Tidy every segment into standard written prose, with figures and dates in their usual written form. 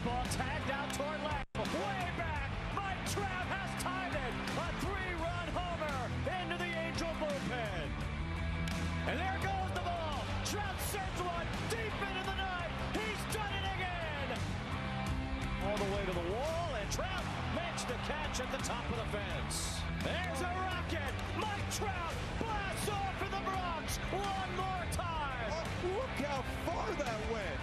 ball tagged out toward left. Way back. Mike Trout has tied it. A 3-run homer into the Angel bullpen. And there goes the ball. Trout sends one deep into the night. He's done it again. All the way to the wall, and Trout makes the catch at the top of the fence. There's a rocket. Mike Trout blasts off for the Bronx one more time. Look how far that went.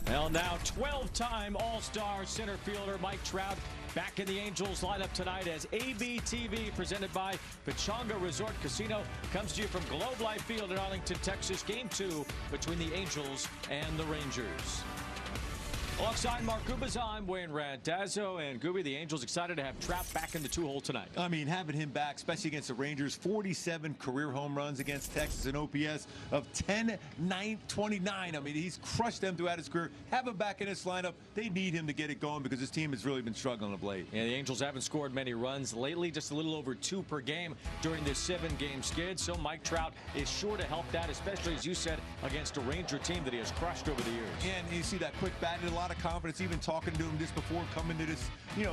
Well, now 12-time All-Star center fielder Mike Trout back in the Angels lineup tonight as ABTV presented by Pechanga Resort Casino comes to you from Globe Life Field in Arlington, Texas. Game 2 between the Angels and the Rangers. Alongside Mark Gubas, I'm Wayne Randazzo, and Gooby, the Angels excited to have Trout back in the 2-hole tonight. I mean, having him back, especially against the Rangers, 47 career home runs against Texas, an OPS of 10-9-29. I mean, he's crushed them throughout his career. Have him back in his lineup. They need him to get it going because his team has really been struggling of late. Yeah, the Angels haven't scored many runs lately, just a little over 2 per game during this 7-game skid. So Mike Trout is sure to help that, especially, as you said, against a Ranger team that he has crushed over the years. And you see that quick bat and a lot of confidence, even talking to him just before coming to this,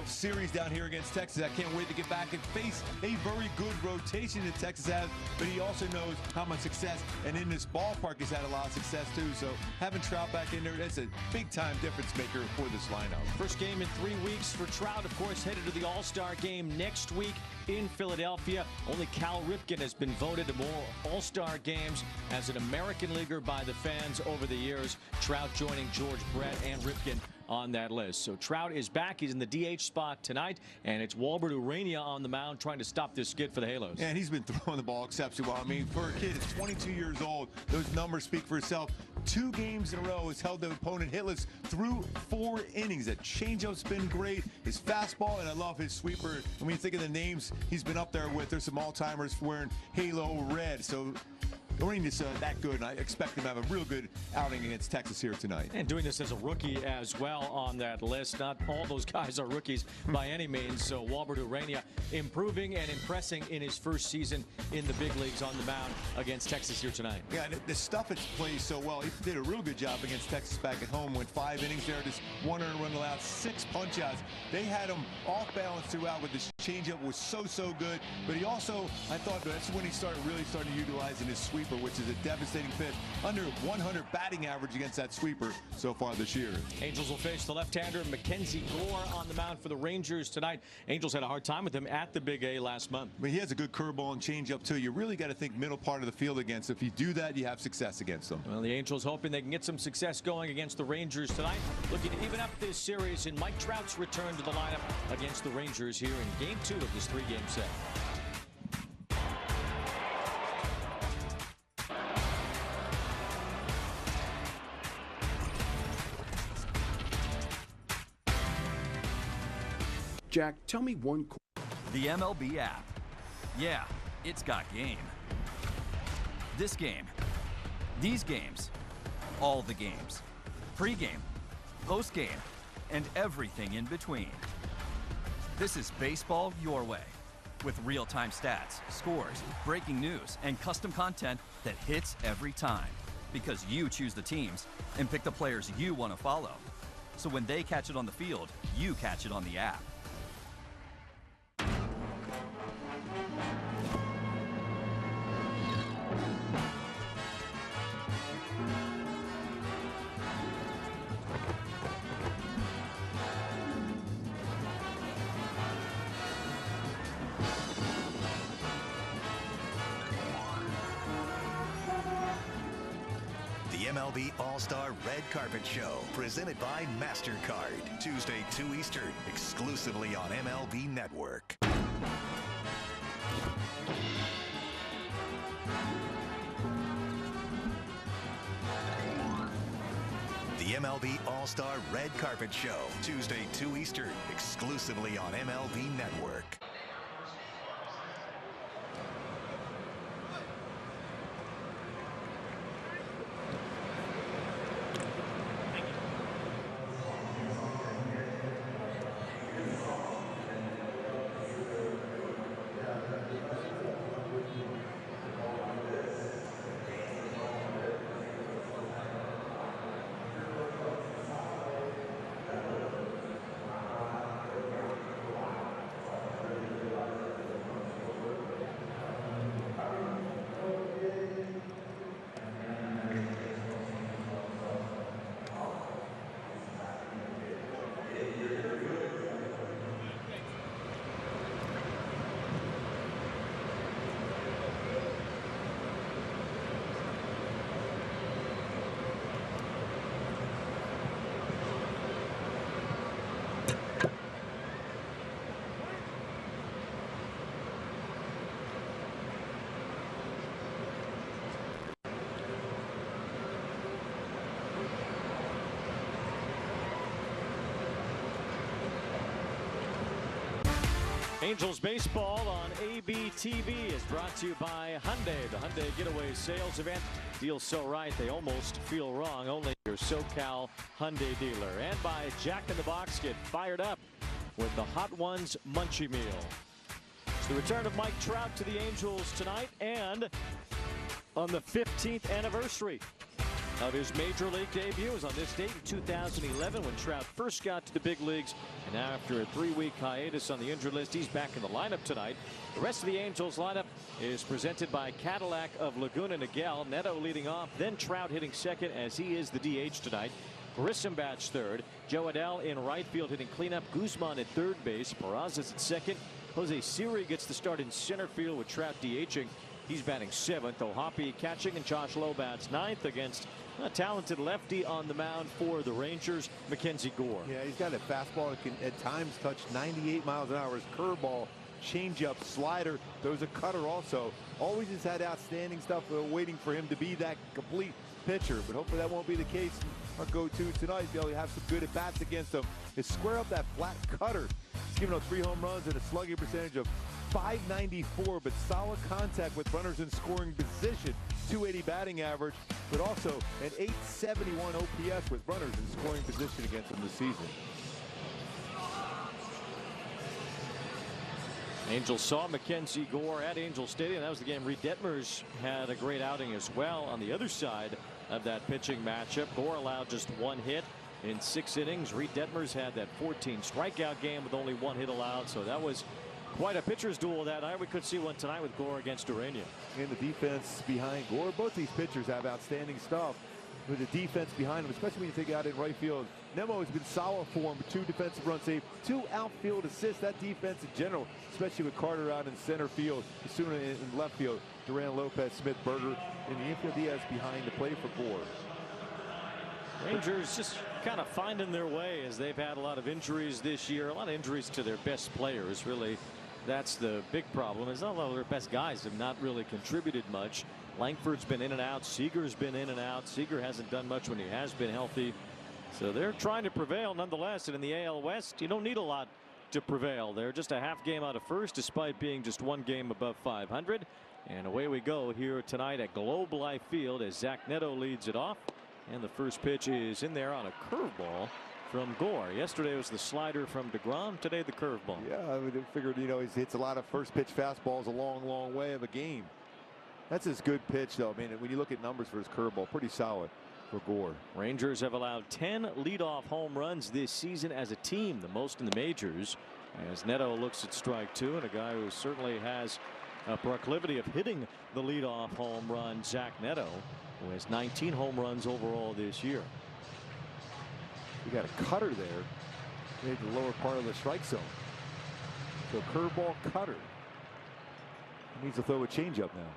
series down here against Texas. I can't wait to get back and face a very good rotation that Texas has, but he also knows how much success, and in this ballpark he's had a lot of success too. So having Trout back in there, that's a big-time difference maker for this lineup. First game in 3 weeks for Trout, of course, headed to the All-Star game next week in Philadelphia. Only Cal Ripken has been voted to more All-Star games as an American leaguer by the fans over the years. Trout joining George Brett and Ripken on that list. So Trout is back. He's in the DH spot tonight, and it's Walbert Ureña on the mound trying to stop this skid for the Halos. And he's been throwing the ball exceptionally well. I mean, for a kid that's 22 years old, those numbers speak for itself. 2 games in a row has held the opponent hitless through 4 innings. That changeup's been great. His fastball, and I love his sweeper. And when you think of the names he's been up there with, there's some all-timers wearing halo red. So Ureña's that good, and I expect him to have a real good outing against Texas here tonight. And doing this as a rookie as well on that list. Not all those guys are rookies by any means. So Walbert Ureña improving and impressing in his first season in the big leagues on the mound against Texas here tonight. Yeah, the stuff it's plays so well. He did a real good job against Texas back at home. Went 5 innings there, just 1 earned run allowed, 6 punch-outs. They had him off balance throughout with his changeup was so good. But he also, I thought that's when he really started utilizing his sweeper, which is a devastating pitch. Under 100 batting average against that sweeper so far this year. Angels will face the left-hander MacKenzie Gore on the mound for the Rangers tonight. Angels had a hard time with him at the Big A last month. But he has a good curveball and changeup too. You really got to think middle part of the field against. If you do that, you have success against them. Well, the Angels hoping they can get some success going against the Rangers tonight. Looking to even up this series in Mike Trout's return to the lineup against the Rangers here in Game 2 of this 3-game set. Jack, tell me one. The MLB app. Yeah, it's got game. This game. These games. All the games. Pre-game, post-game, and everything in between. This is baseball your way. With real-time stats, scores, breaking news, and custom content that hits every time. Because you choose the teams and pick the players you want to follow. So when they catch it on the field, you catch it on the app. The MLB All-Star Red Carpet Show, presented by MasterCard. Tuesday, 2 Eastern, exclusively on MLB Network. The MLB All-Star Red Carpet Show, Tuesday, 2 Eastern, exclusively on MLB Network. Angels baseball on ABTV is brought to you by Hyundai. The Hyundai Getaway Sales Event. Deals so right they almost feel wrong. Only your SoCal Hyundai dealer. And by Jack in the Box. Get fired up with the Hot Ones Munchie Meal. It's the return of Mike Trout to the Angels tonight and on the 15th anniversary of his major league debut. Was on this date in 2011 when Trout first got to the big leagues, and now after a 3-week hiatus on the injured list, he's back in the lineup tonight. The rest of the Angels lineup is presented by Cadillac of Laguna Niguel. Neto leading off, then Trout hitting second as he is the DH tonight. Grissom bats third. Joe Adell in right field hitting cleanup. Guzman at third base. Peraza's at second. Jose Siri gets the start in center field with Trout DHing. He's batting seventh. O'Hoppe catching, and Josh Lowe bats ninth against a talented lefty on the mound for the Rangers, MacKenzie Gore. Yeah, he's got a fastball that can at times touch 98 miles an hour. His curveball, changeup, slider. There's a cutter also. Always has had outstanding stuff waiting for him to be that complete pitcher. But hopefully that won't be the case. Our go-to tonight, they'll have some good at-bats against him. Is square up that flat cutter. He's given up 3 home runs and a slugging percentage of .594, but solid contact with runners in scoring position. .280 batting average, but also an .871 OPS with runners in scoring position against him this season. Angels saw MacKenzie Gore at Angel Stadium. That was the game Reed Detmers had a great outing as well on the other side of that pitching matchup. Gore allowed just 1 hit in 6 innings. Reed Detmers had that 14 strikeout game with only 1 hit allowed. So that was quite a pitcher's duel that night. We could see one tonight with Gore against Ureña. And the defense behind Gore. Both these pitchers have outstanding stuff. With the defense behind him, especially when you take out in right field. Nemo has been solid for him. 2 defensive run save, 2 outfield assists. That defense in general, especially with Carter out in center field, Osuna in left field, Duran, Lopez, Smith, Berger, and the infield Diaz behind the plate for Gore. Rangers just kind of finding their way as they've had a lot of injuries this year. A lot of injuries to their best players. Really, that's the big problem. Is a lot of their best guys have not really contributed much. Langford's been in and out. Seager's been in and out. Seager hasn't done much when he has been healthy. So they're trying to prevail nonetheless. And in the AL West, you don't need a lot to prevail. They're just a half game out of first despite being just 1 game above 500. And away we go here tonight at Globe Life Field as Zach Neto leads it off. And the first pitch is in there on a curveball from Gore. Yesterday was the slider from DeGrom. Today the curveball. Yeah, I would have figured, you know, he hits a lot of first pitch fastballs a long way of a game. That's his good pitch, though. I mean, when you look at numbers for his curveball, pretty solid for Gore. Rangers have allowed 10 leadoff home runs this season as a team, the most in the majors. As Neto looks at strike 2, and a guy who certainly has a proclivity of hitting the leadoff home run, Zach Neto, who has 19 home runs overall this year. You got a cutter there, maybe the lower part of the strike zone. So curveball, cutter. He needs to throw a changeup now.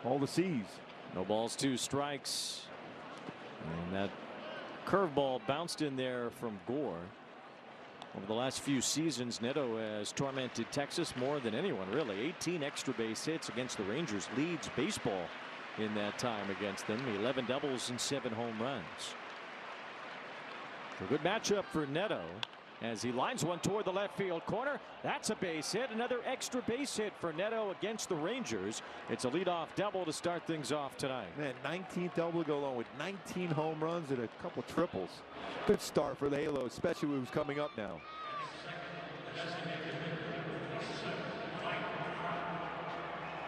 All the C's. No balls, 2 strikes. And that curveball bounced in there from Gore. Over the last few seasons, Neto has tormented Texas more than anyone, really. 18 extra base hits against the Rangers. Leads baseball in that time against them. 11 doubles and 7 home runs. A good matchup for Neto as he lines one toward the left field corner. That's a base hit. Another extra base hit for Neto against the Rangers. It's a leadoff double to start things off tonight. Man, 19th double to go along with 19 home runs and a couple triples. Good start for the Halo, especially who's coming up now.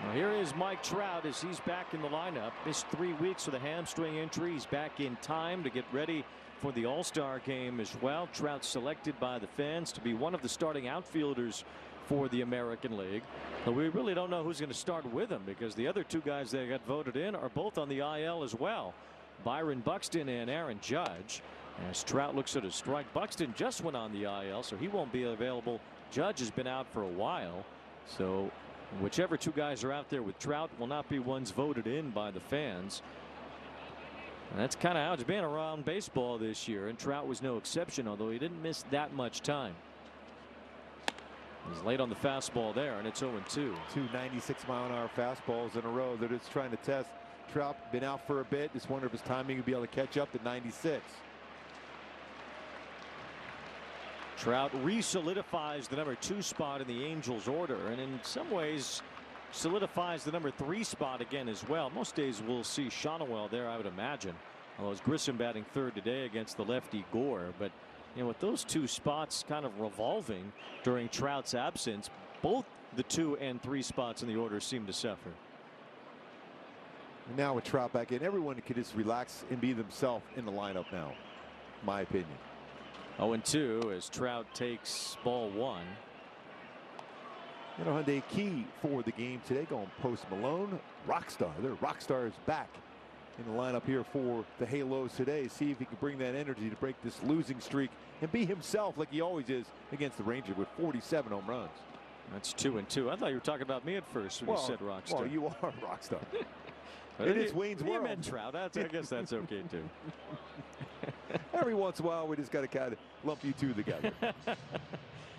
Well, here is Mike Trout as he's back in the lineup. Missed 3 weeks with a hamstring injury. He's back in time to get ready for the All-Star game as well. Trout selected by the fans to be one of the starting outfielders for the American League. But we really don't know who's going to start with him because the other 2 guys that got voted in are both on the IL as well. Byron Buxton and Aaron Judge. As Trout looks at his strike, Buxton just went on the IL, so he won't be available. Judge has been out for a while. So whichever 2 guys are out there with Trout will not be ones voted in by the fans. And that's kind of how it's been around baseball this year, and Trout was no exception, although he didn't miss that much time. He's late on the fastball there, and it's 0-2. 2 96-mile-an-hour fastballs in a row. They're just trying to test. Trout been out for a bit. Just wonder if his timing would be able to catch up to 96. Trout re-solidifies the #2 spot in the Angels order, and in some ways solidifies the #3 spot again as well. Most days we'll see Shonowell there, I would imagine. Although it's Grissom batting third today against the lefty Gore. But you know, with those two spots kind of revolving during Trout's absence, both the 2 and 3 spots in the order seem to suffer. Now with Trout back in, everyone can just relax and be themselves in the lineup now, my opinion. 0-2 as Trout takes ball 1. You know, Hyundai key for the game today going Post Malone, Rockstar. Their Rockstar is back in the lineup here for the Halos today. See if he can bring that energy to break this losing streak and be himself like he always is against the Rangers with 47 home runs. That's 2-2. I thought you were talking about me at first when you said Rockstar. Well, you are Rockstar. It is Wayne's World. You meant Trout. I guess that's okay too. Every once in a while, we just got to kind of lump you two together.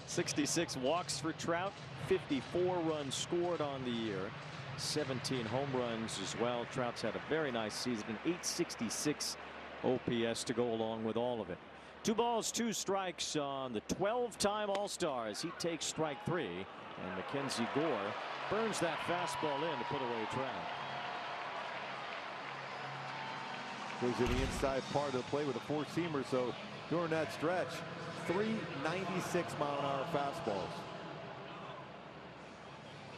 66 walks for Trout, 54 runs scored on the year, 17 home runs as well. Trout's had a very nice season, an 866 OPS to go along with all of it. 2 balls, 2 strikes on the 12-time All-Star as he takes strike 3, and MacKenzie Gore burns that fastball in to put away Trout. Goes to the inside part of the plate with a 4-seamer, so during that stretch, 3 96-mile-an-hour fastballs.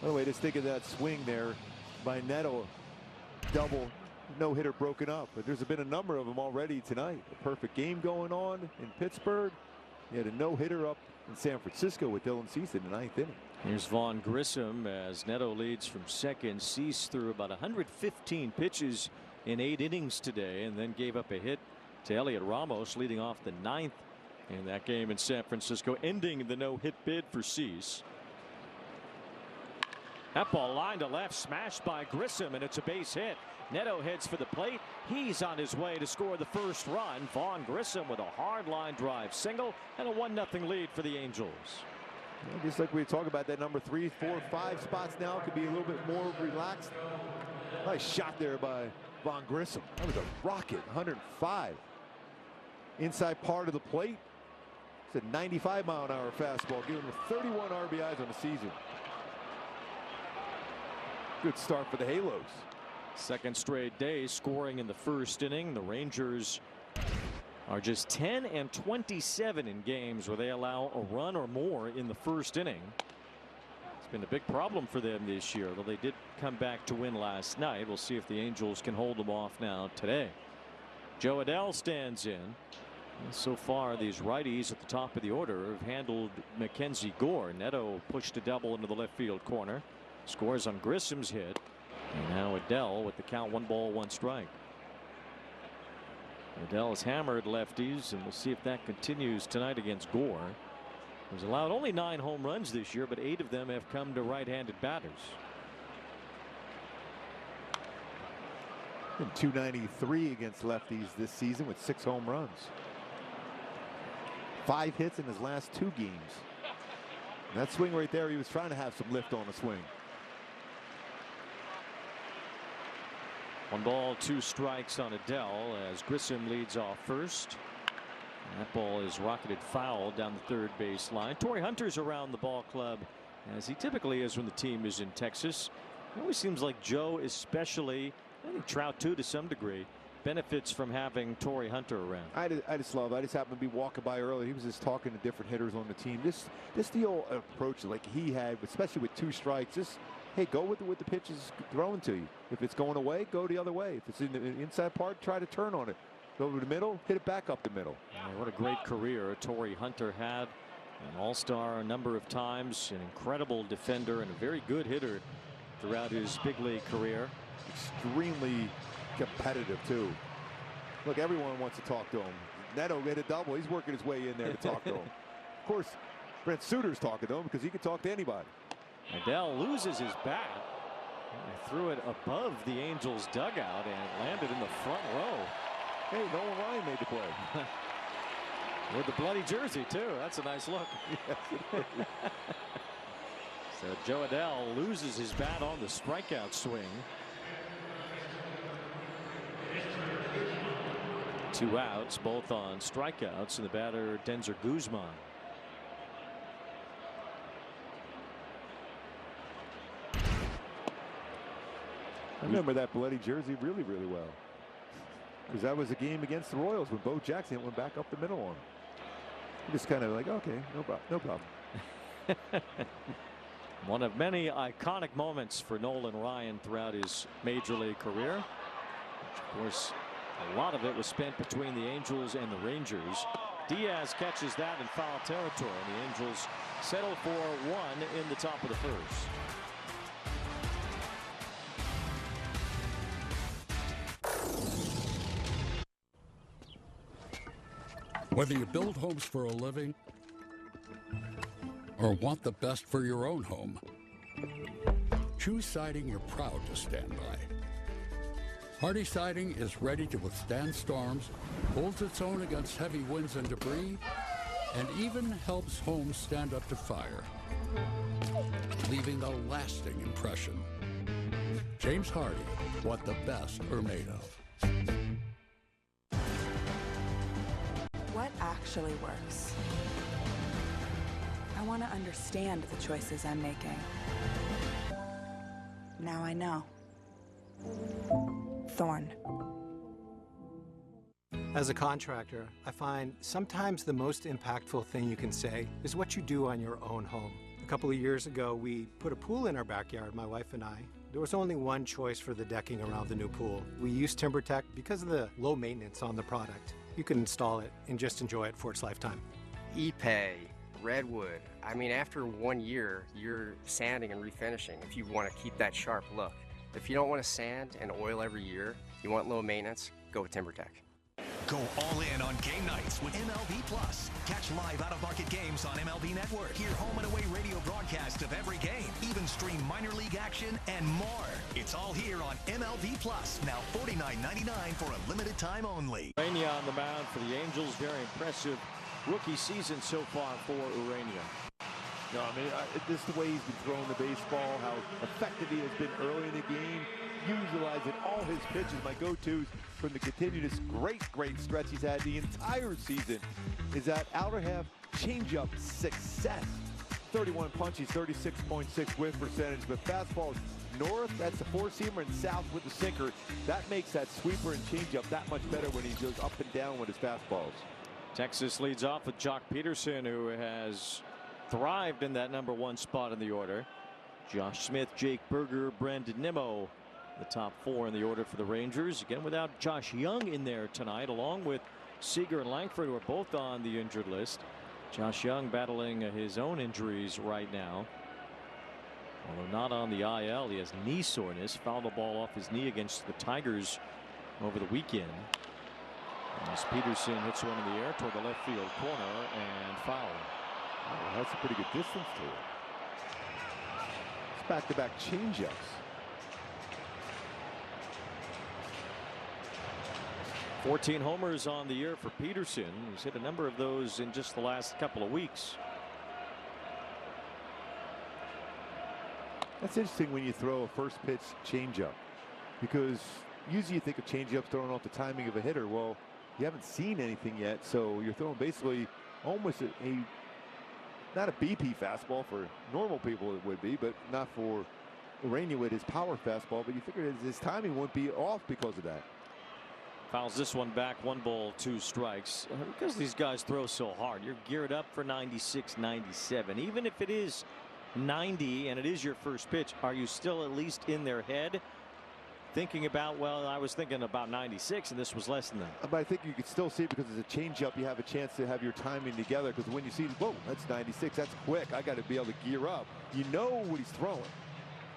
By the way, just think of that swing there by Neto. Double, no-hitter broken up, but there's been a number of them already tonight. A perfect game going on in Pittsburgh. He had a no-hitter up in San Francisco with Dylan Cease in the 9th inning. Here's Vaughn Grissom as Neto leads from second. Cease threw about 115 pitches in 8 innings today and then gave up a hit to Elliot Ramos leading off the 9th in that game in San Francisco, ending the no-hit bid for Cease. That ball line to left, smashed by Grissom, and it's a base hit. Neto heads for the plate. He's on his way to score the first run. Vaughn Grissom with a hard line drive single and a 1-0 lead for the Angels. Well, just like we talk about that number 3, 4, 5 spots now could be a little bit more relaxed. Nice shot there by Vaughn Grissom. That was a rocket, 105. Inside part of the plate. It's a 95-mile-an-hour fastball, giving him 31 RBIs on the season. Good start for the Halos. Second straight day scoring in the first inning. The Rangers are just 10 and 27 in games where they allow a run or more in the first inning. It's been a big problem for them this year, though they did come back to win last night. We'll see if the Angels can hold them off now today. Joe Adell stands in. And so far, these righties at the top of the order have handled MacKenzie Gore. Neto pushed a double into the left field corner. Scores on Grissom's hit. And now Adell with the count 1 ball 1 strike. Adell has hammered lefties, and we'll see if that continues tonight against Gore. He's allowed only 9 home runs this year, but 8 of them have come to right-handed batters. Been .293 against lefties this season with 6 home runs. 5 hits in his last 2 games. And that swing right there, he was trying to have some lift on the swing. 1 ball 2 strikes on Adell as Grissom leads off first. And that ball is rocketed foul down the third base line. Torrey Hunter's around the ball club as he typically is when the team is in Texas. It always seems like Joe, especially, I think Trout too to some degree, benefits from having Torrey Hunter around. I just love it. I just happened to be walking by earlier. He was just talking to different hitters on the team. This the old approach like he had, especially with 2 strikes. Just hey, go with the pitch is thrown to you. If it's going away, go the other way. If it's in the inside part, try to turn on it. Go to the middle, hit it back up the middle. What a great career Torrey Hunter had. An all-star a number of times, an incredible defender, and a very good hitter throughout his big league career. Extremely competitive too. Look, everyone wants to talk to him. Neto hit a double. He's working his way in there to talk to him. Of course, Brent Suter's talking to him because he can talk to anybody. Adell loses his bat. He threw it above the Angels dugout and it landed in the front row. Hey, Nolan Ryan made the play. With the bloody jersey too. That's a nice look. Yes, it is. So Joe Adell loses his bat on the strikeout swing. 2 outs, both on strikeouts, and the batter Denzer Guzman. remember that bloody jersey really, really well. Because that was a game against the Royals when Bo Jackson went back up the middle on him. Just kind of like, okay, no problem, no problem. One of many iconic moments for Nolan Ryan throughout his major league career. Of course, a lot of it was spent between the Angels and the Rangers. Diaz catches that in foul territory, and the Angels settle for one in the top of the first. Whether you build homes for a living or want the best for your own home, choose siding you're proud to stand by. Hardy Siding is ready to withstand storms, holds its own against heavy winds and debris, and even helps homes stand up to fire, leaving a lasting impression. James Hardy, what the best are made of. What actually works? I want to understand the choices I'm making. Now I know. Thorn. As a contractor, I find sometimes the most impactful thing you can say is what you do on your own home. A couple of years ago, we put a pool in our backyard, my wife and I. There was only one choice for the decking around the new pool. We used TimberTech because of the low maintenance on the product. You can install it and just enjoy it for its lifetime. Epay, Redwood. I mean, after 1 year, you're sanding and refinishing if you want to keep that sharp look. If you don't want to sand and oil every year, you want low maintenance, go with TimberTech. Go all in on game nights with MLB Plus. Catch live out-of-market games on MLB Network. Hear home and away radio broadcast of every game. Even stream minor league action and more. It's all here on MLB Plus. Now $49.99 for a limited time only. Ureña on the mound for the Angels. Very impressive rookie season so far for Ureña. No, I mean, this is the way he's been throwing the baseball, how effective he has been early in the game, utilizing all his pitches. My go-tos from the continuous great stretch he's had the entire season is that outer half changeup success. 31 punches, 36.6 whiff percentage, but fastballs north, that's the four-seamer, and south with the sinker. That makes that sweeper and changeup that much better when he goes up and down with his fastballs. Texas leads off with Jock Peterson, who has thrived in that #1 spot in the order. Josh Smith, Jake Berger, Brandon Nimmo, the top four in the order for the Rangers. Again, without Josh Young in there tonight, along with Seager and Langford, who are both on the injured list. Josh Young battling his own injuries right now. Although not on the IL, he has knee soreness. Fouled the ball off his knee against the Tigers over the weekend. As Peterson hits one in the air toward the left field corner and foul. Oh, that's a pretty good distance to it. It's back-to-back changeups. $14 homers on the year for Peterson. He's hit a number of those in just the last couple of weeks. That's interesting when you throw a first pitch changeup, because usually you think of changeups throwing off the timing of a hitter. Well, you haven't seen anything yet, so you're throwing basically almost not a BP fastball for normal people it would be, but not for Ureña with his power fastball. But you figure his timing won't be off because of that. Fouls this one back, 1 ball, 2 strikes. Because these guys throw so hard, you're geared up for 96, 97. Even if it is 90 and it is your first pitch, are you still at least in their head thinking about, well, I was thinking about 96 and this was less than that? But I think you could still see it because it's a changeup. You have a chance to have your timing together, because when you see, whoa, that's 96, that's quick, I got to be able to gear up. You know what he's throwing,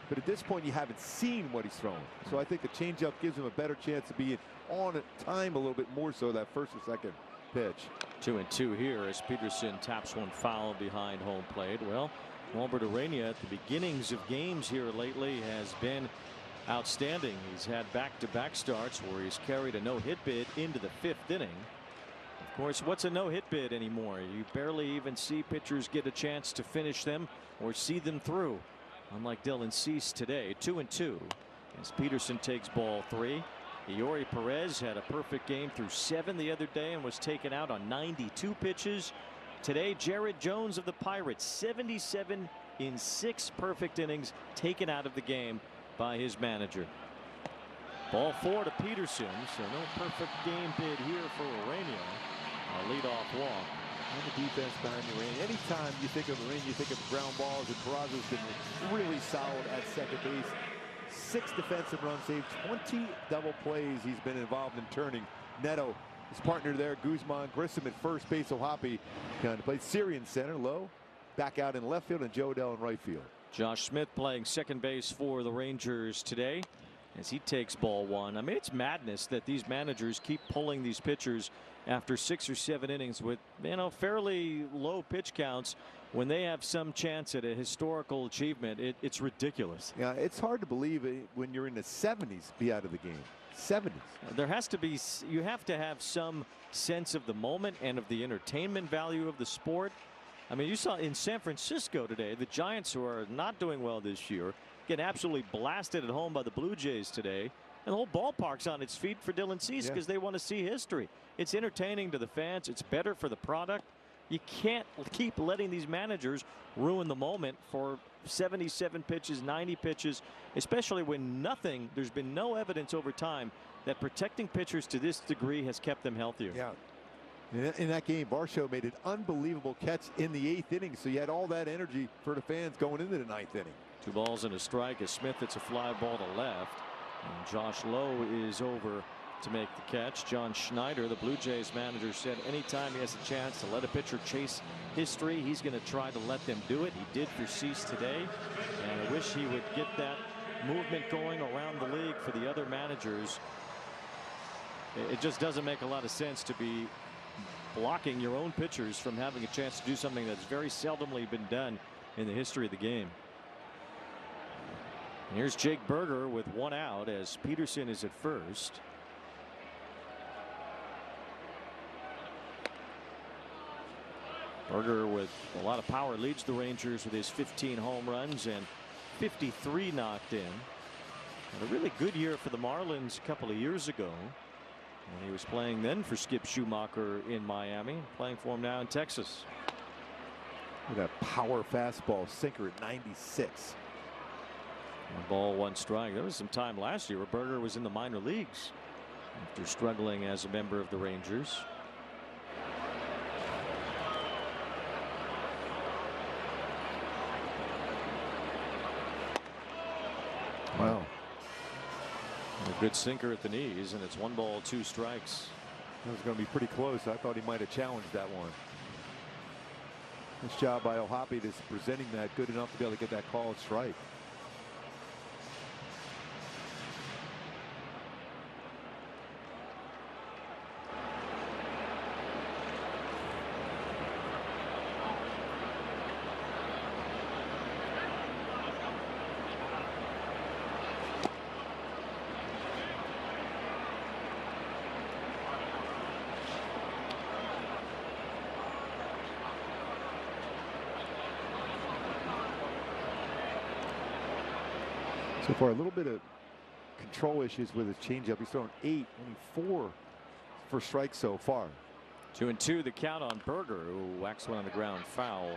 but at this point you haven't seen what he's throwing. So I think the changeup gives him a better chance to be on time a little bit more so that first or second pitch. 2-2 here as Peterson taps one foul behind home plate. Well, Walbert Ureña at the beginnings of games here lately has been outstanding. He's had back-to-back starts where he's carried a no-hit bid into the 5th inning. Of course, what's a no-hit bid anymore? You barely even see pitchers get a chance to finish them or see them through, unlike Dylan Cease today. 2-2 as Peterson takes ball 3. Eori Perez had a perfect game through 7 the other day and was taken out on 92 pitches. Today, Jared Jones of the Pirates, 77 in 6 perfect innings, taken out of the game by his manager. Ball 4 to Peterson, so no perfect game bid here for Ureña. A leadoff walk. And the defense behind Ureña. Anytime you think of Ureña, you think of ground balls, and Peraza's been really solid at second base. 6 defensive run saves, 20 double plays he's been involved in turning. Neto, his partner there, Guzman, Grissom at first base, O'Hoppe kind of played Syrian center, Lowe back out in left field, and Joe Dell in right field. Josh Smith playing second base for the Rangers today as he takes ball 1. I mean, it's madness that these managers keep pulling these pitchers after 6 or 7 innings with, you know, fairly low pitch counts when they have some chance at a historical achievement. It's ridiculous. Yeah, it's hard to believe it when you're in the 70s be out of the game. 70s. There has to be, you have to have some sense of the moment and of the entertainment value of the sport. I mean, you saw in San Francisco today, the Giants, who are not doing well this year, get absolutely blasted at home by the Blue Jays today. And the whole ballpark's on its feet for Dylan Cease because they want to see history. It's entertaining to the fans. It's better for the product. You can't keep letting these managers ruin the moment for 77 pitches, 90 pitches, especially when there's been no evidence over time that protecting pitchers to this degree has kept them healthier. Yeah. In that game, Varsho made an unbelievable catch in the 8th inning, so you had all that energy for the fans going into the 9th inning. 2 balls and a strike as Smith hits a fly ball to left. And Josh Lowe is over to make the catch. John Schneider, the Blue Jays manager, said anytime he has a chance to let a pitcher chase history, he's going to try to let them do it. He did for Cease today, and I wish he would get that movement going around the league for the other managers. It just doesn't make a lot of sense to be blocking your own pitchers from having a chance to do something that's very seldomly been done in the history of the game. And here's Jake Berger with 1 out as Peterson is at first. Berger with a lot of power leads the Rangers with his 15 home runs and 53 knocked in. And a really good year for the Marlins a couple of years ago when he was playing then for Skip Schumacher in Miami, playing for him now in Texas. Look at that power fastball sinker at 96. 1 ball, 1 strike. There was some time last year where Berger was in the minor leagues after struggling as a member of the Rangers. Wow. A good sinker at the knees, and it's 1 ball, 2 strikes. That was going to be pretty close. I thought he might have challenged that one. Nice job by O'Hoppe just presenting that good enough to be able to get that called strike. So far, a little bit of control issues with his changeup. He's thrown 8, only 4 for strikes so far. 2-2 the count on Berger, who whacks one on the ground foul.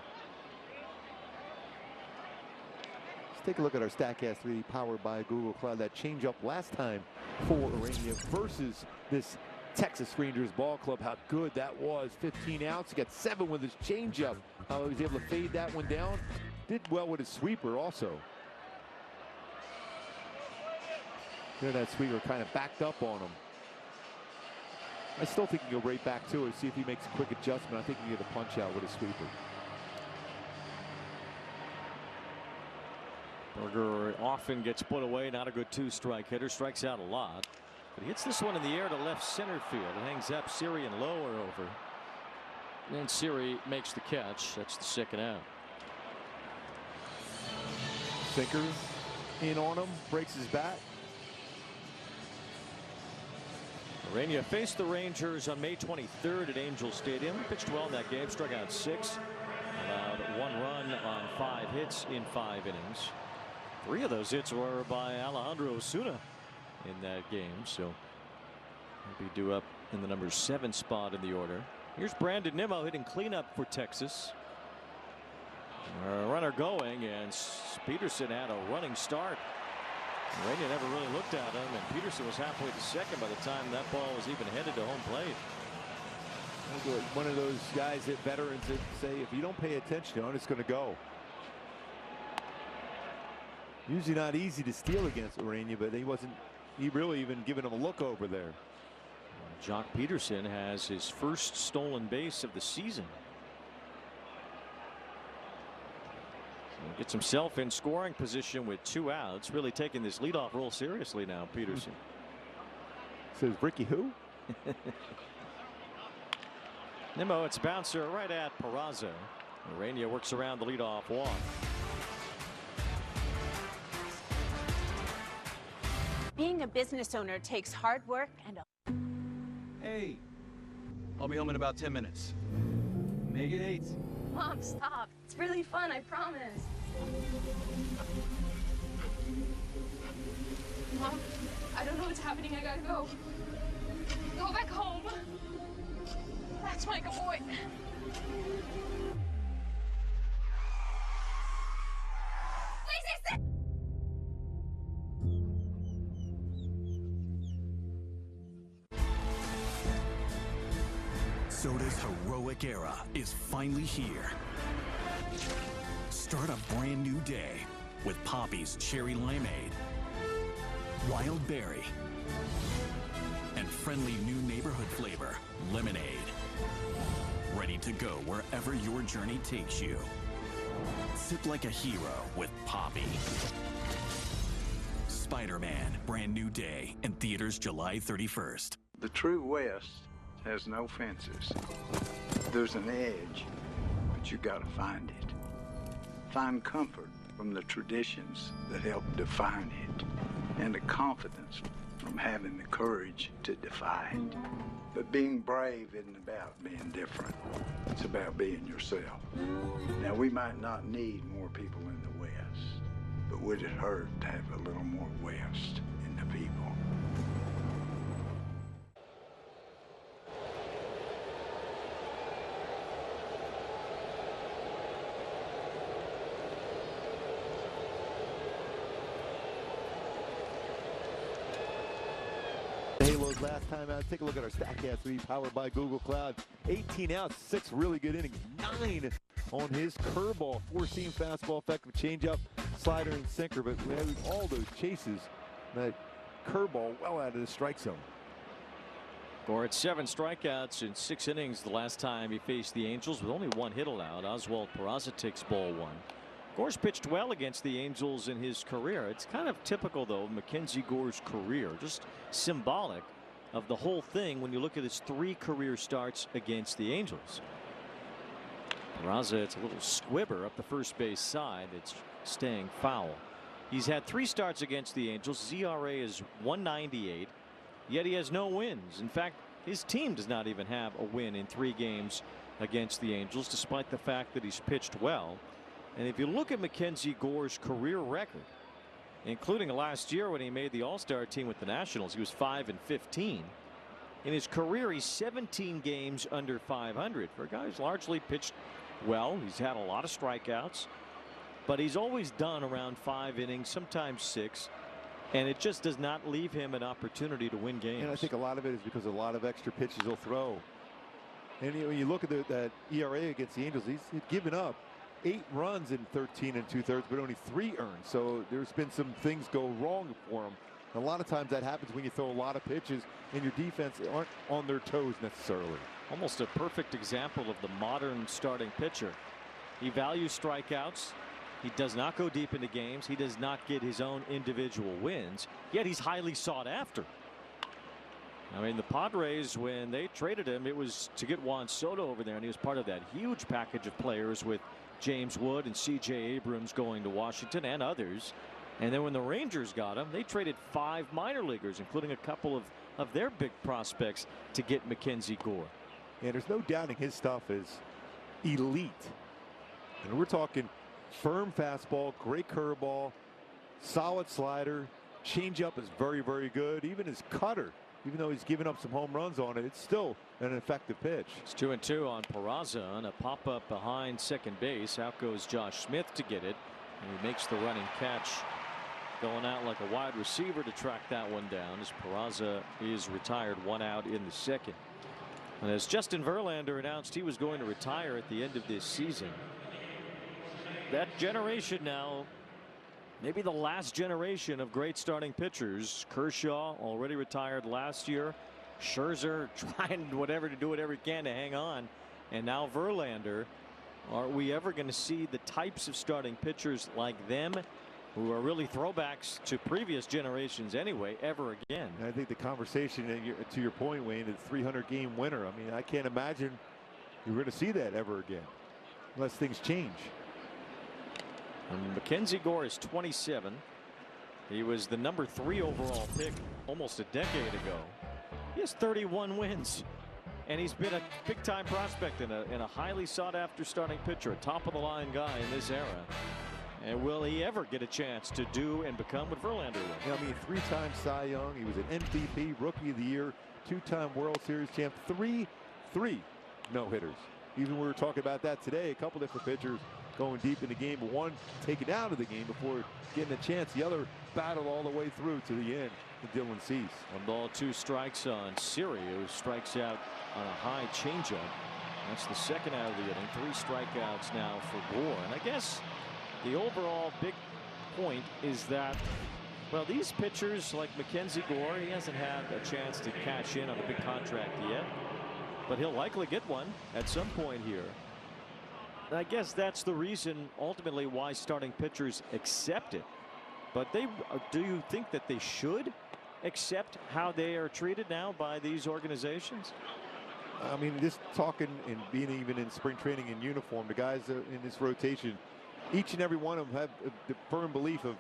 Let's take a look at our StatCast 3D powered by Google Cloud. That changeup last time for Ureña versus this Texas Rangers ball club. How good that was. 15 outs. He got 7 with his changeup. How he was able to fade that one down. Did well with his sweeper also. There, that sweeper kind of backed up on him. I still think he can go right back to it, see if he makes a quick adjustment. I think he can get a punch out with a sweeper. Berger often gets put away, not a good 2-strike hitter, strikes out a lot. But he hits this one in the air to left center field. It hangs up. Siri and Lowe are over. And then Siri makes the catch. That's the 2nd out. Sinker in on him, breaks his bat. Ureña faced the Rangers on May 23rd at Angel Stadium. Pitched well in that game, struck out 6, allowed 1 run on 5 hits in 5 innings. 3 of those hits were by Alejandro Osuna in that game, so he'll be due up in the number 7 spot in the order. Here's Brandon Nimmo hitting cleanup for Texas. A runner going, and Peterson had a running start. Ureña never really looked at him, and Peterson was halfway to second by the time that ball was even headed to home plate. One of those guys that veterans that say, if you don't pay attention on it, it's going to go. Usually not easy to steal against Ureña, but he really even giving him a look over there. Jock Peterson has his first stolen base of the season. Gets himself in scoring position with 2 outs, really taking this leadoff role seriously now, Peterson. Says Ricky who? Nimmo, it's bouncer right at Peraza. Ureña works around the leadoff walk. Being a business owner takes hard work and Hey, I'll be home in about 10 minutes. Make it 8. Mom, stop. It's really fun, I promise. Mom, I don't know what's happening. I gotta go. Go back home. That's my good boy. Soda's heroic era is finally here. Start a brand new day with Poppy's Cherry Limeade, Wild Berry, and friendly new neighborhood flavor, Lemonade. Ready to go wherever your journey takes you. Sip like a hero with Poppy. Spider-Man, brand new day, in theaters July 31st. The true West has no fences. There's an edge, but you gotta find it. Find comfort from the traditions that help define it, and the confidence from having the courage to defy it. But being brave isn't about being different. It's about being yourself. Now, we might not need more people in the West, but would it hurt to have a little more West in the people? Halos last time out. Take a look at our StatCast 3 powered by Google Cloud. 18 outs, 6 really good innings, 9 on his curveball, 4-seam fastball, effective changeup, slider, and sinker. But we have all those chases. That curveball well out of the strike zone. Gore had 7 strikeouts in 6 innings the last time he faced the Angels with only 1 hit allowed. Oswald Peraza takes ball 1. Gore's pitched well against the Angels in his career. It's kind of typical, though, MacKenzie Gore's career, just symbolic of the whole thing when you look at his 3 career starts against the Angels. Peraza, it's a little squibber up the first base side. It's staying foul. He's had 3 starts against the Angels. ERA is 1.98, yet he has no wins. In fact, his team does not even have a win in 3 games against the Angels, despite the fact that he's pitched well. And if you look at MacKenzie Gore's career record, including last year when he made the All-Star team with the Nationals, he was 5-15. In his career, he's 17 games under 500. For a guy who's largely pitched well, he's had a lot of strikeouts, but he's always done around 5 innings, sometimes 6, and it just does not leave him an opportunity to win games. And I think a lot of it is because a lot of extra pitches he'll throw. And when you look at that ERA against the Angels, he's given up 8 runs in 13 2/3, but only 3 earned. So there's been some things go wrong for him. And a lot of times that happens when you throw a lot of pitches and your defense aren't on their toes necessarily. Almost a perfect example of the modern starting pitcher. He values strikeouts. He does not go deep into games. He does not get his own individual wins, yet he's highly sought after. I mean, the Padres, when they traded him, it was to get Juan Soto over there, and he was part of that huge package of players with James Wood and C.J. Abrams going to Washington and others. And then when the Rangers got him, they traded 5 minor leaguers, including a couple of their big prospects, to get MacKenzie Gore. And there's no doubting his stuff is elite. And we're talking firm fastball, great curveball, solid slider, changeup is very, very good. Even his cutter, even though he's given up some home runs on it, it's still an effective pitch. It's 2-2 on Peraza on a pop-up behind second base. Out goes Josh Smith to get it, and he makes the running catch going out like a wide receiver to track that one down as Peraza is retired, 1 out in the second. And as Justin Verlander announced he was going to retire at the end of this season, that generation now, maybe the last generation of great starting pitchers. Kershaw already retired last year. Scherzer trying whatever he can to hang on. And now Verlander. Are we ever going to see the types of starting pitchers like them, who are really throwbacks to previous generations anyway, ever again? And I think the conversation, to your point, Wayne, is 300-game winner. I mean, I can't imagine you're going to see that ever again unless things change. And MacKenzie Gore is 27. He was the number 3 overall pick almost a decade ago. He has 31 wins. And he's been a big-time prospect and a highly sought-after starting pitcher, a top-of-the-line guy in this era. And will he ever get a chance to do and become what Verlander was? Yeah, I mean, 3-time Cy Young. He was an MVP, Rookie of the Year, 2-time World Series champ, 3 no-hitters. Even we were talking about that today. A couple different pitchers going deep in the game, but one taken out of the game before getting a chance. The other battled all the way through to the end. Dylan Cease. 1 ball, 2 strikes on Siri, who strikes out on a high changeup. That's the second out of the inning. 3 strikeouts now for Gore. And I guess the overall big point is that, well, these pitchers like MacKenzie Gore, he hasn't had a chance to cash in on a big contract yet, but he'll likely get one at some point here. And I guess that's the reason ultimately why starting pitchers accept it. But do you think that they should accept how they are treated now by these organizations? I mean, just talking and being even in spring training in uniform, the guys in this rotation, each and every one of them have the firm belief of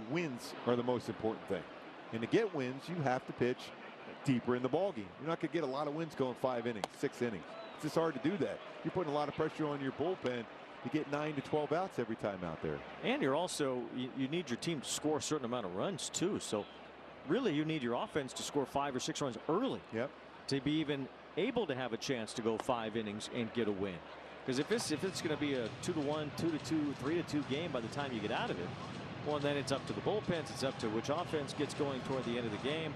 wins are the most important thing. And to get wins, you have to pitch deeper in the ballgame. You're not going to get a lot of wins going 5 innings, 6 innings. It's just hard to do that. You're putting a lot of pressure on your bullpen to get 9 to 12 outs every time out there. And you're also, you need your team to score a certain amount of runs too. So really you need your offense to score 5 or 6 runs early. Yep. To be even able to have a chance to go 5 innings and get a win. Because if it's going to be a 2-1, 2-2, 3-2 game by the time you get out of it, well, then it's up to the bullpens. It's up to which offense gets going toward the end of the game.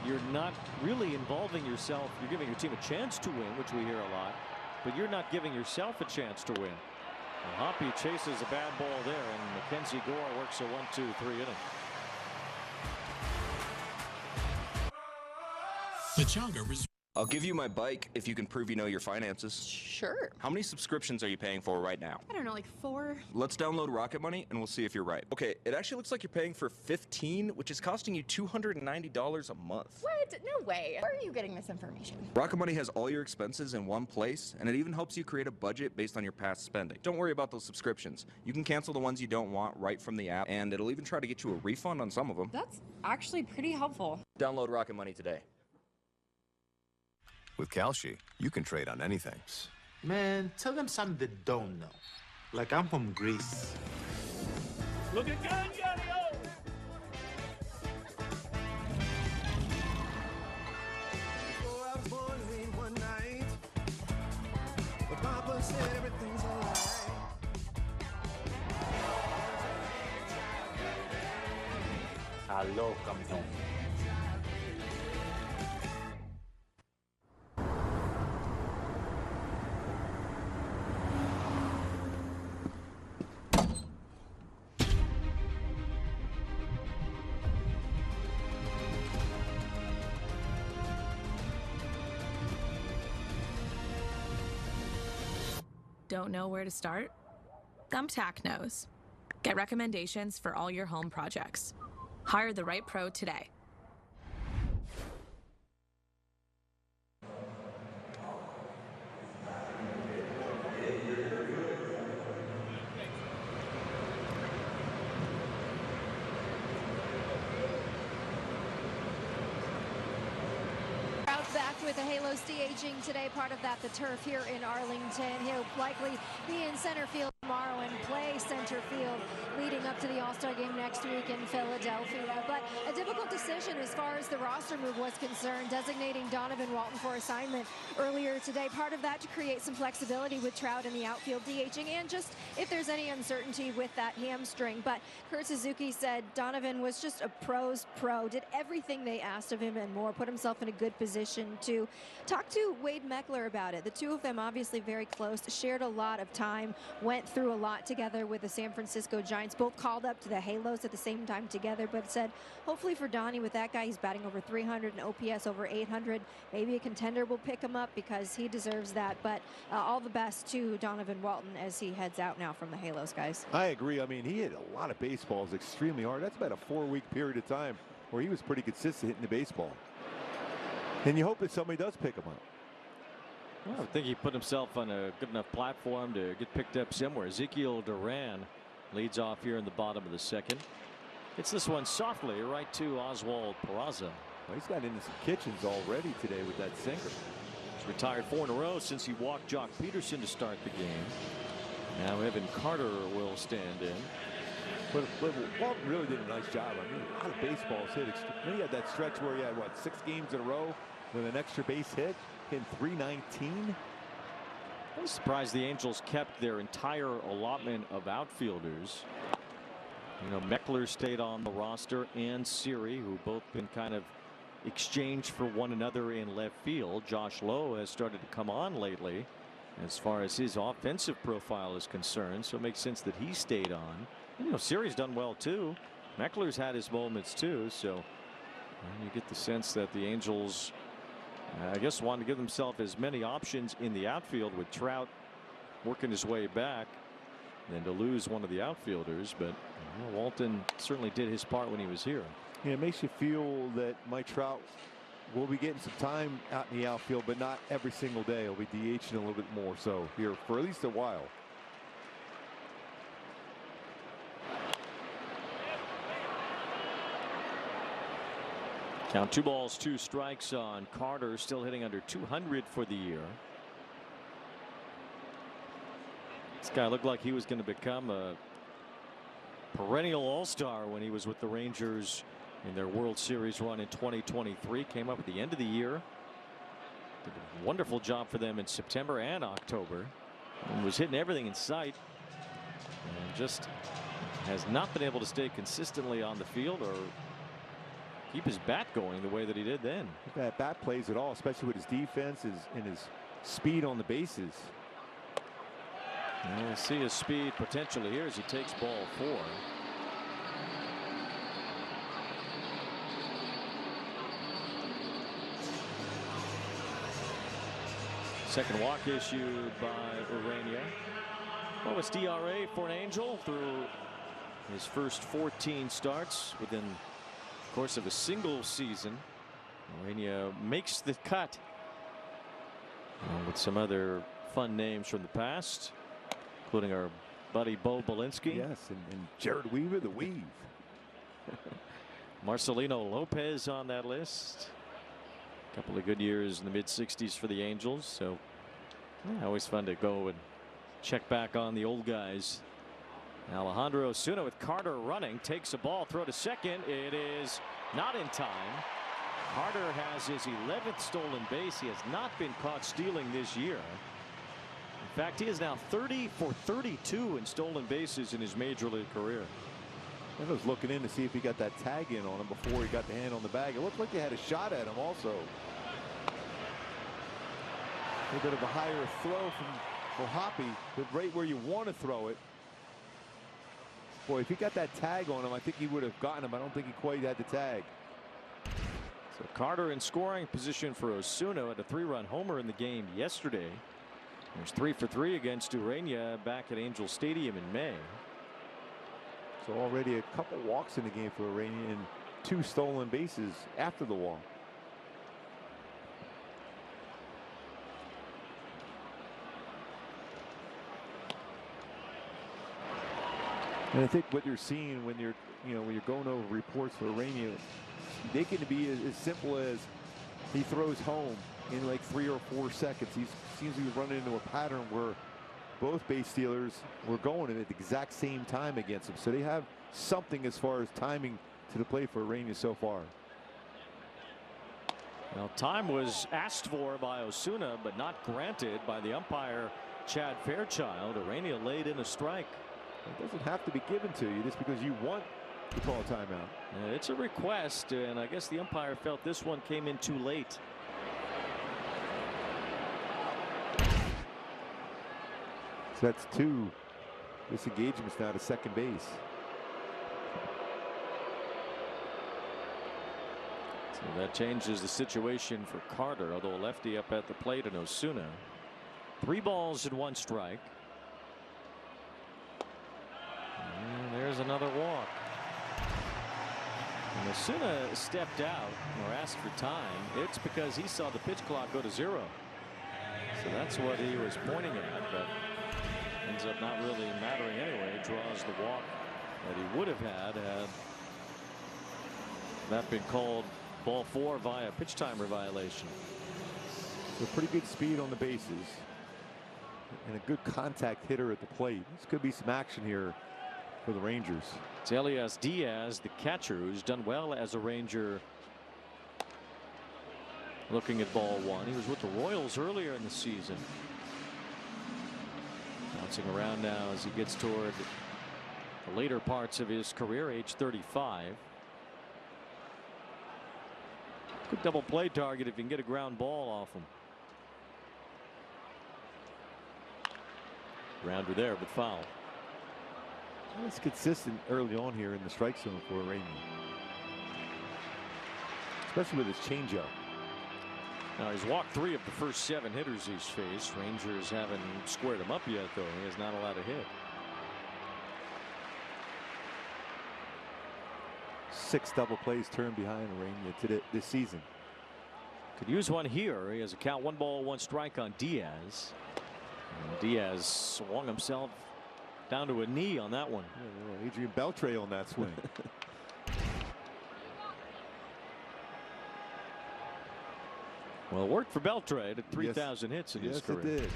You're not really involving yourself. You're giving your team a chance to win, which we hear a lot, but you're not giving yourself a chance to win. Well, Hoppy chases a bad ball there, and MacKenzie Gore works a 1-2-3 inning. I'll give you my bike if you can prove you know your finances. Sure. How many subscriptions are you paying for right now? I don't know, like 4. Let's download Rocket Money and we'll see if you're right. Okay, it actually looks like you're paying for 15, which is costing you $290 a month. What? No way. Where are you getting this information? Rocket Money has all your expenses in one place, and it even helps you create a budget based on your past spending. Don't worry about those subscriptions. You can cancel the ones you don't want right from the app, and it'll even try to get you a refund on some of them. That's actually pretty helpful. Download Rocket Money today. With Kalshi, you can trade on anything. Man, tell them something they don't know. Like I'm from Greece. Look at Gangario! Before I was born late one night, but Papa said everything's alright. Hello, campeón. Don't know where to start? Thumbtack knows. Get recommendations for all your home projects. Hire the right pro today. Back with the Halo staging today, part of that, the turf here in Arlington. He'll likely be in center field. tomorrow and play center field leading up to the All-Star game next week in Philadelphia. But a difficult decision as far as the roster move was concerned, designating Donovan Walton for assignment earlier today. Part of that to create some flexibility with Trout in the outfield DHing, and just if there's any uncertainty with that hamstring. But Kurt Suzuki said Donovan was just a pro's pro, did everything they asked of him and more, put himself in a good position to talk to Wade Meckler about it. The two of them obviously very close, shared a lot of time, went through a lot together with the San Francisco Giants, both called up to the Halos at the same time together, but said hopefully for Donnie, with that guy, he's batting over 300 and OPS over 800. Maybe a contender will pick him up because he deserves that. But all the best to Donovan Walton as he heads out now from the Halos, guys. I agree. I mean, he hit a lot of baseballs extremely hard. That's about a 4-week period of time where he was pretty consistent hitting the baseball. And you hope that somebody does pick him up. Well, I think he put himself on a good enough platform to get picked up somewhere. Ezekiel Duran leads off here in the bottom of the second. It's this one softly right to Oswald Peraza. Well, he's got into some kitchens already today with that sinker. He's retired 4 in a row since he walked Jock Peterson to start the game. Now Evan Carter will stand in. But Walton really did a nice job. I mean, a lot of baseballs hit. He had that stretch where he had, what, 6 games in a row with an extra base hit, hitting .319. I'm surprised the Angels kept their entire allotment of outfielders. You know, Meckler stayed on the roster, and Siri, who both been kind of exchanged for one another in left field. Josh Lowe has started to come on lately as far as his offensive profile is concerned, so it makes sense that he stayed on. And, you know, Siri's done well too. Meckler's had his moments too, so you get the sense that the Angels, I guess, wanted to give themselves as many options in the outfield, with Trout working his way back, than to lose one of the outfielders. But Walton certainly did his part when he was here. Yeah, it makes you feel that Mike Trout will be getting some time out in the outfield, but not every single day. He'll be DHing a little bit more so here for at least a while. Count 2 balls, 2 strikes on Carter, still hitting under 200 for the year. This guy looked like he was going to become a perennial all-star when he was with the Rangers in their World Series run in 2023. Came up at the end of the year. Did a wonderful job for them in September and October. And was hitting everything in sight. And just has not been able to stay consistently on the field or keep his bat going the way that he did then. That bat plays at all, especially with his defense and his speed on the bases. And we'll see his speed potentially here as he takes ball 4. Second walk issued by Ureña. Lowest DRA for an Angel through his first 14 starts within the course of a single season. Ureña makes the cut with some other fun names from the past, including our buddy Bo Belinsky. Yes, and Jared Weaver, the Weave. Marcelino Lopez on that list. A couple of good years in the mid-60s for the Angels, so always fun to go and check back on the old guys. Alejandro Osuna with Carter running, takes a ball, throw to second. It is not in time. Carter has his 11th stolen base. He has not been caught stealing this year. In fact, he is now 30 for 32 in stolen bases in his major league career. I was looking in to see if he got that tag in on him before he got the hand on the bag. It looked like they had a shot at him also. A bit of a higher throw from Hoppy, but right where you want to throw it. Boy, if he got that tag on him, I think he would have gotten him. I don't think he quite had the tag. So Carter in scoring position for Osuna at a 3-run homer in the game yesterday. There's 3 for 3 against Ureña back at Angel Stadium in May. So already a couple walks in the game for Ureña and 2 stolen bases after the walk. And I think what you're seeing when you're going over reports for Ureña, they can be as simple as he throws home in like 3 or 4 seconds. He seems to be running into a pattern where both base stealers were going at the exact same time against him. So they have something as far as timing to the plate for Ureña so far. Well, time was asked for by Osuna, but not granted by the umpire, Chad Fairchild. Ureña laid in a strike. It doesn't have to be given to you just because you want to call a timeout. It's a request, and I guess the umpire felt this one came in too late. So that's 2 disengagements now to second base. So that changes the situation for Carter, although a lefty up at the plate and Osuna. 3 balls and 1 strike. And there's another walk. And Osuna stepped out or asked for time. It's because he saw the pitch clock go to 0. So that's what he was pointing at, but ends up not really mattering anyway. Draws the walk that he would have had that been called ball 4 via pitch timer violation. So pretty good speed on the bases and a good contact hitter at the plate. This could be some action here for the Rangers. It's Elias Diaz, the catcher, who's done well as a Ranger. Looking at ball 1. He was with the Royals earlier in the season. Bouncing around now as he gets toward the later parts of his career, age 35. Good double play target if you can get a ground ball off him. Grounder there, but foul. It's consistent early on here in the strike zone for Ureña, especially with his changeup. Now he's walked 3 of the first 7 hitters he's faced. Rangers haven't squared him up yet, though. He has not allowed a hit. 6 double plays turned behind Ureña this season. Could use one here. He has a count, 1 ball, 1 strike on Diaz. And Diaz swung himself down to a knee on that one. Yeah, Adrian Beltre on that swing. Well, it worked for Beltre at 3,000 hits in his career. Yes, it did.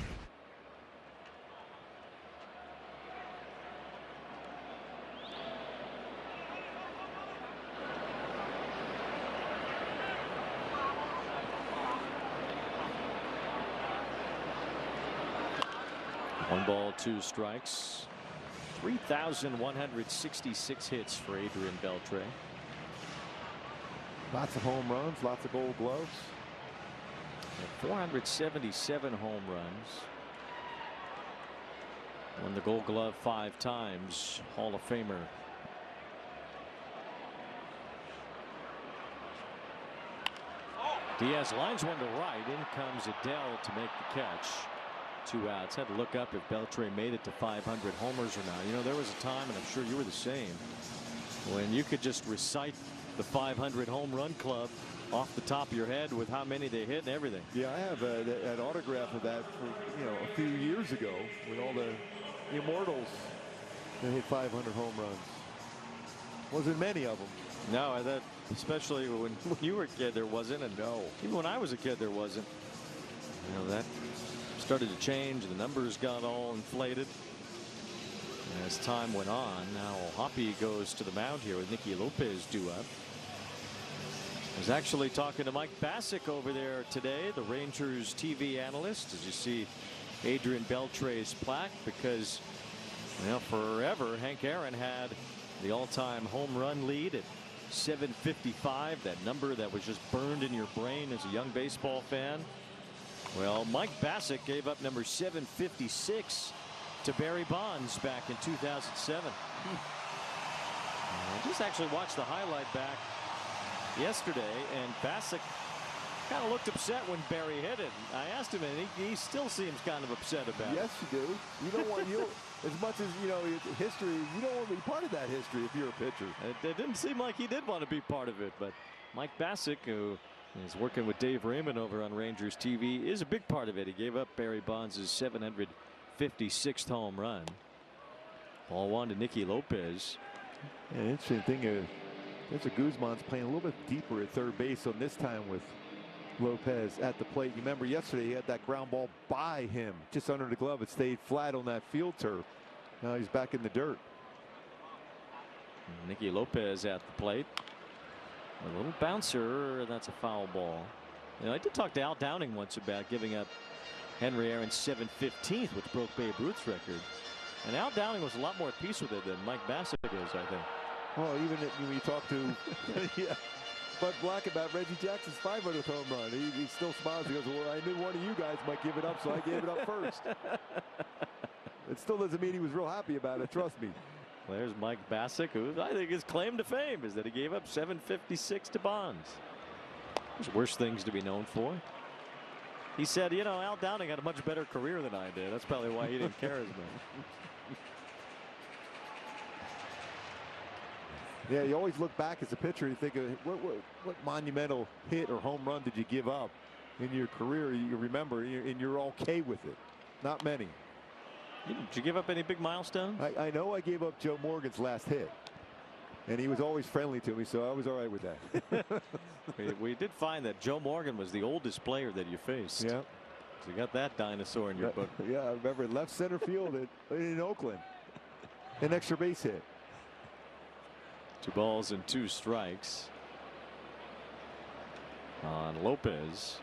One ball, 2 strikes. 3,166 hits for Adrian Beltre. Lots of home runs, lots of Gold Gloves. 477 home runs. Won the Gold Glove 5 times. Hall of Famer. Diaz lines one to right. In comes Adele to make the catch. 2 outs. Had to look up if Beltre made it to 500 homers or not. You know, there was a time, and I'm sure you were the same, when you could just recite the 500 home run club off the top of your head with how many they hit and everything. Yeah, I have an autograph of that for, a few years ago with all the immortals that hit 500 home runs. Wasn't many of them. No, that especially when you were a kid there wasn't, and no, even when I was a kid there wasn't. That started to change. The numbers got all inflated as time went on. Now Hoppy goes to the mound here with Nicky Lopez due up. I was actually talking to Mike Bassick over there today, the Rangers TV analyst, as you see Adrian Beltre's plaque, because forever Hank Aaron had the all-time home run lead at 755, that number that was just burned in your brain as a young baseball fan. Well, Mike Bassick gave up number 756 to Barry Bonds back in 2007. I just actually watched the highlight back yesterday, and Bassick kind of looked upset when Barry hit it. I asked him, and he still seems kind of upset about it. Yes, you do. You don't want as much as history. You don't want to be part of that history if you're a pitcher. It didn't seem like he did want to be part of it, but Mike Bassick, who is working with Dave Raymond over on Rangers TV, is a big part of it. He gave up Barry Bonds' 756th home run. Ball 1 to Nicky Lopez. Yeah, interesting thing is, Mr. Guzman's playing a little bit deeper at third base on this time with Lopez at the plate. You remember yesterday he had that ground ball by him just under the glove. It stayed flat on that field turf. Now he's back in the dirt. Nicky Lopez at the plate. A little bouncer. That's a foul ball. You know, I did talk to Al Downing once about giving up Henry Aaron's 715th, which broke Babe Ruth's record. And Al Downing was a lot more at peace with it than Mike Bassett is, I think. Well, even when you talk to Bud Black about Reggie Jackson's 500th home run, he still smiles. He goes, well, I knew one of you guys might give it up, so I gave it up first. It still doesn't mean he was real happy about it, trust me. There's Mike Bassett, who I think his claim to fame is that he gave up 756 to Bonds. There's worse things to be known for. He said, you know, Al Downing had a much better career than I did. That's probably why he didn't care as much. Yeah, you always look back as a pitcher and think of what monumental hit or home run did you give up in your career you remember and you're okay with it. Not many. Did you give up any big milestones? I know I gave up Joe Morgan's last hit. And he was always friendly to me, so I was all right with that. we did find that Joe Morgan was the oldest player that you faced. Yeah. So you got that dinosaur in your book. Yeah, I remember left center field in Oakland. An extra base hit. 2 balls and 2 strikes on Lopez.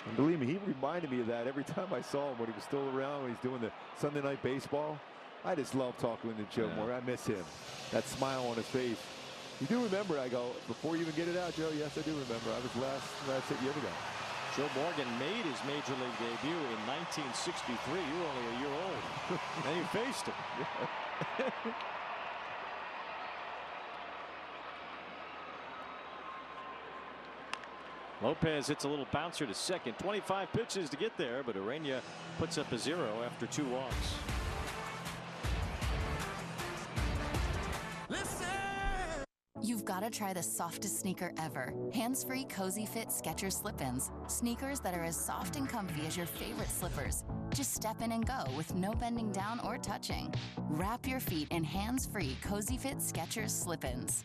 And believe me, he reminded me of that every time I saw him when he was still around, when he's doing the Sunday Night Baseball. I just love talking to Joe Moore. I miss him. That smile on his face. You do remember, I go, before you even get it out, Joe? Yes, I do remember. I was last hit you ever got. Joe Morgan made his major league debut in 1963. You were only a year old. And you faced him. Lopez hits a little bouncer to second. 25 pitches to get there, but Ureña puts up a 0 after 2 walks. You've got to try the softest sneaker ever. Hands-free Cozy Fit Skechers slip-ins. Sneakers that are as soft and comfy as your favorite slippers. Just step in and go with no bending down or touching. Wrap your feet in hands-free Cozy Fit Skechers slip-ins.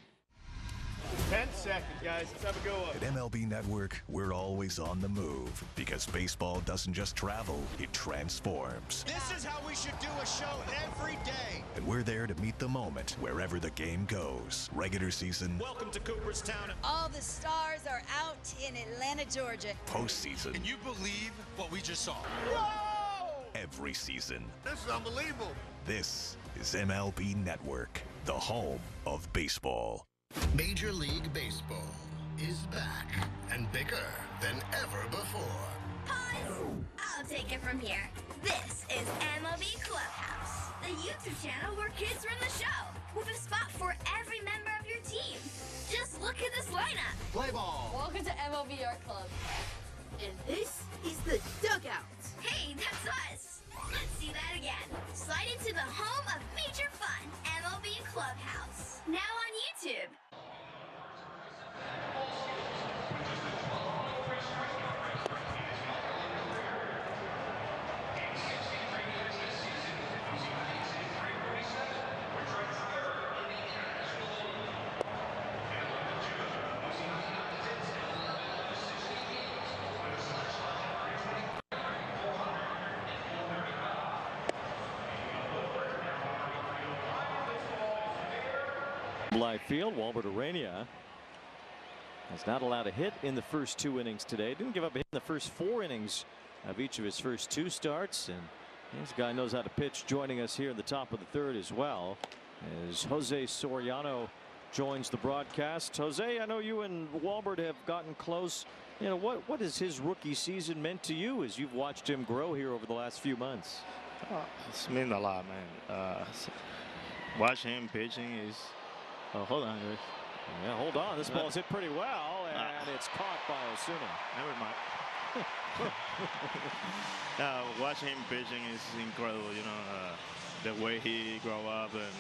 10 seconds, guys. Let's have a go up. At MLB Network, we're always on the move because baseball doesn't just travel, it transforms. This is how we should do a show every day. And we're there to meet the moment wherever the game goes. Regular season. Welcome to Cooperstown. All the stars are out in Atlanta, Georgia. Postseason. Can you believe what we just saw? Whoa! Every season. This is unbelievable. This is MLB Network, the home of baseball. Major League Baseball is back and bigger than ever before. Pause! I'll take it from here. This is MLB Clubhouse, the YouTube channel where kids run the show, with a spot for every member of your team. Just look at this lineup. Play ball. Welcome to MLB Art Club. And this is the dugout. Hey, that's us. Let's see that again. Slide into the home of major fun, MLB Clubhouse. Now on YouTube. Live field, Walbert Ureña has not allowed a hit in the first 2 innings today. Didn't give up a hit in the first 4 innings of each of his first 2 starts. And this guy knows how to pitch, joining us here in the top of the 3rd as well, as Jose Soriano joins the broadcast. Jose, I know you and Walbert have gotten close. You know, what has his rookie season meant to you as you've watched him grow here over the last few months? It's meant a lot, man. Watching him pitching is. Oh, hold on, guys. Yeah, hold on. This ball's hit pretty well, and it's caught by Osuna. Never mind. Watching him pitching is incredible. You know, the way he grew up and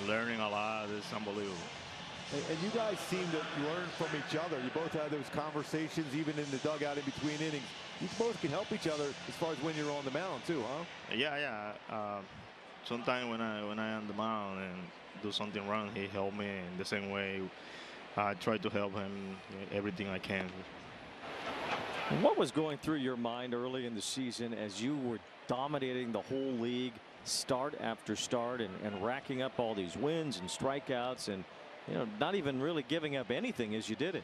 learning a lot is unbelievable. And you guys seem to learn from each other. You both have those conversations, even in the dugout in between innings. You both can help each other as far as when you're on the mound, too, huh? Yeah. Sometimes when I'm on the mound and do something wrong, he helped me in the same way. I try to help him everything I can. What was going through your mind early in the season as you were dominating the whole league, start after start, and racking up all these wins and strikeouts, and not even really giving up anything as you did it?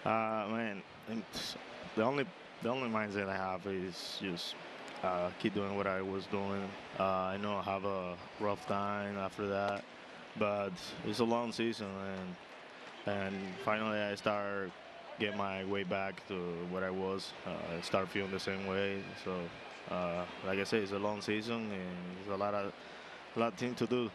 Man, the only mindset I have is just keep doing what I was doing. I know I have a rough time after that, but it's a long season, and finally I start get my way back to what I was. I start feeling the same way. So, like I say, it's a long season and there's a lot of things to do.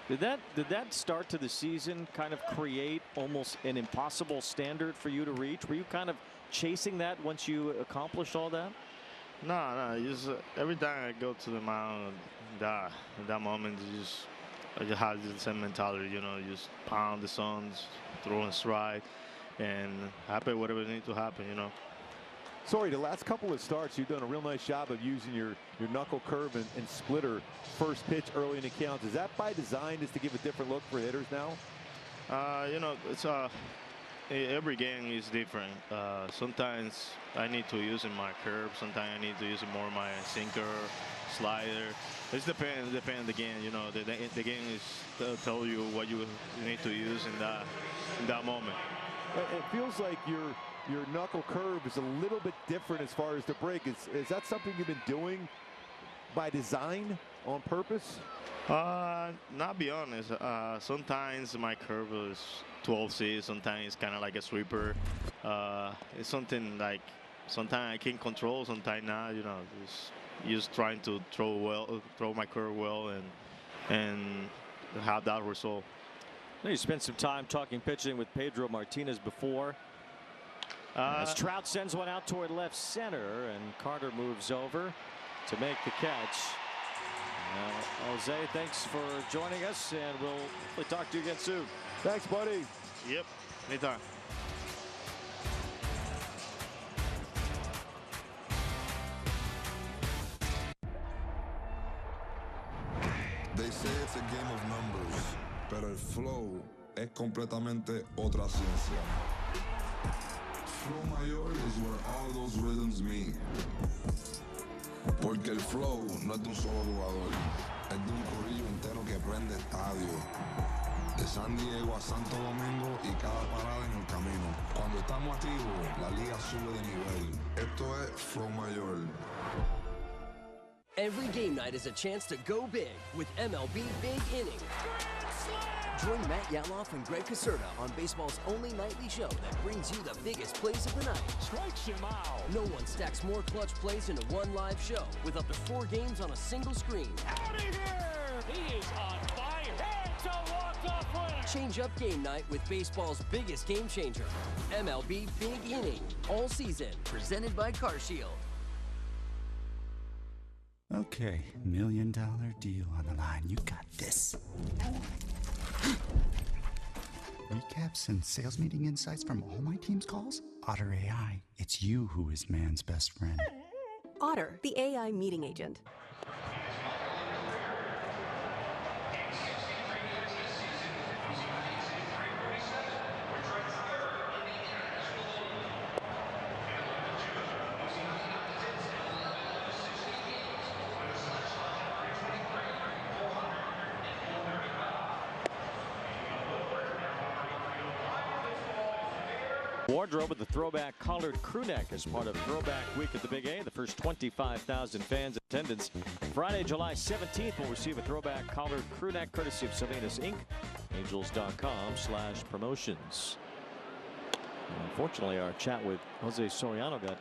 Did that start to the season kind of create almost an impossible standard for you to reach? Were you kind of chasing that once you accomplished all that? No. Just every time I go to the mound, that moment, I just have the same mentality. Just pound the suns, throwing stride, and happen whatever needs to happen. Sorry, the last couple of starts, you've done a real nice job of using your knuckle curve and splitter first pitch early in the counts. Is that by design, just to give a different look for hitters now? It's every game is different. Sometimes I need to use in my curve. Sometimes I need to use it more my sinker, slider. It depends on the game. The game is tell you what you need to use in that moment. It feels like your knuckle curve is a little bit different as far as the break. Is that something you've been doing by design, on purpose? Not be honest. Sometimes my curve is 12C. Sometimes it's kind of like a sweeper. It's something like sometimes I can control, sometimes not. Just trying to throw my curve well, and have that result. You spent some time talking pitching with Pedro Martinez before. As Trout sends one out toward left center, and Carter moves over to make the catch. Jose, thanks for joining us, and we'll talk to you again soon. Thanks, buddy. Yep, anytime. They say it's a game of numbers, pero el flow es completamente otra ciencia. Flow mayor is where all those rhythms meet. Porque el flow no es de un solo jugador, es de un corillo entero que prende estadio. De San Diego a Santo Domingo y cada parada en el camino. Cuando estamos activos, la liga sube de nivel. Esto es Flow Mayor. Every game night is a chance to go big with MLB Big Inning. Join Matt Yaloff and Greg Caserta on baseball's only nightly show that brings you the biggest plays of the night. Strikes him out. No one stacks more clutch plays into one live show with up to 4 games on a single screen. Out of here! He is on fire. It's a walk-off winner. Change up game night with baseball's biggest game changer. MLB Big Inning. All season. Presented by CarShield. Okay, $1 million deal on the line. You got this. Recaps and sales meeting insights from all my team's calls? Otter AI, it's you who is man's best friend. Otter, the AI meeting agent. Wardrobe with the throwback collared crew neck as part of Throwback Week at the Big A. The first 25,000 fans in attendance. Friday, July 17th, will receive a throwback collared crew neck courtesy of Salinas Inc. Angels.com/promotions. Unfortunately, our chat with Jose Soriano got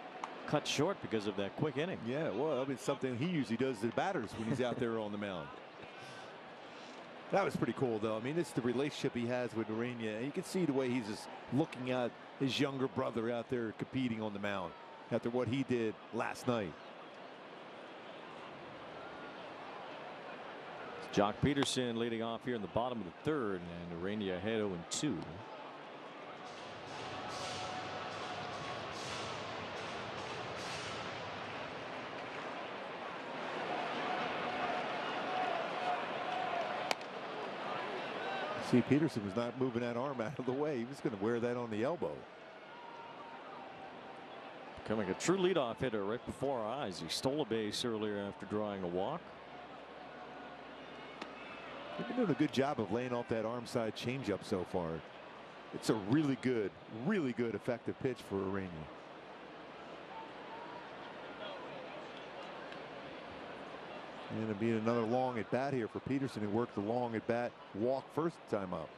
cut short because of that quick inning. Yeah, well, I mean, something he usually does to the batters when he's out there on the mound. That was pretty cool, though. I mean, it's the relationship he has with Ureña. You can see the way he's just looking at his younger brother out there competing on the mound after what he did last night. Jock Peterson leading off here in the bottom of the third, and Ureña ahead 0-2. See, Peterson was not moving that arm out of the way. He was going to wear that on the elbow. becoming a true leadoff hitter right before our eyes. He stole a base earlier after drawing a walk. He's been doing a good job of laying off that arm side changeup so far. It's a really good effective pitch for Ureña. And it'll be another long at bat here for Peterson, who worked the long at bat walk first time up.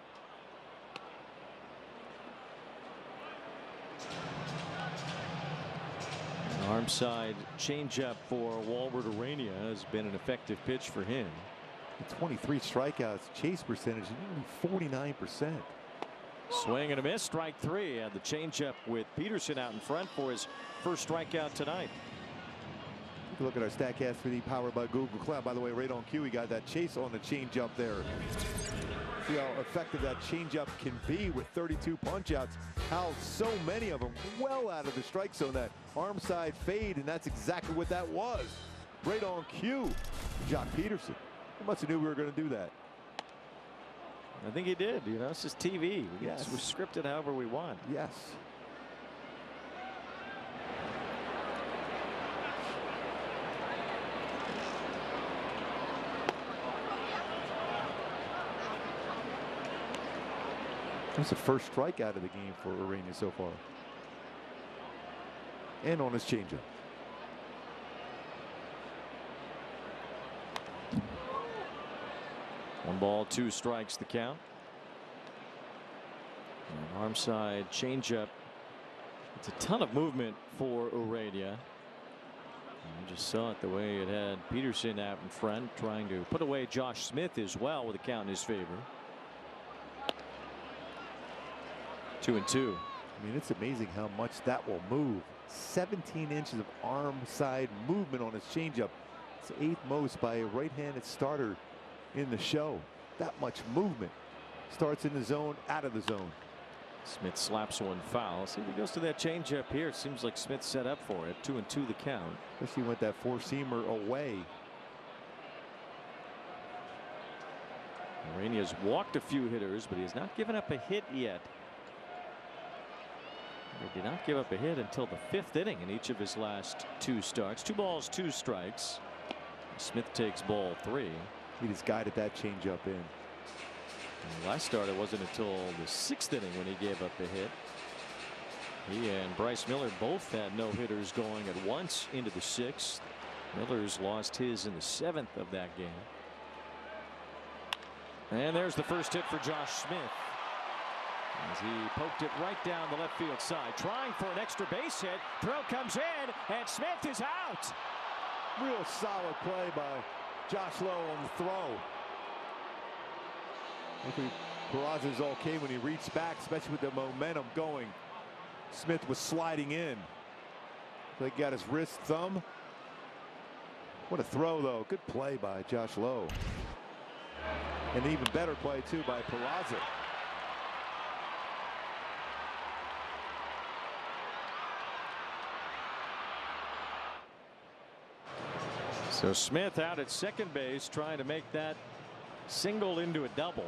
Arm side changeup for Walbert Ureña has been an effective pitch for him. 23 strikeouts, chase percentage nearly 49%. Swing and a miss, strike three, and the changeup with Peterson out in front for his first strikeout tonight. Take a look at our StatCast 3D powered by Google Cloud. By the way, right on cue, we got that chase on the changeup there. See how effective that changeup can be with 32 punch-outs. How so many of them well out of the strike zone. That arm side fade, and that's exactly what that was. Right on cue, Jock Peterson. He must have knew we were going to do that. I think he did. You know, it's just TV. Yes. We're scripted however we want. Yes. That's the first strikeout of the game for Ureña so far. And on his changeup. One ball, two strikes the count. And arm side changeup. It's a ton of movement for Ureña. You just saw it the way it had Peterson out in front, trying to put away Josh Smith as well with a count in his favor. 2-2. I mean, it's amazing how much that will move. 17 inches of arm side movement on his changeup. It's the 8th most by a right-handed starter in the show. That much movement. Starts in the zone, out of the zone. Smith slaps one foul. See if he goes to that changeup here. It seems like Smith set up for it. 2-2 the count. Especially went that four-seamer away. Ureña's walked a few hitters, but he has not given up a hit yet. He did not give up a hit until the 5th inning in each of his last 2 starts. 2 balls, 2 strikes. Smith takes ball 3. He just guided that changeup in. And last start, it wasn't until the 6th inning when he gave up a hit. He and Bryce Miller both had no hitters going at once into the 6th. Miller's lost his in the 7th of that game. And there's the first hit for Josh Smith, as he poked it right down the left field side, trying for an extra base hit. Throw comes in, and Smith is out. Real solid play by Josh Lowe on the throw. Hopefully Peraza's okay when he reached back, especially with the momentum going. Smith was sliding in. He got his wrist, thumb. What a throw, though. Good play by Josh Lowe. And even better play, too, by Peraza. So Smith out at second base, trying to make that single into a double.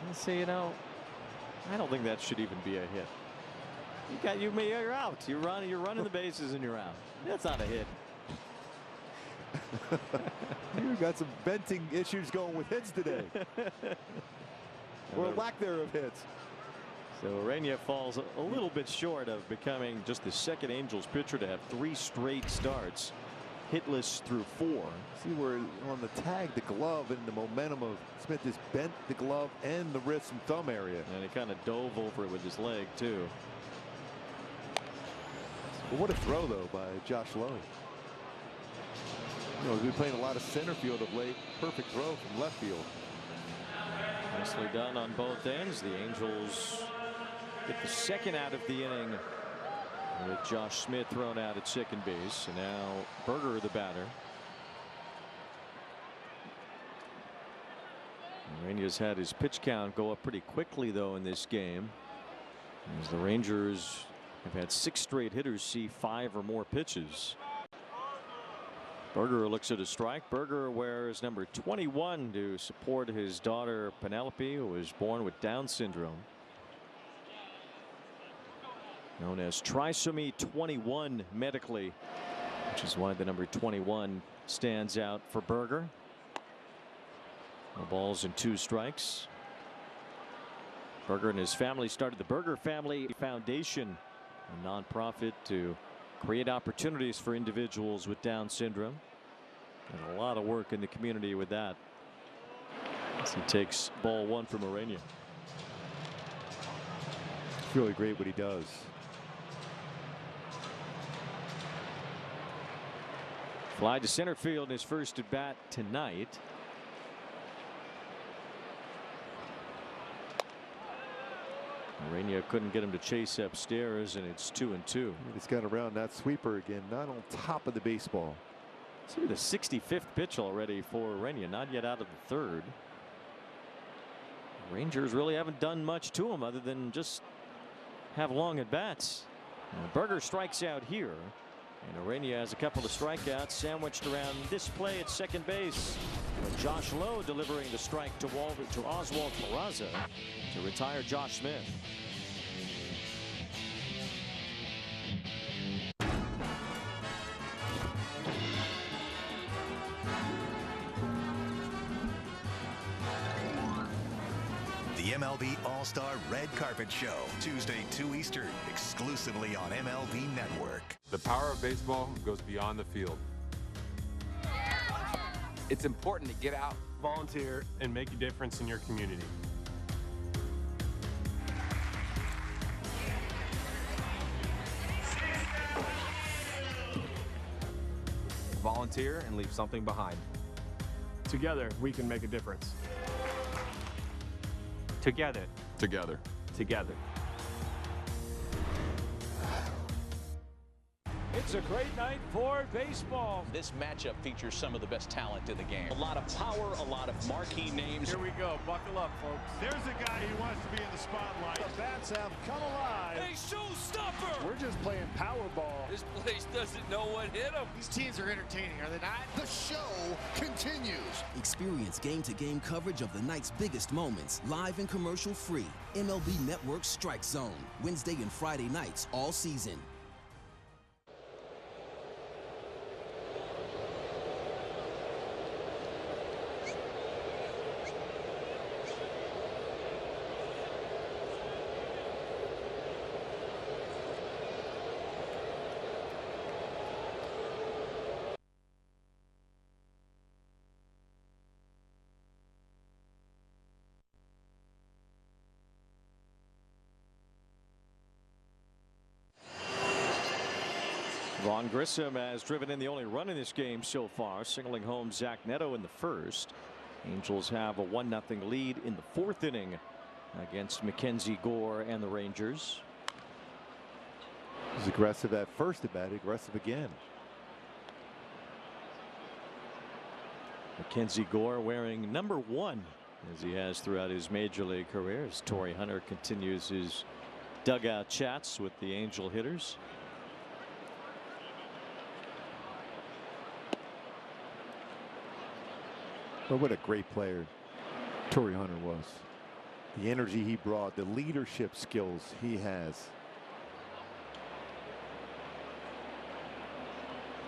Let's see, you know, I don't think that should even be a hit. You're out. You're running the bases and you're out. That's not a hit. You got some venting issues going with hits today. Or lack there of hits. So Ureña falls a little bit short of becoming just the second Angels pitcher to have 3 straight starts hitless through 4. See where on the tag, the glove and the momentum of Smith has bent the glove and the wrist and thumb area. And he kind of dove over it with his leg, too. But what a throw, though, by Josh Lowe. You know, he's been playing a lot of center field of late. Perfect throw from left field. Nicely done on both ends. The Angels get the second out of the inning with Josh Smith thrown out at second base. And now Berger, the batter. Ureña's had his pitch count go up pretty quickly, though, in this game, as the Rangers have had 6 straight hitters see 5 or more pitches. Berger looks at a strike. Berger wears number 21 to support his daughter Penelope, who was born with Down syndrome. known as trisomy 21 medically, which is why the number 21 stands out for Berger. No balls and 2 strikes. Berger and his family started the Berger Family Foundation, a nonprofit to create opportunities for individuals with Down syndrome. And a lot of work in the community with that. As he takes ball 1 from Ureña. It's really great what he does. Fly to center field in his first at bat tonight. Ureña couldn't get him to chase upstairs, and it's 2-2. He's got around that sweeper again, not on top of the baseball. See the 65th pitch already for Ureña, not yet out of the 3rd. Rangers really haven't done much to him other than just have long at bats. Berger strikes out here, and Ureña has a couple of strikeouts sandwiched around this play at second base. But Josh Lowe delivering the strike to Walbert to Oswald Peraza to retire Josh Smith. The MLB All-Star Red Carpet Show, Tuesday 2 Eastern, exclusively on MLB Network. The power of baseball goes beyond the field. It's important to get out, volunteer, and make a difference in your community. Volunteer and leave something behind. Together, we can make a difference. Together. Together. Together. It's a great night for baseball. This matchup features some of the best talent in the game. A lot of power, a lot of marquee names. Here we go. Buckle up, folks. There's a guy who wants to be in the spotlight. The bats have come alive. A showstopper. We're just playing Powerball. This place doesn't know what hit him. These teams are entertaining, are they not? The show continues. Experience game-to-game coverage of the night's biggest moments, live and commercial-free. MLB Network Strike Zone, Wednesday and Friday nights all season. Vaughn Grissom has driven in the only run in this game so far, singling home Zach Neto in the first. Angels have a 1-0 lead in the 4th inning against MacKenzie, Gore, and the Rangers. He's aggressive at first at bat, aggressive again. MacKenzie Gore wearing number 1 as he has throughout his major league career, as Torrey Hunter continues his dugout chats with the Angel hitters. But what a great player Torrey Hunter was. The energy he brought, the leadership skills he has.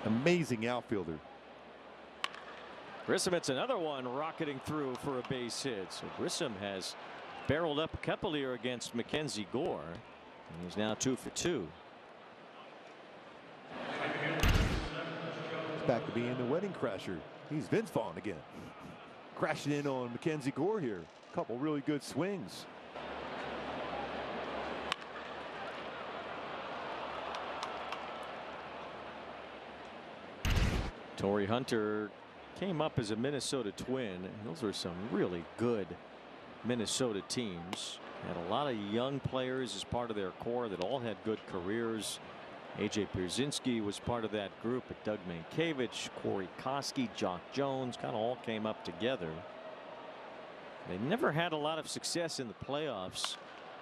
Amazing outfielder. Grissom hits another one, rocketing through for a base hit. So Grissom has barreled up a couple here against MacKenzie Gore, and he's now 2 for 2. He's back to being the wedding crasher. He's Vince Vaughn again. Crashing in on MacKenzie Gore here. A couple really good swings. Torrey Hunter came up as a Minnesota Twin. Those are some really good Minnesota teams. Had a lot of young players as part of their core that all had good careers. A.J. Pierzynski was part of that group, but Doug Mankiewicz, Corey Koski, Jock Jones kind of all came up together. They never had a lot of success in the playoffs.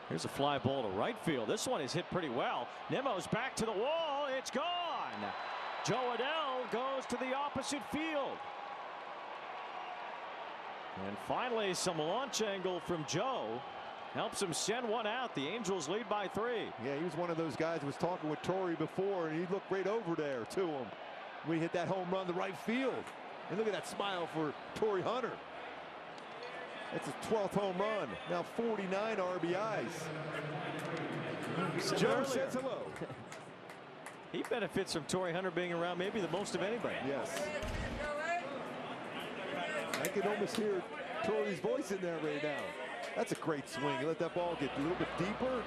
Here's a fly ball to right field. This one is hit pretty well. Nemo's back to the wall. It's gone. Joe Adell goes to the opposite field. And finally, some launch angle from Joe. helps him send one out. The Angels lead by 3. Yeah, he was one of those guys who was talking with Torrey before, and he looked right over there to him. We hit that home run to right field. And look at that smile for Torrey Hunter. That's his 12th home run. Now 49 RBIs. Joe says hello. He benefits from Torrey Hunter being around maybe the most of anybody. Yes. I can almost hear Torrey's voice in there right now. That's a great swing. You let that ball get a little bit deeper.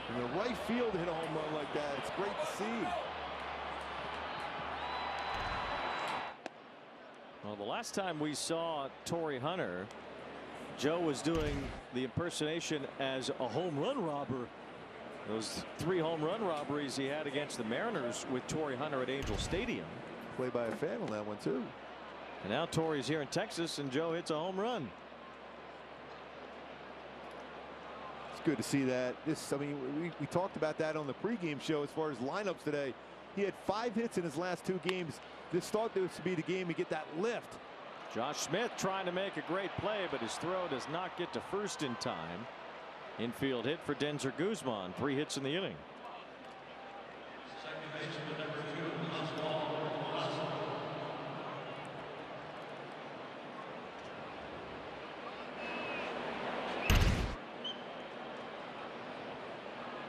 And the right field hit a home run like that. It's great to see. Well, the last time we saw Torrey Hunter, Joe was doing the impersonation as a home run robber. Those 3 home run robberies he had against the Mariners with Torrey Hunter at Angel Stadium. Played by a fan on that one, too. And now Torrey's here in Texas, and Joe hits a home run. It's good to see that. I mean, we talked about that on the pregame show as far as lineups today. He had 5 hits in his last 2 games. This thought this would be the game to get that lift. Josh Smith trying to make a great play, but his throw does not get to first in time. Infield hit for Denzer Guzman. 3 hits in the inning.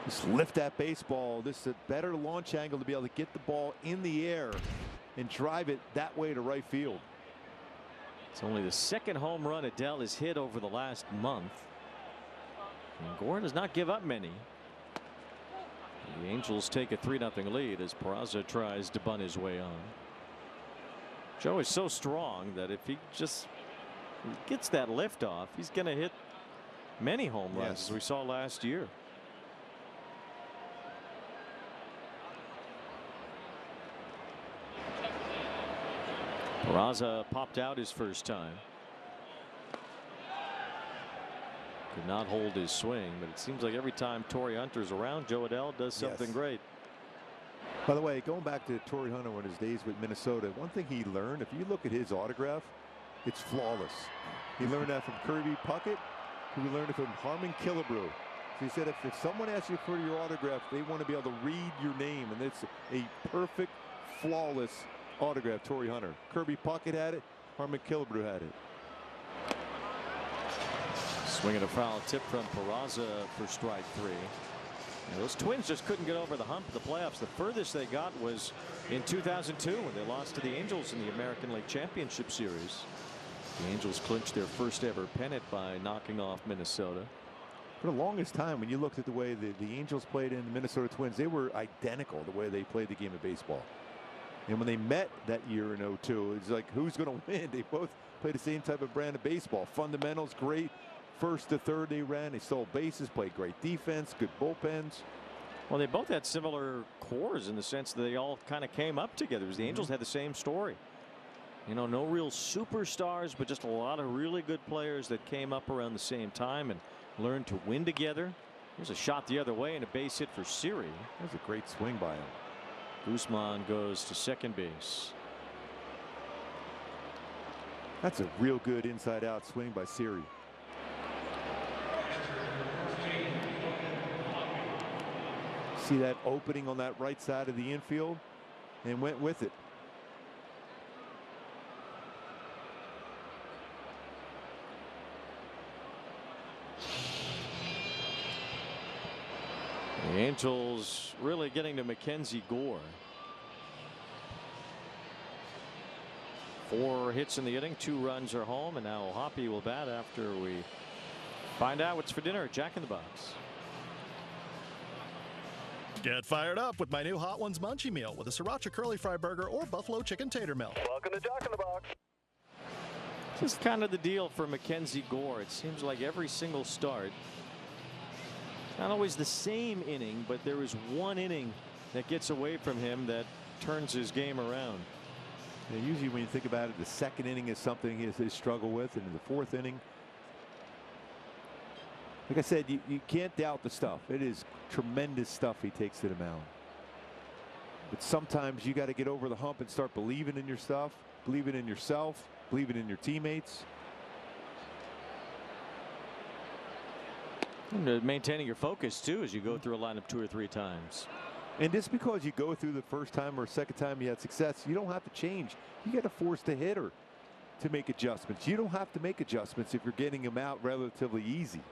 Just lift that baseball. This is a better launch angle to be able to get the ball in the air and drive it that way to right field. It's only the 2nd home run Adele has hit over the last month. And Gore does not give up many. The Angels take a 3-0 lead as Peraza tries to bunt his way on. Joe is so strong that if he just gets that lift off, he's going to hit many home runs, as we saw last year. Peraza popped out his first time. Could not hold his swing, but it seems like every time Torrey Hunter's around, Joe Adele does something great. By the way, going back to Torrey Hunter on his days with Minnesota, one thing he learned, if you look at his autograph, it's flawless. He learned that from Kirby Puckett, who learned it from Harmon Killebrew. So he said if someone asks you for your autograph, they want to be able to read your name, and it's a perfect, flawless autograph. Torrey Hunter. Kirby Puckett had it. Harmon Killebrew had it. Swinging a foul tip from Peraza for strike 3. And those Twins just couldn't get over the hump of the playoffs. The furthest they got was in 2002 when they lost to the Angels in the American League Championship Series. The Angels clinched their first ever pennant by knocking off Minnesota. For the longest time, when you looked at the way the Angels played in the Minnesota Twins, they were identical the way they played the game of baseball. And when they met that year in 02, it's like, who's going to win? They both played the same type of brand of baseball. Fundamentals, great. First to third they ran. They stole bases, played great defense, good bullpens. Well, they both had similar cores in the sense that they all kind of came up together. The Angels had the same story. You know, no real superstars, but just a lot of really good players that came up around the same time and learned to win together. There's a shot the other way and a base hit for Siri. That was a great swing by him. Guzman goes to second base. That's a real good inside out swing by Siri. See that opening on that right side of the infield and went with it. The Angels really getting to MacKenzie Gore. 4 hits in the inning, 2 runs are home, and now Hoppy will bat after we find out what's for dinner at Jack in the Box. Get fired up with my new Hot Ones Munchie Meal with a Sriracha Curly Fry Burger or Buffalo Chicken Tater Melt. Welcome to Jack in the Box. Just kind of the deal for MacKenzie Gore. It seems like every single start, not always the same inning, but there is one inning that gets away from him that turns his game around. Yeah, usually when you think about it, the second inning is something he has struggled with, and in the 4th inning, like I said, you can't doubt the stuff. It is tremendous stuff he takes to the mound. But sometimes you got to get over the hump and start believing in your stuff, believing in yourself, believing in your teammates. And maintaining your focus too as you go through a lineup 2 or 3 times. And just because you go through the first time or second time you had success, you don't have to change. You got to force the hitter to make adjustments. You don't have to make adjustments if you're getting him out relatively easy.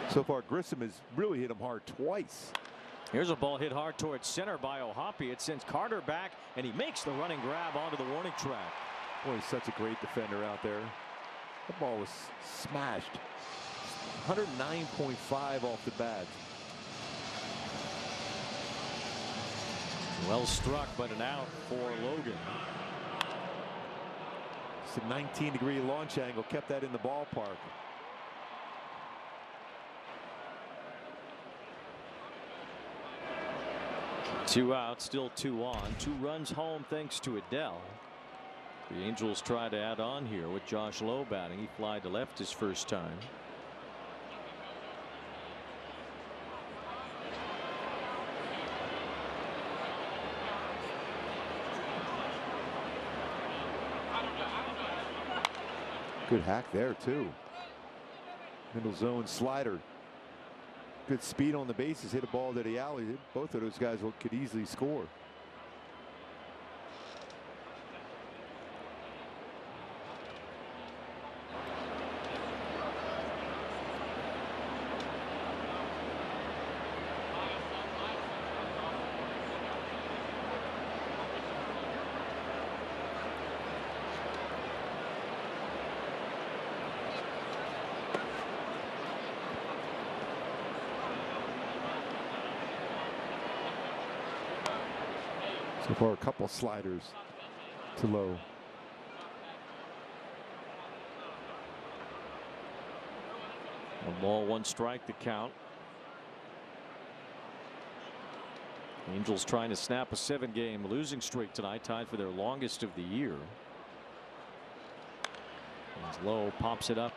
So far, Grissom has really hit him hard twice. Here's a ball hit hard towards center by O'Hoppe. It sends Carter back, and he makes the running grab onto the warning track. Boy, he's such a great defender out there. That ball was smashed. 109.5 off the bat. Well struck, but an out for Logan. It's a 19-degree launch angle, kept that in the ballpark. Two out, still 2 on. 2 runs home thanks to Adele. The Angels try to add on here with Josh Lowe batting. He flied to left his first time. Good hack there too. Middle zone slider. Good speed on the bases. Hit a ball to the alley. Both of those guys could easily score. So far, a couple sliders to Lowe. One ball, 1 strike, the count. Angels trying to snap a 7-game losing streak tonight, tied for their longest of the year. As Lowe pops it up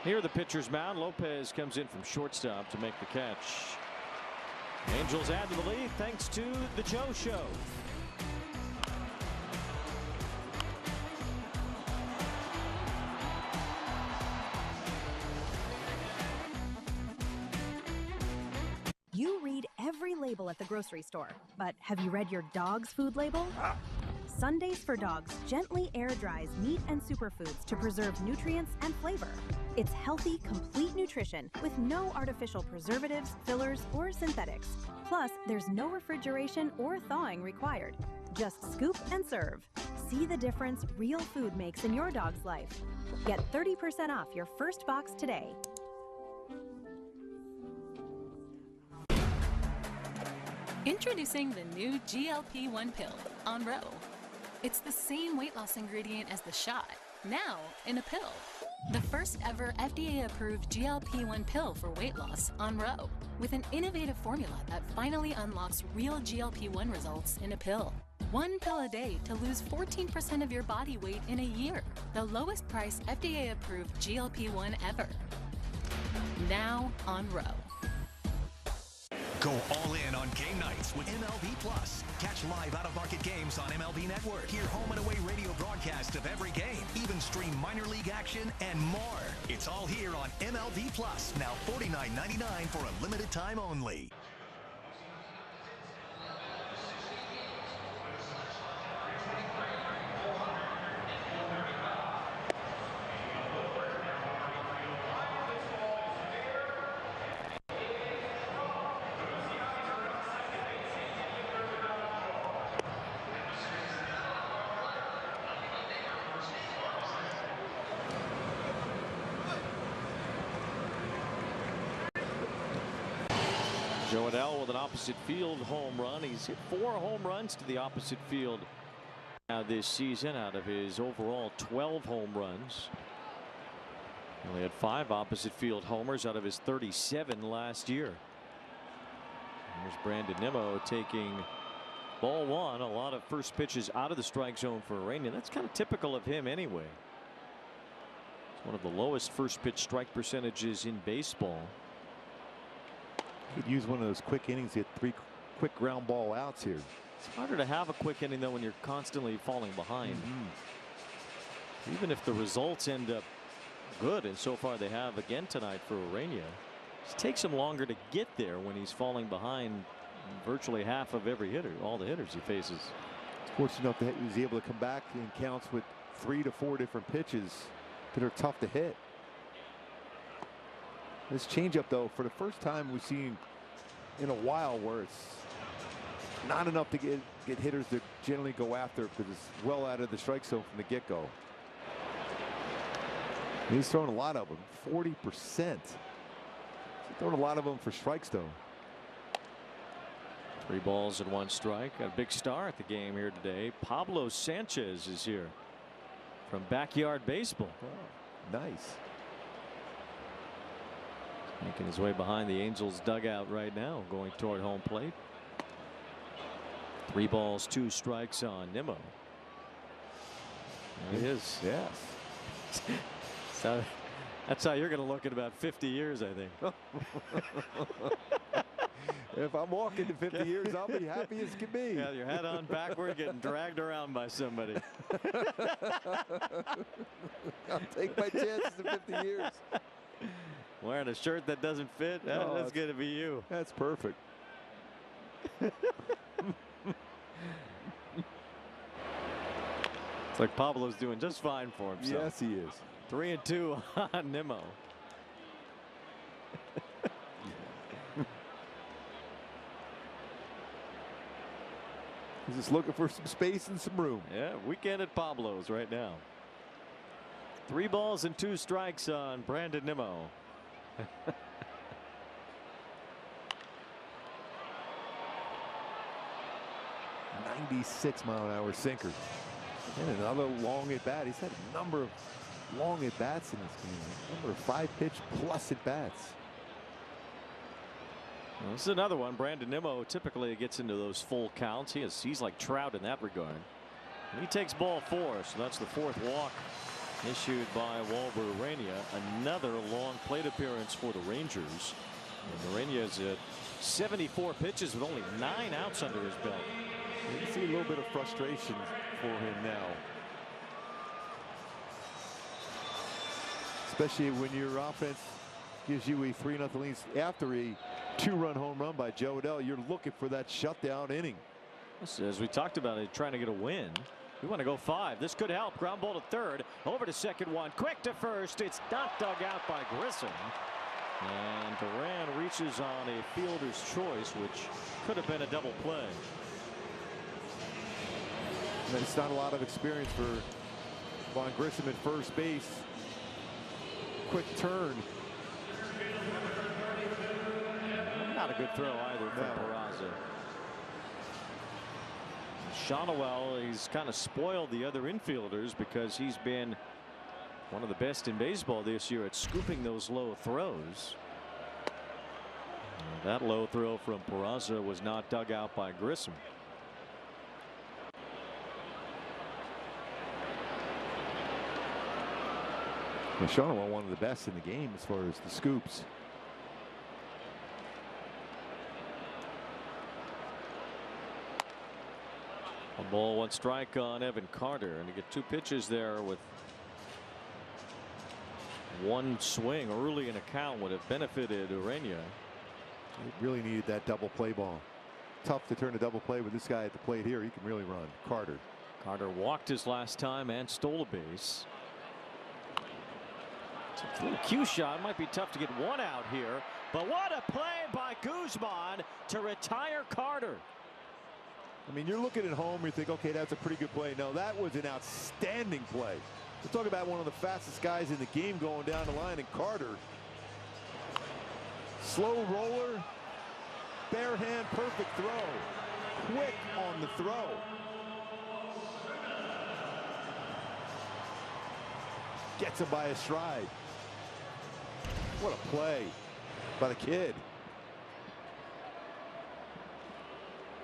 near the pitcher's mound. Lopez comes in from shortstop to make the catch. Angels add to the lead thanks to the Joe Show. You read every label at the grocery store, but have you read your dog's food label? Sundays for Dogs gently air dries meat and superfoods to preserve nutrients and flavor. It's healthy, complete nutrition with no artificial preservatives, fillers, or synthetics. Plus, there's no refrigeration or thawing required. Just scoop and serve. See the difference real food makes in your dog's life. Get 30% off your first box today. Introducing the new GLP-1 pill, Onro. It's the same weight loss ingredient as the shot, now in a pill. The first ever FDA-approved GLP-1 pill for weight loss, Onro, with an innovative formula that finally unlocks real GLP-1 results in a pill. 1 pill a day to lose 14% of your body weight in a year. The lowest price FDA-approved GLP-1 ever. Now Onro. Go all in on game nights with MLB Plus. Catch live out-of-market games on MLB Network. Hear home and away radio broadcast of every game. Even stream minor league action and more. It's all here on MLB Plus. Now $49.99 for a limited time only. Joe Adele with an opposite field home run. He's hit 4 home runs to the opposite field now this season out of his overall 12 home runs. He only had 5 opposite field homers out of his 37 last year. There's Brandon Nimmo taking ball 1. A lot of first pitches out of the strike zone for Ureña. That's kind of typical of him anyway. It's one of the lowest first pitch strike percentages in baseball. Could use one of those quick innings. Get 3 quick ground ball outs here. It's harder to have a quick inning though when you're constantly falling behind. Even if the results end up good, and so far they have again tonight for Ureña. It takes him longer to get there when he's falling behind virtually half of every hitter, all the hitters he faces. He's fortunate enough that he was able to come back in counts with 3 to 4 different pitches that are tough to hit. This changeup, though, for the first time we've seen in a while where it's not enough to get hitters to generally go after it because it's well out of the strike zone from the get-go. He's throwing a lot of them, 40%. He's throwing a lot of them for strikes, though. 3 balls and 1 strike. Got a big star at the game here today. Pablo Sanchez is here from Backyard Baseball. Oh, nice. Making his way behind the Angels dugout right now, going toward home plate. 3 balls, 2 strikes on Nimmo. There he is. Yes. So that's how you're going to look in about 50 years, I think. If I'm walking to 50 years, I'll be happy as can be. Yeah, your head on backward, getting dragged around by somebody. I'll take my chances in 50 years. Wearing a shirt that doesn't fit? That's going to be you. That's perfect. It's like Pablo's doing just fine for himself. Yes, he is. 3-2 on Nimmo. He's just looking for some space and some room. Yeah, weekend at Pablo's right now. 3 balls and 2 strikes on Brandon Nimmo. 96-mile-an-hour sinker. And another long at bat. He's had a number of long at bats in this game. A number of 5-pitch plus at bats. Well, this is another one. Brandon Nimmo typically gets into those full counts. He's like Trout in that regard. And he takes ball 4, so that's the 4th walk issued by Walbert Ureña. Another long plate appearance for the Rangers. And Ureña is at 74 pitches with only 9 outs under his belt. You can see a little bit of frustration for him now. Especially when your offense gives you a 3-0 lead after a 2-run home run by Joe Adell. You're looking for that shutdown inning. As we talked about it, trying to get a win. We want to go 5. This could help. Ground ball to third. Over to second one. Quick to first. It's not dug out by Grissom. And Duran reaches on a fielder's choice, which could have been a double play. And it's not a lot of experience for Von Grissom at first base. Quick turn. Not a good throw either from Peraza. Shonowell, he's kind of spoiled the other infielders because he's been one of the best in baseball this year at scooping those low throws. That low throw from Peraza was not dug out by Grissom. Shonowell, one of the best in the game as far as the scoops. One ball, 1 strike on Evan Carter, and to get 2 pitches there with 1 swing early in a count would have benefited Ureña. He really needed that double play ball. Tough to turn a double play with this guy at the plate here. He can really run. Carter walked his last time and stole a base. It's a little cue shot. Might be tough to get 1 out here, but what a play by Guzman to retire Carter. I mean, you're looking at home, you think, okay, that's a pretty good play. No, that was an outstanding play. We're talking about one of the fastest guys in the game going down the line, and Carter. Slow roller, bare hand, perfect throw. Quick on the throw. Gets him by a stride. What a play by the kid.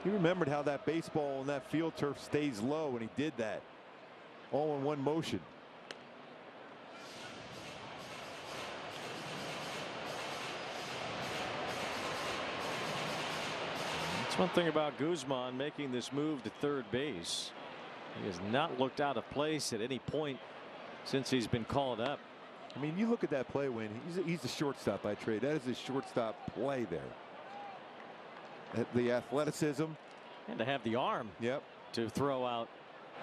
He remembered how that baseball and that field turf stays low, and he did that all in one motion. That's one thing about Guzman making this move to third base. He has not looked out of place at any point since he's been called up. I mean, you look at that play, Wayne. He's a shortstop by trade. That is a shortstop play there. The athleticism. And to have the arm. Yep. To throw out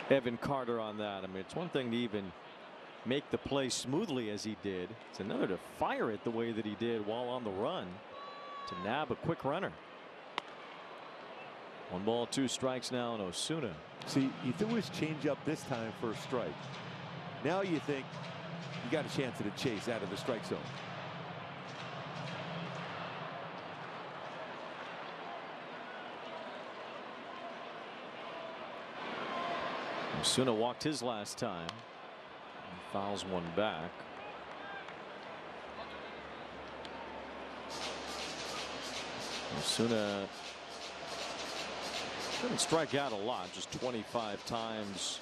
Evan Carter on that. I mean, it's one thing to even make the play smoothly as he did. It's another to fire it the way that he did while on the run to nab a quick runner. 1 ball, 2 strikes now, and Osuna. See, he threw his changeup this time for a strike. Now you think you got a chance at a chase out of the strike zone. Osuna walked his last time. And fouls one back. Osuna didn't strike out a lot, just 25 times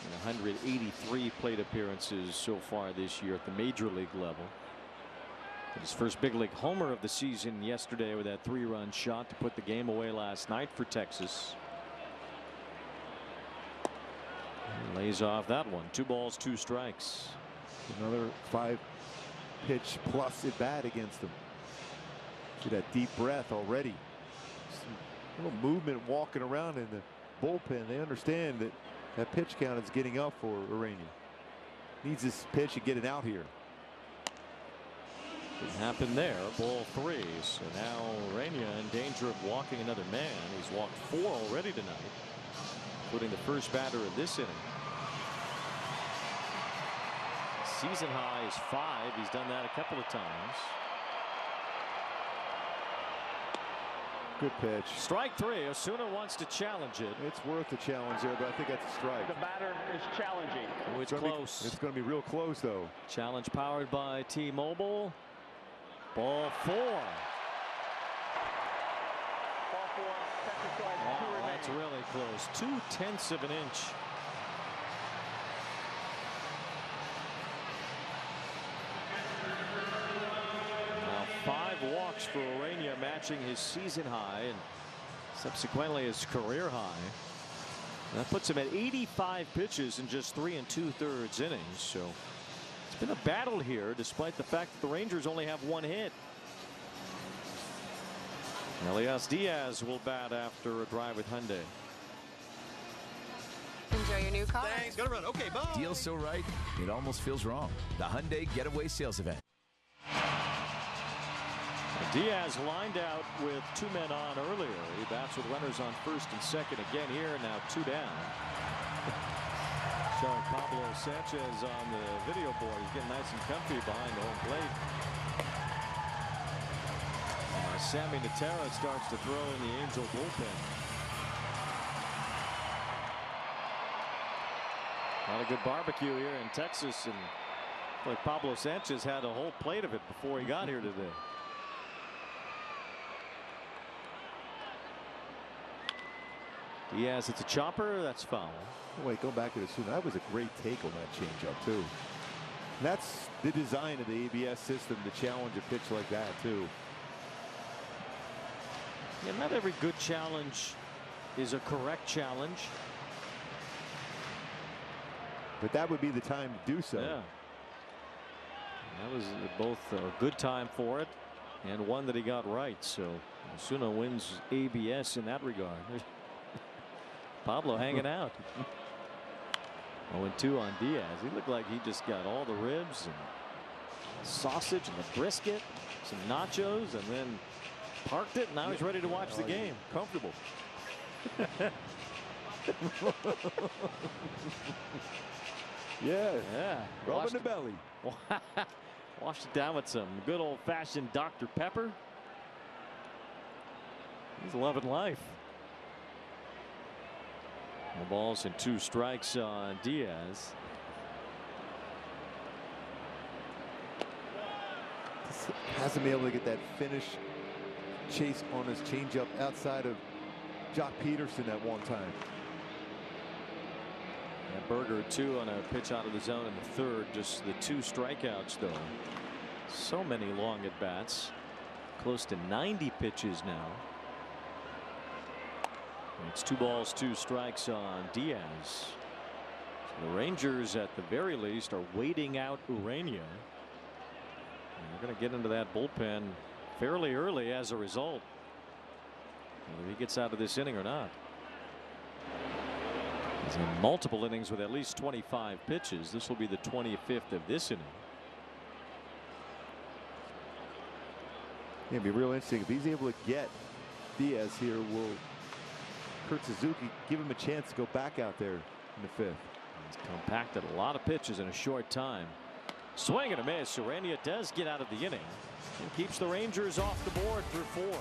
in 183 plate appearances so far this year at the major league level. But his first big league homer of the season yesterday with that 3-run shot to put the game away last night for Texas. He lays off that one. 2 balls, 2 strikes. Another 5-pitch plus at bat against him. See that deep breath already. Some little movement walking around in the bullpen. They understand that that pitch count is getting up for Ureña. Needs this pitch and get it out here. Didn't happen there. Ball 3. So now Ureña in danger of walking another man. He's walked 4 already tonight, including the first batter of this inning. Season high is 5. He's done that a couple of times. Good pitch. Strike 3. Osuna wants to challenge it. It's worth the challenge there, but I think that's a strike. The batter is challenging. Oh, it's close. It's going to be real close, though. Challenge powered by T-Mobile. Ball 4. Ball 4. Texas still has 2 remaining. That's really close. 0.2 of an inch. Now 5 walks for Ureña, matching his season high and subsequently his career high. That puts him at 85 pitches in just 3 2/3 innings. So it's been a battle here, despite the fact that the Rangers only have 1 hit. Elias Diaz will bat after a drive with Hyundai. Enjoy your new car. Thanks. Gotta run. Okay, bye. Deal so right, it almost feels wrong. The Hyundai Getaway Sales Event. Diaz lined out with 2 men on earlier. He bats with runners on first and second again here. Now 2 down. Showing Pablo Sanchez on the video board. He's getting nice and comfy behind the home plate. Sammy Natera starts to throw in the Angel bullpen. Not a good barbecue here in Texas, and like Pablo Sanchez had a whole plate of it before he got here today. Diaz hits a chopper. That's foul. Wait, go back to the Osuna. That was a great take on that changeup too. That's the design of the ABS system to challenge a pitch like that too. Yeah, not every good challenge is a correct challenge. But that would be the time to do so. Yeah. That was both a good time for it and one that he got right. So Osuna wins ABS in that regard. Pablo hanging out. 0-2 on Diaz. He looked like he just got all the ribs and sausage and the brisket, some nachos, and then parked it. Now he's ready to watch the game. Comfortable. Yeah. Rubbing the belly. Washed it down with some good old-fashioned Dr. Pepper. He's loving life. No balls and 2 strikes on Diaz. Hasn't been able to get that finish chase on his changeup outside of Jock Peterson at one time. Berger 2 on a pitch out of the zone in the 3rd. Just the 2 strikeouts though. So many long at bats. Close to 90 pitches now. It's 2 balls, 2 strikes on Diaz. So the Rangers at the very least are waiting out Ureña. They're going to get into that bullpen fairly early as a result. Whether he gets out of this inning or not. He's in multiple innings with at least 25 pitches. This will be the 25th of this inning. It'd be real interesting if he's able to get Diaz here. Will Kurt Suzuki give him a chance to go back out there in the 5th? He's compacted a lot of pitches in a short time. Swing and a miss. Ureña does get out of the inning and keeps the Rangers off the board through 4.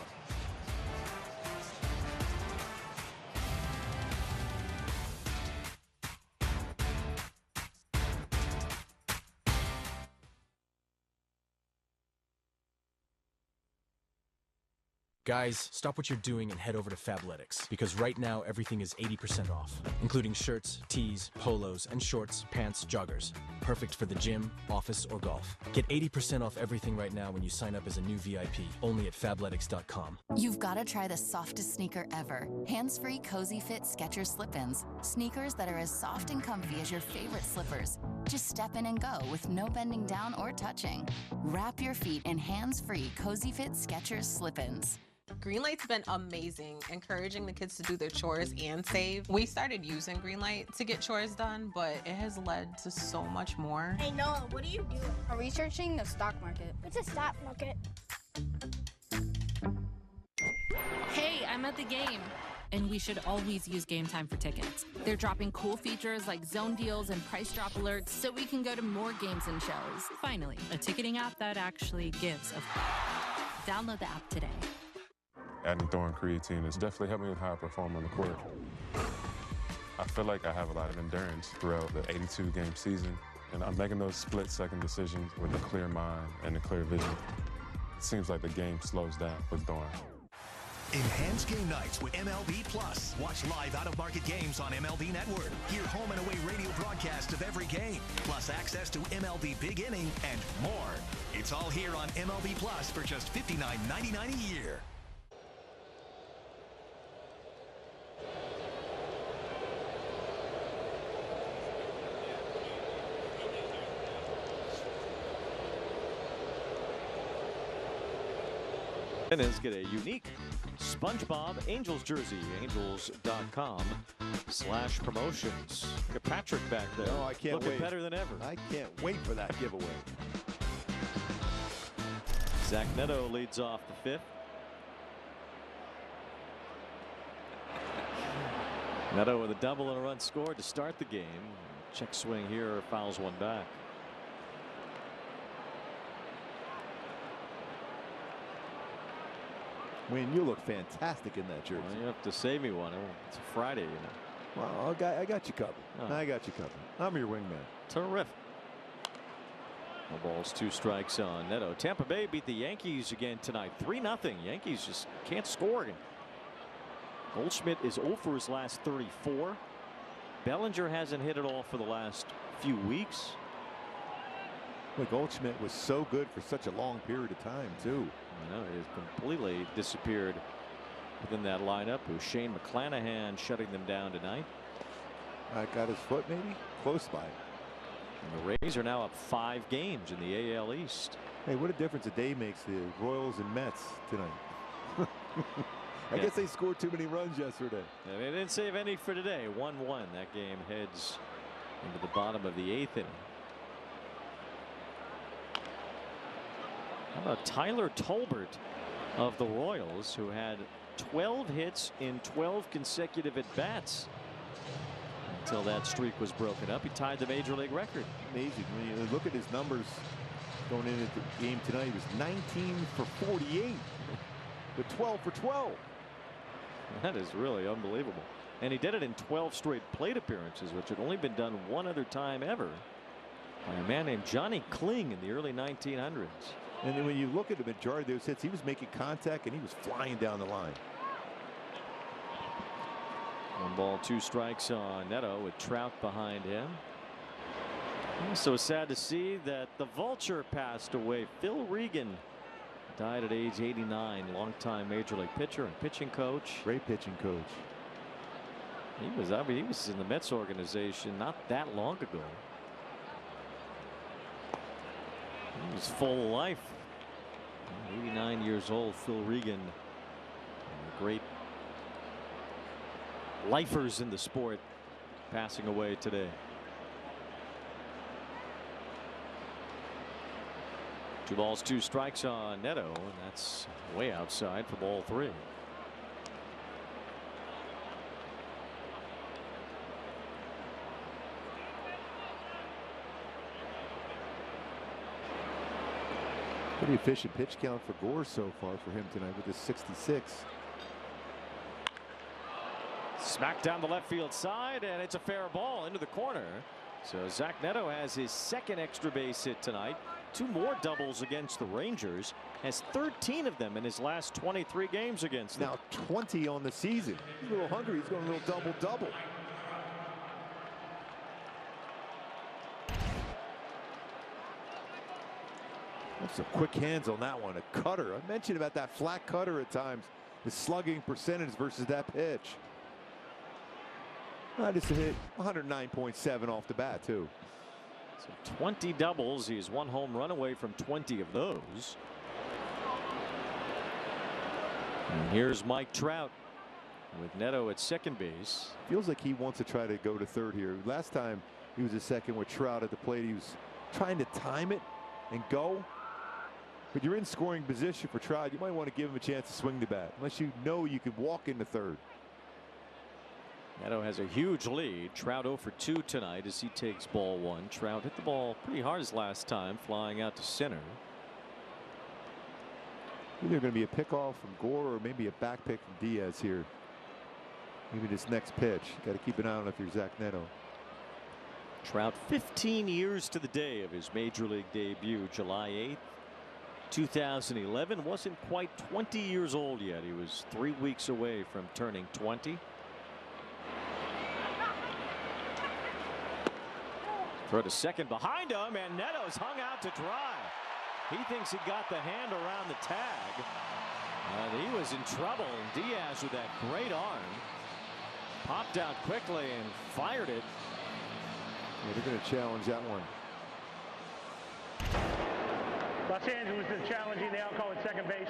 Guys, stop what you're doing and head over to Fabletics, because right now everything is 80% off, including shirts, tees, polos, and shorts, pants, joggers. Perfect for the gym, office, or golf. Get 80% off everything right now when you sign up as a new VIP, only at Fabletics.com. You've got to try the softest sneaker ever. Hands-free, cozy fit Skechers slip-ins. Sneakers that are as soft and comfy as your favorite slippers. Just step in and go with no bending down or touching. Wrap your feet in hands-free, cozy fit Skechers slip-ins. Greenlight's been amazing, encouraging the kids to do their chores and save. We started using Greenlight to get chores done, but it has led to so much more. Hey Noah, what are you doing? I'm researching the stock market. What's a stock market? Hey, I'm at the game. And we should always use Game Time for tickets. They're dropping cool features like zone deals and price drop alerts so we can go to more games and shows. Finally, a ticketing app that actually gives a Download the app today. Adding throwing creatine has definitely helped me with how I perform on the court. I feel like I have a lot of endurance throughout the 82-game season, and I'm making those split-second decisions with a clear mind and a clear vision. It seems like the game slows down with Thorne. Enhanced game nights with MLB Plus. Watch live out-of-market games on MLB Network. Hear home and away radio broadcasts of every game, plus access to MLB Big Inning and more. It's all here on MLB Plus for just $59.99 a year. Fans get a unique SpongeBob Angels jersey. Angels.com/promotions. Look at Patrick back there. Oh, I can't looking wait. Better than ever. I can't wait for that giveaway. Zach Neto leads off the 5th. Neto with a double and a run scored to start the game. Check swing here, fouls one back. Wayne, you look fantastic in that jersey. Well, you have to save me one. It's a Friday, you know. Well, I got you covered. Oh. I got you covered. I'm your wingman. Terrific. No balls, 2 strikes on Neto. Tampa Bay beat the Yankees again tonight, 3-0. Yankees just can't score again. Goldschmidt is 0 for his last 34. Bellinger hasn't hit at all for the last few weeks. Well, Goldschmidt was so good for such a long period of time, too. I know, he has completely disappeared within that lineup. It was Shane McClanahan shutting them down tonight. I got his foot, maybe? Close by. And the Rays are now up 5 games in the AL East. Hey, what a difference a day makes the Royals and Mets tonight. I guess they scored too many runs yesterday. And they didn't save any for today. 1-1. That game heads into the bottom of the 8th inning. How about Tyler Tolbert of the Royals, who had 12 hits in 12 consecutive at-bats until that streak was broken up. He tied the major league record. Amazing. When you look at his numbers going into the game tonight, he was 19 for 48 with 12 for 12. That is really unbelievable. And he did it in 12 straight plate appearances, which had only been done one other time ever by a man named Johnny Kling in the early 1900s. And then when you look at the majority of those hits, he was making contact and he was flying down the line. 1 ball, 2 strikes on Neto with Trout behind him. So sad to see that the vulture passed away. Phil Regan died at age 89. Longtime major league pitcher and pitching coach. Great pitching coach. He was in the Mets organization not that long ago. He was full of life 89 years old, Phil Regan. Great lifers in the sport passing away today. 2 balls, 2 strikes on Neto, and that's way outside for ball 3. Pretty efficient pitch count for Gore so far for him tonight with his 66. Smacked down the left field side, and it's a fair ball into the corner. So Zach Neto has his 2nd extra base hit tonight. 2 more doubles against the Rangers. Has 13 of them in his last 23 games against them. Now 20 on the season. He's a little hungry. He's going a little double-double. Some quick hands on that one. A cutter. I mentioned about that flat cutter at times. The slugging percentage versus that pitch. Just a hit 109.7 off the bat too. So 20 doubles. He's 1 home run away from 20 of those. And here's Mike Trout with Neto at 2nd base. Feels like he wants to try to go to 3rd here. Last time he was a 2nd with Trout at the plate. He was trying to time it and go. But you're in scoring position for Trout. You might want to give him a chance to swing the bat, unless you know you could walk into 3rd. Neto has a huge lead. Trout 0 for 2 tonight as he takes ball 1. Trout hit the ball pretty hard his last time, flying out to center. Either going to be a pickoff from Gore or maybe a back pick from Diaz here. Maybe this next pitch. Got to keep an eye on if you're Zach Neto. Trout 15 years to the day of his major league debut, July 8th. 2011, wasn't quite 20 years old yet. He was 3 weeks away from turning 20. Throw to 2nd behind him, and Neto's hung out to dry. He thinks he got the hand around the tag. He was in trouble. Diaz with that great arm popped out quickly and fired it. Yeah, they're going to challenge that one. Los Angeles is challenging the outcall at 2nd base.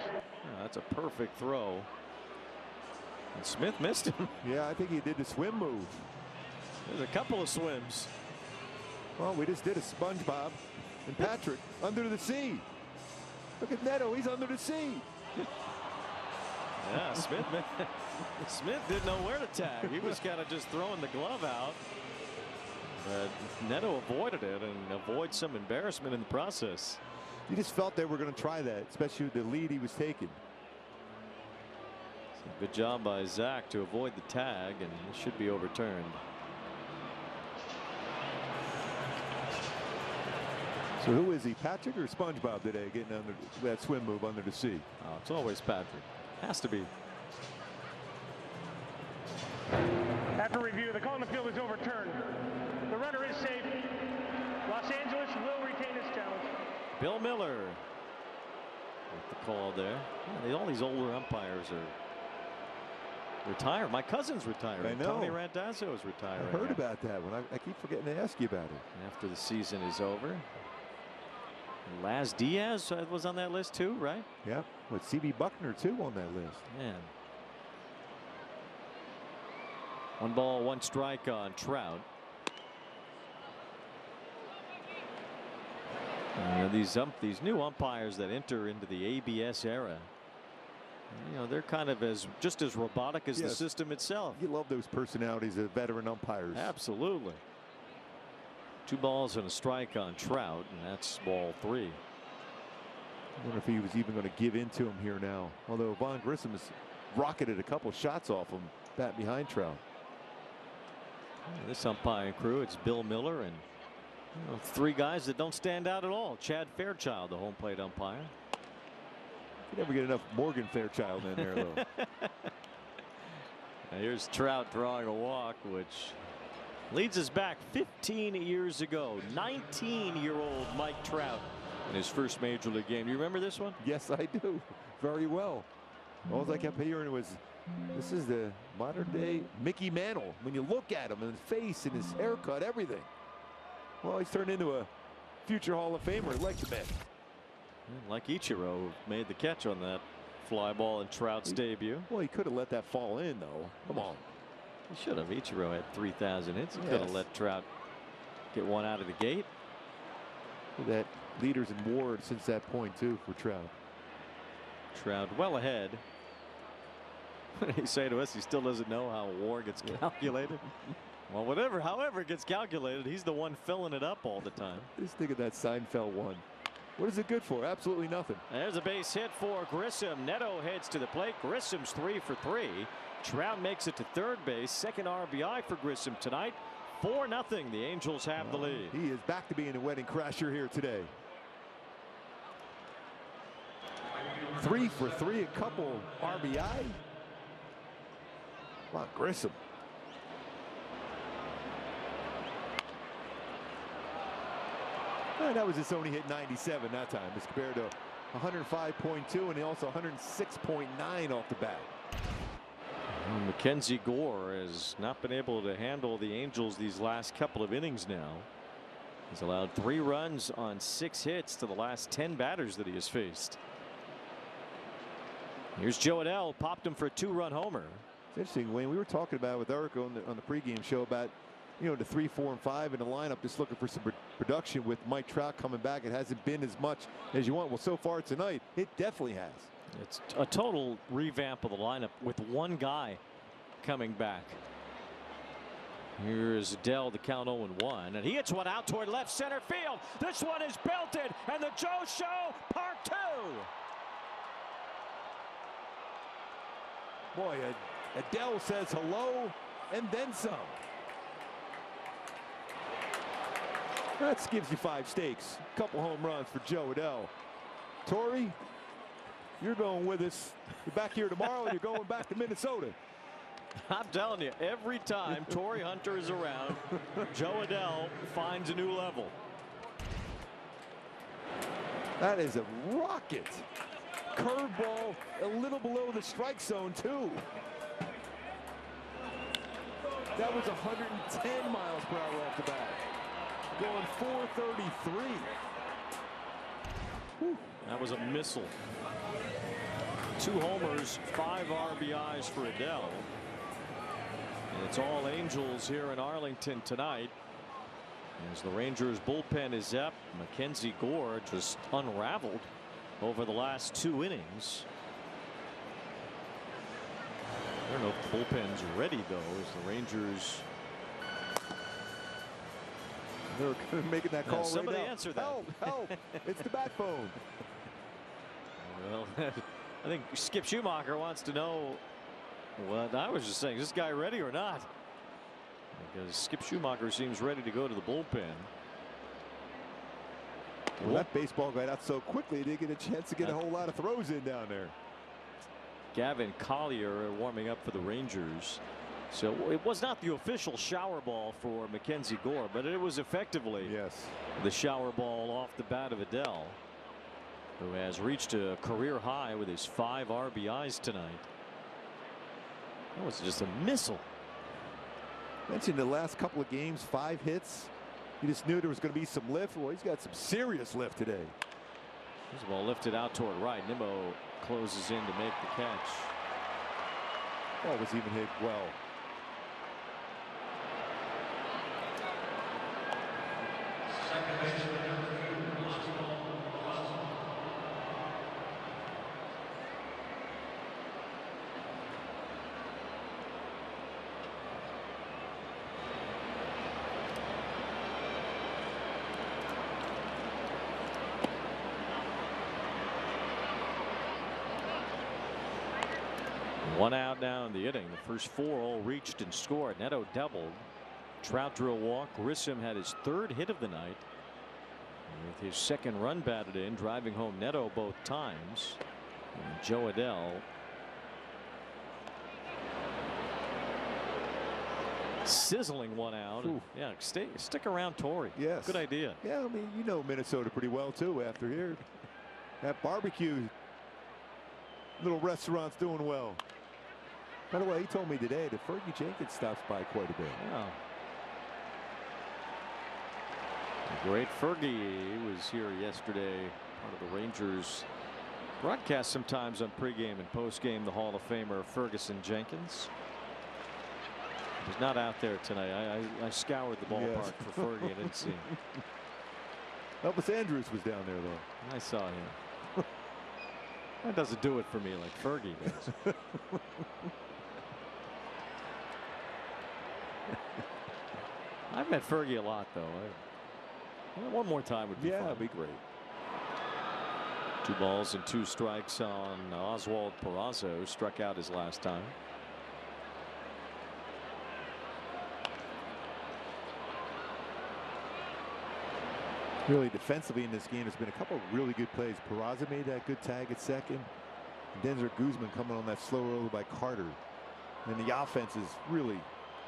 That's a perfect throw. And Smith missed him. Yeah, I think he did the swim move. There's a couple of swims. Well, we just did a SpongeBob and Patrick under the sea. Look at Neto. He's under the sea. Yeah, Smith didn't know where to tag. He was kind of just throwing the glove out. But Neto avoided it and avoids some embarrassment in the process. You just felt they were going to try that, especially with the lead he was taking. So good job by Zach to avoid the tag, and it should be overturned. So who is he, Patrick or SpongeBob today, getting under that swim move under the sea? Oh, it's always Patrick. Has to be. After review, the call on the field is overturned. The runner is safe. Los Angeles will retain its challenge. Bill Miller with the call there. Yeah, all these older umpires are retired. My cousin's retiring. I know. Tony Randazzo is retiring. I heard about that one. I keep forgetting to ask you about it. After the season is over. Laz Diaz was on that list too, right? Yeah, with C.B. Buckner too on that list. Man. 1 ball, 1 strike on Trout. These new umpires that enter into the ABS era, they're kind of just as robotic as the system itself. You love those personalities of veteran umpires. Absolutely. 2 balls and a strike on Trout, and that's ball 3. I wonder if he was even going to give in to him here now. Although Von Grissom has rocketed a couple shots off him, bat behind Trout. This umpiring crew, it's Bill Miller and 3 guys that don't stand out at all. Chad Fairchild, the home plate umpire. You never get enough Morgan Fairchild in there, though. Now here's Trout drawing a walk, which leads us back 15 years ago. 19-year-old Mike Trout in his first major league game. Do you remember this one? Yes, I do. Very well. All I kept hearing was, this is the modern day Mickey Mantle. When you look at him and his face and his haircut, everything. Well, he's turned into a future Hall of Famer like the man. Like Ichiro, who made the catch on that fly ball in Trout's debut. Well, he could have let that fall in, though. Come on. He should have. Ichiro had 3,000 hits. He could have let Trout get one out of the gate. That leaders in WAR since that point, too, for Trout. Trout well ahead. He say to us he still doesn't know how WAR gets calculated. Well, however it gets calculated, he's the one filling it up all the time. Just think of that Seinfeld one. What is it good for? Absolutely nothing. There's a base hit for Grissom. Neto heads to the plate. Grissom's 3 for 3. Trout makes it to third base. Second RBI for Grissom tonight. 4-0. The Angels have the lead. He is back to being a wedding crasher here today. 3 for 3, a couple RBI. Come on, Grissom. And that was just only hit 97 that time as compared to 105.2 and also 106.9 off the bat. MacKenzie Gore has not been able to handle the Angels these last couple of innings now. He's allowed 3 runs on 6 hits to the last 10 batters that he has faced. Here's Joe Adell, popped him for a 2-run homer. It's interesting, Wayne. We were talking about with Eric on the pregame show about, you know, the 3, 4, and 5 in the lineup, just looking for some production with Mike Trout coming back. It hasn't been as much as you want. Well, so far tonight, it definitely has. It's a total revamp of the lineup with one guy coming back. Here's Adell, the count 0-1, and he hits one out toward left center field. This one is belted, and the Joe Show Part 2. Boy, Adell says hello and then some. That gives you 5 stakes. Couple home runs for Joe Adell. Torrey, you're going with us. You're back here tomorrow and you're going back to Minnesota. I'm telling you, every time Torrey Hunter is around, Joe Adell finds a new level. That is a rocket. Curveball a little below the strike zone, too. That was 110 miles per hour off the bat. Going 433. Whew. That was a missile. 2 homers, 5 RBIs for Adell. And it's all Angels here in Arlington tonight. As the Rangers bullpen is up, MacKenzie Gore just unraveled over the last 2 innings. I don't know if the bullpen's ready, though, as the Rangers. They're making that call. Somebody right now. answer that. Help! It's the bat phone. Well, I think Skip Schumacher wants to know what I was just saying. Is this guy ready or not? Because Skip Schumacher seems ready to go to the bullpen. Well, that baseball got out so quickly, they didn't get a chance to get a whole lot of throws in down there. Gavin Collier warming up for the Rangers. So it was not the official shower ball for MacKenzie Gore, but it was effectively the shower ball off the bat of Adell, who has reached a career high with his 5 RBIs tonight. That was just a missile. Mentioned the last couple of games, 5 hits. You just knew there was going to be some lift. Well, he's got some serious lift today. This ball lifted out toward right. Nimmo closes in to make the catch. Ball was even hit well. One out now in the inning. The first 4 all reached and scored. Neto doubled. Trout drew a walk. Grissom had his 3rd hit of the night, with his 2nd run batted in, driving home Neto both times. And Joe Adell sizzling one out. Yeah, stick around Torrey. Yes. Good idea. Yeah, I mean, you know Minnesota pretty well too after here. That barbecue little restaurant's doing well. By the way, he told me today that Fergie Jenkins stops by quite a bit. Wow. The great Fergie was here yesterday Part of the Rangers broadcast sometimes on pregame and postgame. The Hall of Famer Ferguson Jenkins. He's not out there tonight. I scoured the ballpark for Fergie. I didn't see him. Elvis Andrews was down there, though. I saw him. That doesn't do it for me like Fergie does. I've met Fergie a lot, though. One more time would be fun. It'd be great. 2 balls and 2 strikes on Oswald Peraza, struck out his last time. Really defensively in this game, there's been a couple of really good plays. Peraza made that good tag at second. Denzer Guzman coming on that slow roller by Carter. And the offense has really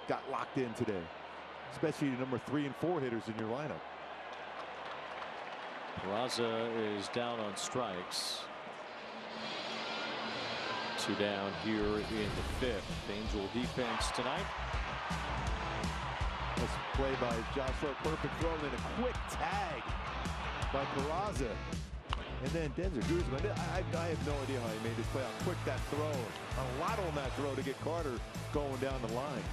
got locked in today, especially the number 3 and 4 hitters in your lineup. Peraza is down on strikes. 2 down here in the 5th. Angel defense tonight. This play by Joshua, perfect throw, and then a quick tag by Peraza. And then Denzer Guzman, I have no idea how he made this play, how quick that throw. A lot on that throw to get Carter going down the line.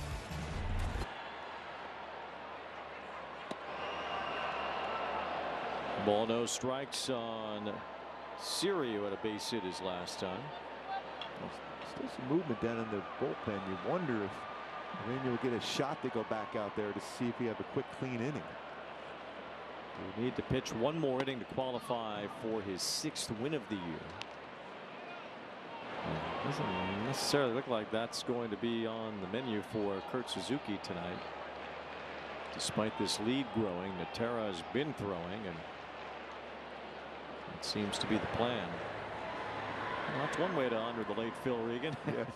Ball, no strikes on Siri, who had a base hit his last time. Still some movement down in the bullpen. You wonder if Ureña will get a shot to go back out there to see if he have a quick, clean inning. He need to pitch 1 more inning to qualify for his 6th win of the year. Doesn't necessarily look like that's going to be on the menu for Kurt Suzuki tonight. Despite this lead growing, Natera has been throwing, and it seems to be the plan. Well, that's one way to honor the late Phil Regan. Yes.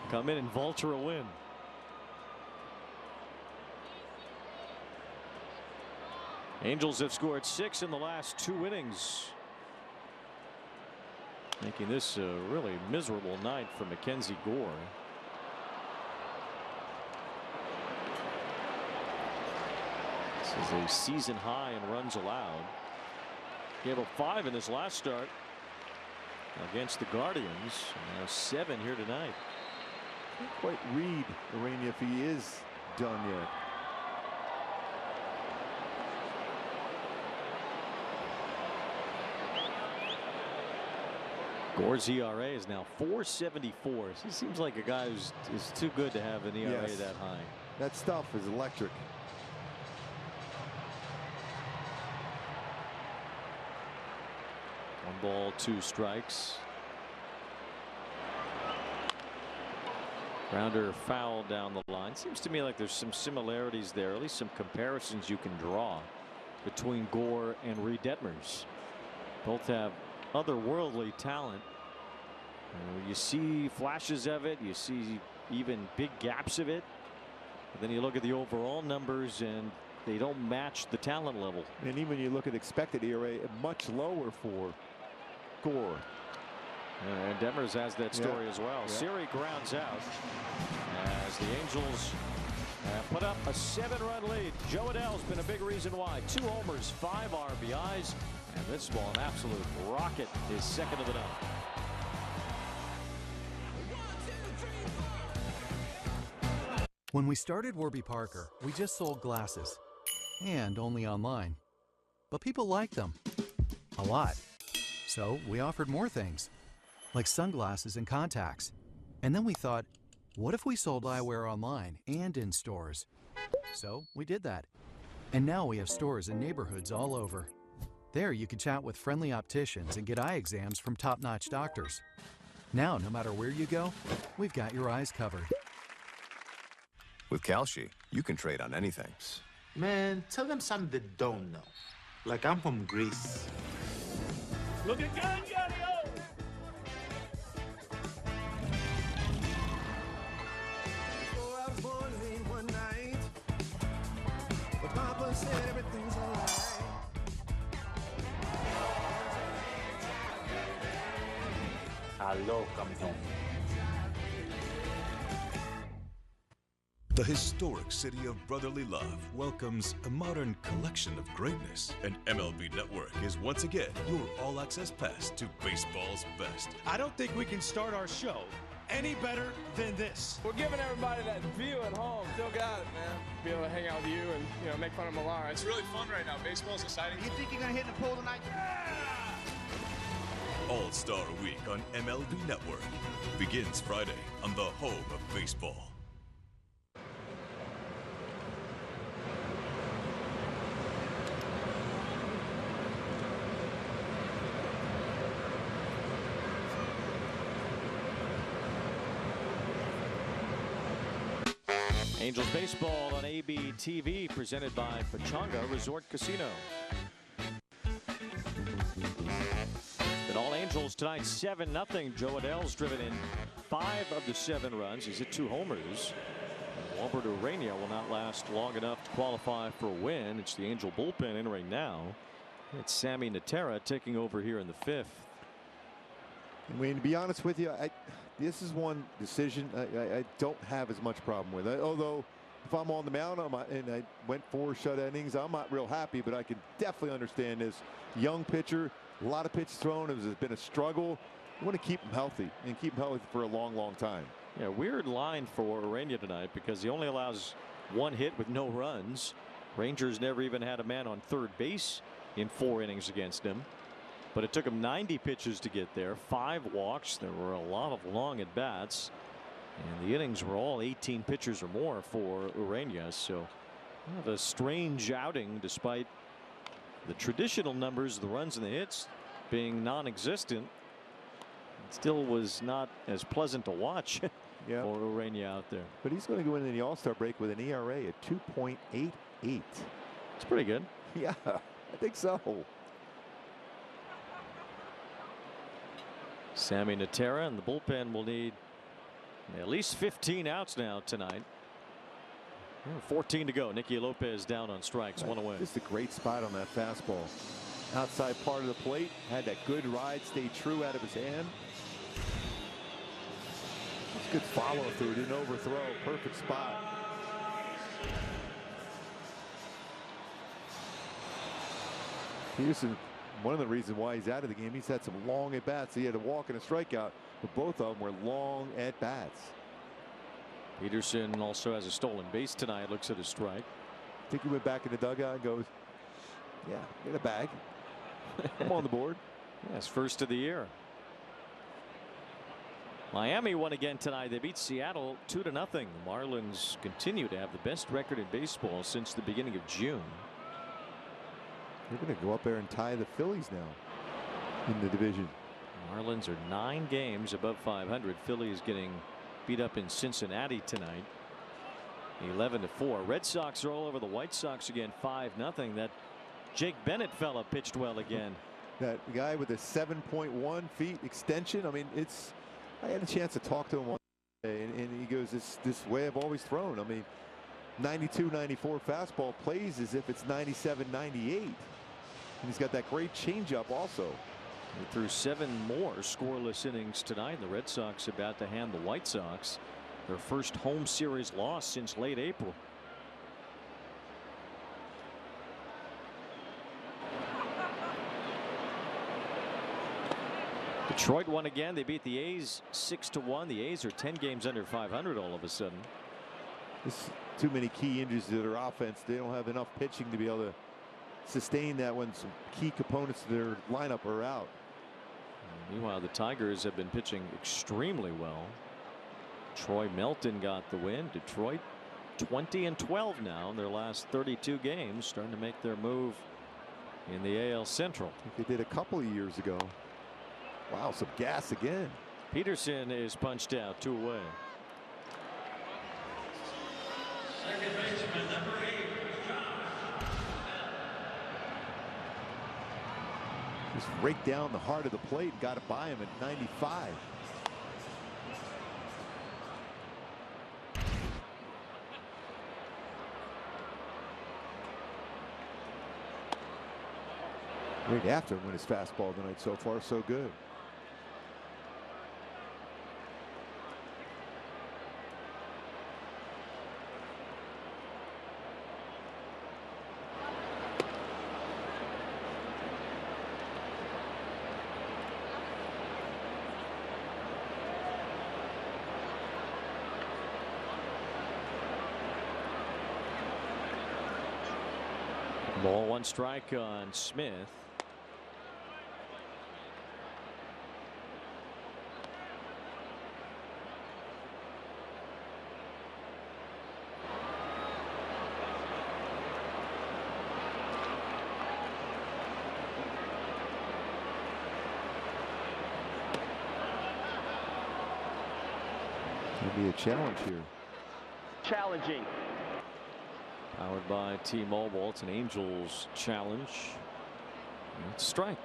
Come in and vulture a win. Angels have scored 6 in the last 2 innings, making this a really miserable night for MacKenzie Gore. This is a season high in runs allowed. He had 5 in his last start against the Guardians. Now 7 here tonight. Can't quite read Ureña if he is done yet. Gore's ERA is now 4.74. He seems like a guy who's is too good to have an ERA that high. That stuff is electric. One ball, 2 strikes. Grounder foul down the line. Seems to me like there's some similarities there, at least some comparisons you can draw between Gore and Reed Detmers. Both have otherworldly talent. You see flashes of it, you see even big gaps of it, but then you look at the overall numbers and they don't match the talent level. And even you look at expected ERA, much lower for Gore. And Detmers has that story as well. Siri grounds out as the Angels put up a 7-run lead. Joe Adell's been a big reason why. 2 homers, 5 RBIs, and this ball an absolute rocket, his 2nd of the night. When we started Warby Parker, we just sold glasses, and only online. But people liked them a lot. So we offered more things, like sunglasses and contacts. And then we thought, what if we sold eyewear online and in stores? So we did that. And now we have stores in neighborhoods all over. There you can chat with friendly opticians and get eye exams from top-notch doctors. Now, no matter where you go, we've got your eyes covered. With Kalshi, you can trade on anything. Man, tell them something they don't know. Like I'm from Greece. Looking good, Yaddy-O! Before I was born late one night, but Papa said everything's alright. Hello, campeón. The historic city of brotherly love welcomes a modern collection of greatness, and MLB Network is once again your all-access pass to baseball's best. I don't think we can start our show any better than this. We're giving everybody that view at home. Still got it, man. Be able to hang out with you and make fun of Millar. It's really fun right now. Baseball's exciting. You think you're gonna hit the pole tonight? All-Star Week on MLB Network begins Friday on the home of baseball. Angels baseball on AB TV, presented by Pechanga Resort Casino. And all Angels tonight 7-0. Joe Adell's driven in 5 of the 7 runs. He's hit 2 homers. Walbert Ureña will not last long enough to qualify for a win. It's the Angel bullpen in right now. It's Sammy Natera taking over here in the 5th. I mean, to be honest with you, this is one decision I don't have as much problem with. Although, if I'm on the mound and I went 4 shut innings, I'm not real happy, but I can definitely understand this. Young pitcher, a lot of pitches thrown. It's been a struggle. You want to keep him healthy and keep him healthy for a long, long time. Yeah, weird line for Ureña tonight because he only allows 1 hit with no runs. Rangers never even had a man on third base in 4 innings against him. But it took him 90 pitches to get there, 5 walks. There were a lot of long at bats, and the innings were all 18 pitchers or more for Ureña. So kind of a strange outing, despite the traditional numbers, the runs and the hits being non-existent. It still was not as pleasant to watch for Ureña out there. But he's going to go into the All-Star break with an ERA at 2.88. It's pretty good. Yeah, I think so. Sammy Natera and the bullpen will need at least 15 outs now tonight. 14 to go. Nicky Lopez down on strikes, 1 away. This is a great spot on that fastball. Outside part of the plate. Had that good ride, stayed true out of his hand. It's good follow through. Didn't overthrow. Perfect spot. Peterson, one of the reasons why he's out of the game, he's had some long at bats. He had a walk and a strikeout, but both of them were long at bats. Peterson also has a stolen base tonight. Looks at his strike. I think he went back in the dugout and goes, yeah, get a bag. I'm on the board. Yes, first of the year. Miami won again tonight. They beat Seattle 2-0. The Marlins continue to have the best record in baseball since the beginning of June. They're going to go up there and tie the Phillies now in the division. Marlins are 9 games above 500. Phillies getting beat up in Cincinnati tonight, 11-4. Red Sox are all over the White Sox again, 5-0. That Jake Bennett fella pitched well again. That guy with a 7.1 feet extension. I mean, I had a chance to talk to him one day, and he goes, this way I've always thrown. I mean, 92, 94 fastball plays as if it's 97, 98. And he's got that great changeup also. He threw 7 more scoreless innings tonight. The Red Sox about to hand the White Sox their first home series loss since late April. Detroit won again. They beat the A's 6-1. The A's are 10 games under 500 all of a sudden. There's too many key injuries to their offense. They don't have enough pitching to be able to sustain that when some key components of their lineup are out. Meanwhile, the Tigers have been pitching extremely well. Troy Melton got the win. Detroit 20-12 now in their last 32 games, starting to make their move in the AL Central. I think they did a couple of years ago. Wow, some gas again. Peterson is punched out, 2 away. Second baseman, number 8, Just raked down the heart of the plate and got it by him at 95. Right after him when his fastball tonight so far so good. Ball 1 strike on Smith. It'll be a challenge here. Challenging. Powered by T-Mobile. It's an Angels challenge. And it's a strike.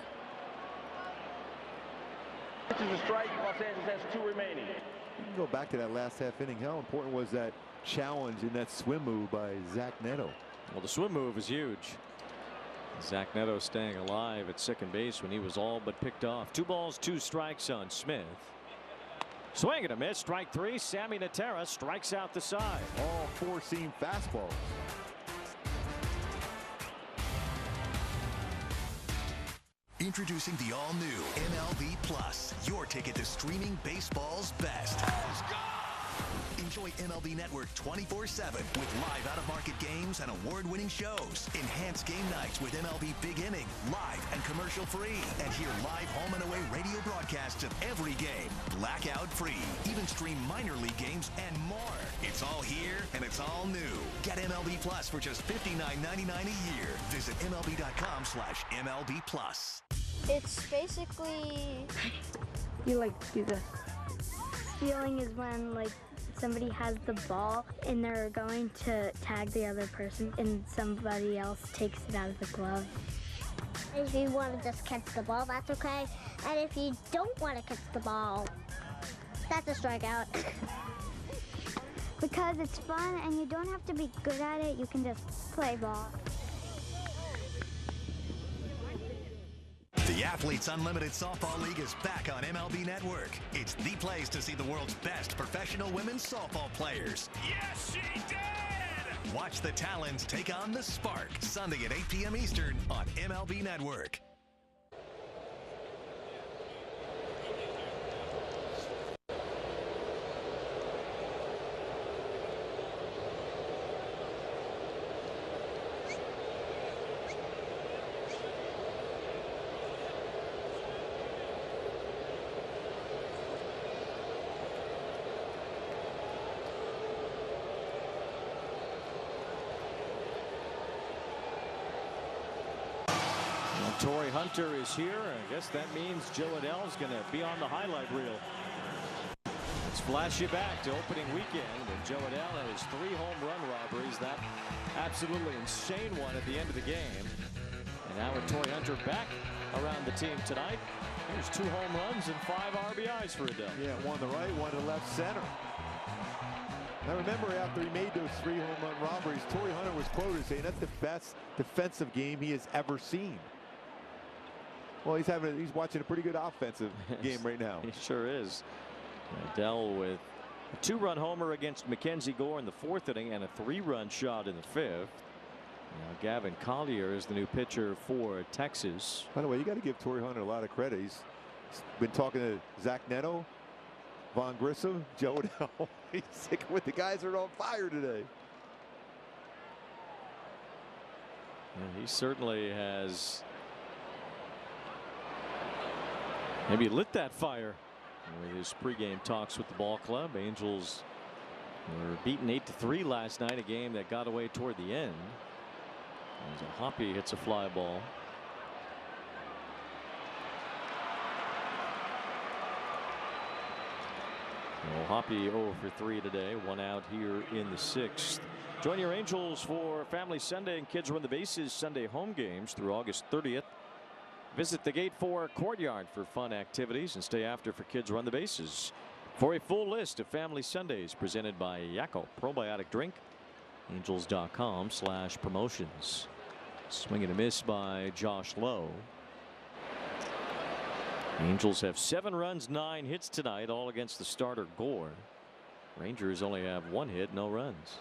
This is a strike. Los Angeles has 2 remaining. You can go back to that last half inning. How important was that challenge in that swim move by Zach Neto? Well, the swim move is huge. Zach Neto staying alive at second base when he was all but picked off. 2 balls, 2 strikes on Smith. Swing and a miss. Strike 3. Sammy Natera strikes out the side. All 4-seam fastball. Introducing the all-new MLB Plus, your ticket to streaming baseball's best. Enjoy MLB Network 24/7 with live out-of-market games and award-winning shows. Enhance game nights with MLB Big Inning, live and commercial-free. And hear live home and away radio broadcasts of every game, blackout-free. Even stream minor league games and more. It's all here and it's all new. Get MLB Plus for just $59.99 a year. Visit MLB.com/MLB Plus. It's basically you do this. Stealing is when somebody has the ball and they're going to tag the other person and somebody else takes it out of the glove. If you want to just catch the ball, that's okay. And if you don't want to catch the ball, that's a strikeout. Because it's fun and you don't have to be good at it, you can just play ball. The Athletes Unlimited Softball League is back on MLB Network. It's the place to see the world's best professional women's softball players. Yes, she did! Watch the Talons take on the Spark, Sunday at 8 p.m. Eastern on MLB Network. Torrey Hunter is here. I guess that means Joe Adell's going to be on the highlight reel. Let's flash you back to opening weekend when Joe Adell had his 3 home run robberies. That absolutely insane one at the end of the game. And now with Torrey Hunter back around the team tonight, here's 2 home runs and 5 RBIs for Adell. Yeah, one to the right, one to the left center. Now remember, after he made those 3 home run robberies, Torrey Hunter was quoted saying that's the best defensive game he has ever seen. Well, he's watching a pretty good offensive game right now. He sure is. Adell with a 2-run homer against MacKenzie Gore in the 4th inning and a 3-run shot in the 5th. Now Gavin Collier is the new pitcher for Texas. By the way, you got to give Torrey Hunter a lot of credit. He's been talking to Zach Neto, Von Grissom, Joe Adell. He's sticking with the guys that are on fire today. And he certainly has maybe lit that fire with his pregame talks with the ball club. Angels were beaten 8-3 last night, a game that got away toward the end. As a Hoppy hits a fly ball. Well, Hoppy 0 for 3 today, 1 out here in the 6th. Join your Angels for Family Sunday and Kids Run the Bases Sunday home games through August 30th. Visit the Gate 4 Courtyard for fun activities and stay after for Kids Run the Bases. For a full list of Family Sundays presented by Yakko Probiotic Drink, Angels.com/promotions. Swing and a miss by Josh Lowe. Angels have 7 runs, 9 hits tonight, all against the starter Gore. Rangers only have 1 hit, no runs.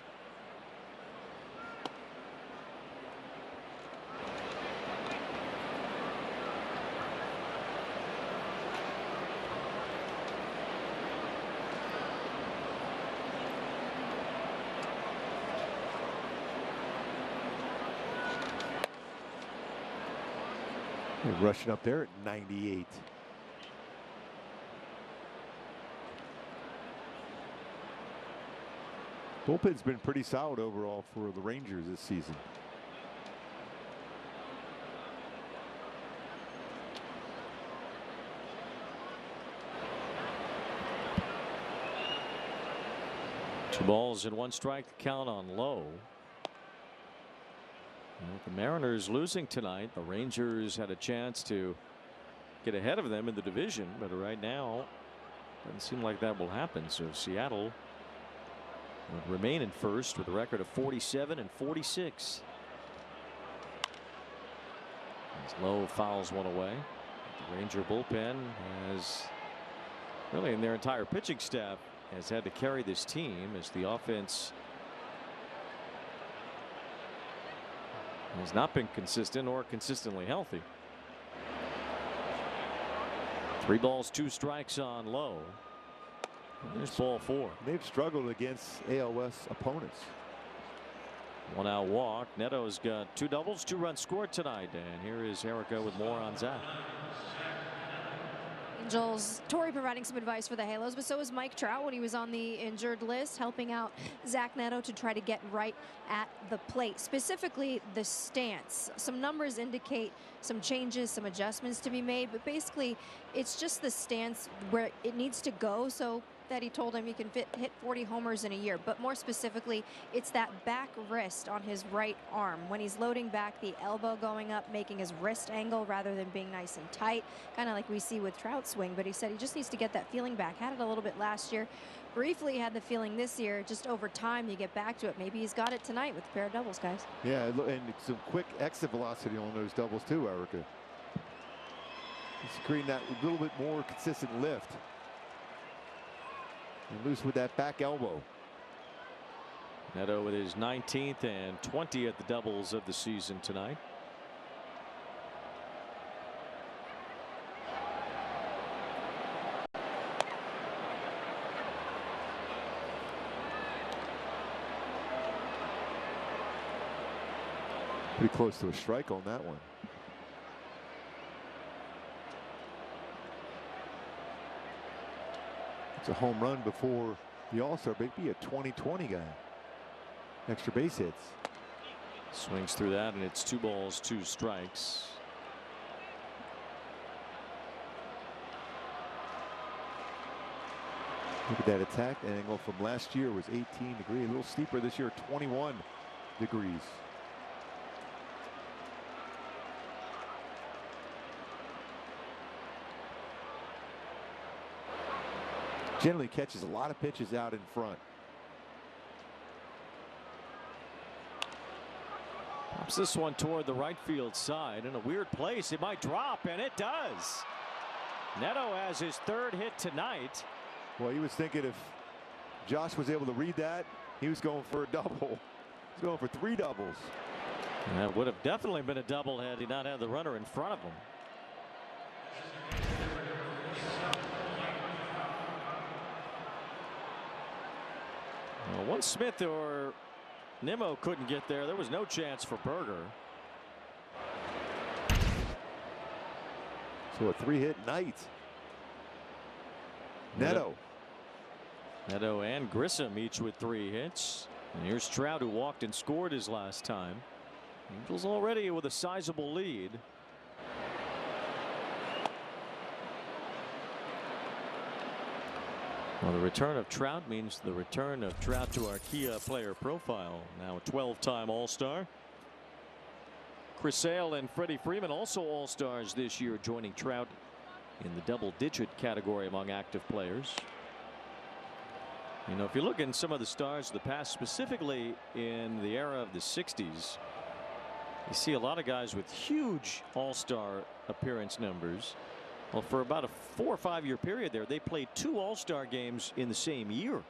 They're rushing up there at 98. Bullpen's been pretty solid overall for the Rangers this season. Two balls and one strike to count on Lowe. With the Mariners losing tonight, the Rangers had a chance to get ahead of them in the division, but right now doesn't seem like that will happen. So Seattle would remain in first with a record of 47 and 46. As Lowe fouls one away. The Ranger bullpen has really, in their entire pitching staff, has had to carry this team as the offense has not been consistent or consistently healthy. 3 balls, 2 strikes on Lowe. There's ball 4. They've struggled against AL West opponents. 1 out walk. Neto's got 2 doubles, 2 runs scored tonight. And here is Erica with more on Zach. Angels, Torrey providing some advice for the Halos, but so was Mike Trout when he was on the injured list, helping out Zach Neto to try to get right at the plate. Specifically, the stance. Some numbers indicate some changes, some adjustments to be made, but basically it's just the stance where it needs to go so that he told him he can hit 40 homers in a year. But more specifically, it's that back wrist on his right arm. When he's loading back, the elbow going up, making his wrist angle rather than being nice and tight, kind of like we see with Trout's swing. But he said he just needs to get that feeling back. Had it a little bit last year. Briefly had the feeling this year. Just over time, you get back to it. Maybe he's got it tonight with a pair of doubles, guys. Yeah, and some quick exit velocity on those doubles too, Erica. He's creating that little bit more consistent lift. And loose with that back elbow. Neto with his 19th and 20th doubles of the season tonight. Pretty close to a strike on that one. It's a home run before the All-Star break. Be a 20-20 guy. Extra base hits. Swings through that, and it's 2 balls, 2 strikes. Look at that attack angle from last year was 18 degrees. A little steeper this year, 21 degrees. Generally catches a lot of pitches out in front. Pops this one toward the right field side in a weird place. It might drop, and it does. Neto has his 3rd hit tonight. Well, he was thinking if Josh was able to read that, he was going for a double. He's going for 3 doubles. That would have definitely been a double had he not had the runner in front of him. Well, once Smith or Nimmo couldn't get there, there was no chance for Berger. So a 3-hit night. Neto and Grissom each with 3 hits. And here's Trout, who walked and scored his last time. Angels already with a sizable lead. Well, the return of Trout means the return of Trout to our Kia player profile. Now a 12-time All-Star. Chris Sale and Freddie Freeman also All-Stars this year, joining Trout in the double-digit category among active players. You know, if you look in some of the stars of the past, specifically in the era of the 60s, you see a lot of guys with huge All-Star appearance numbers. Well, for about a 4 or 5 year period there, they played 2 All-Star games in the same year.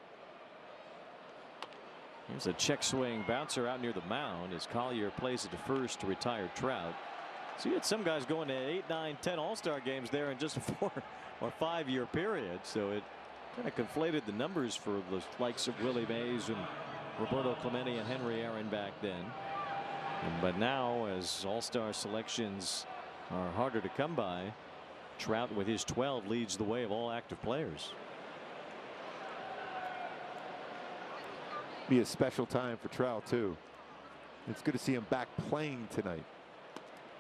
Here's a check swing bouncer out near the mound as Collier plays it to first to retire Trout. So you had some guys going to 8, 9, 10 All-Star games there in just a 4 or 5 year period. So it kind of conflated the numbers for the likes of Willie Mays and Roberto Clemente and Henry Aaron back then. But now, as All-Star selections are harder to come by. Trout with his 12 leads the way of all active players. Be a special time for Trout too. It's good to see him back playing tonight.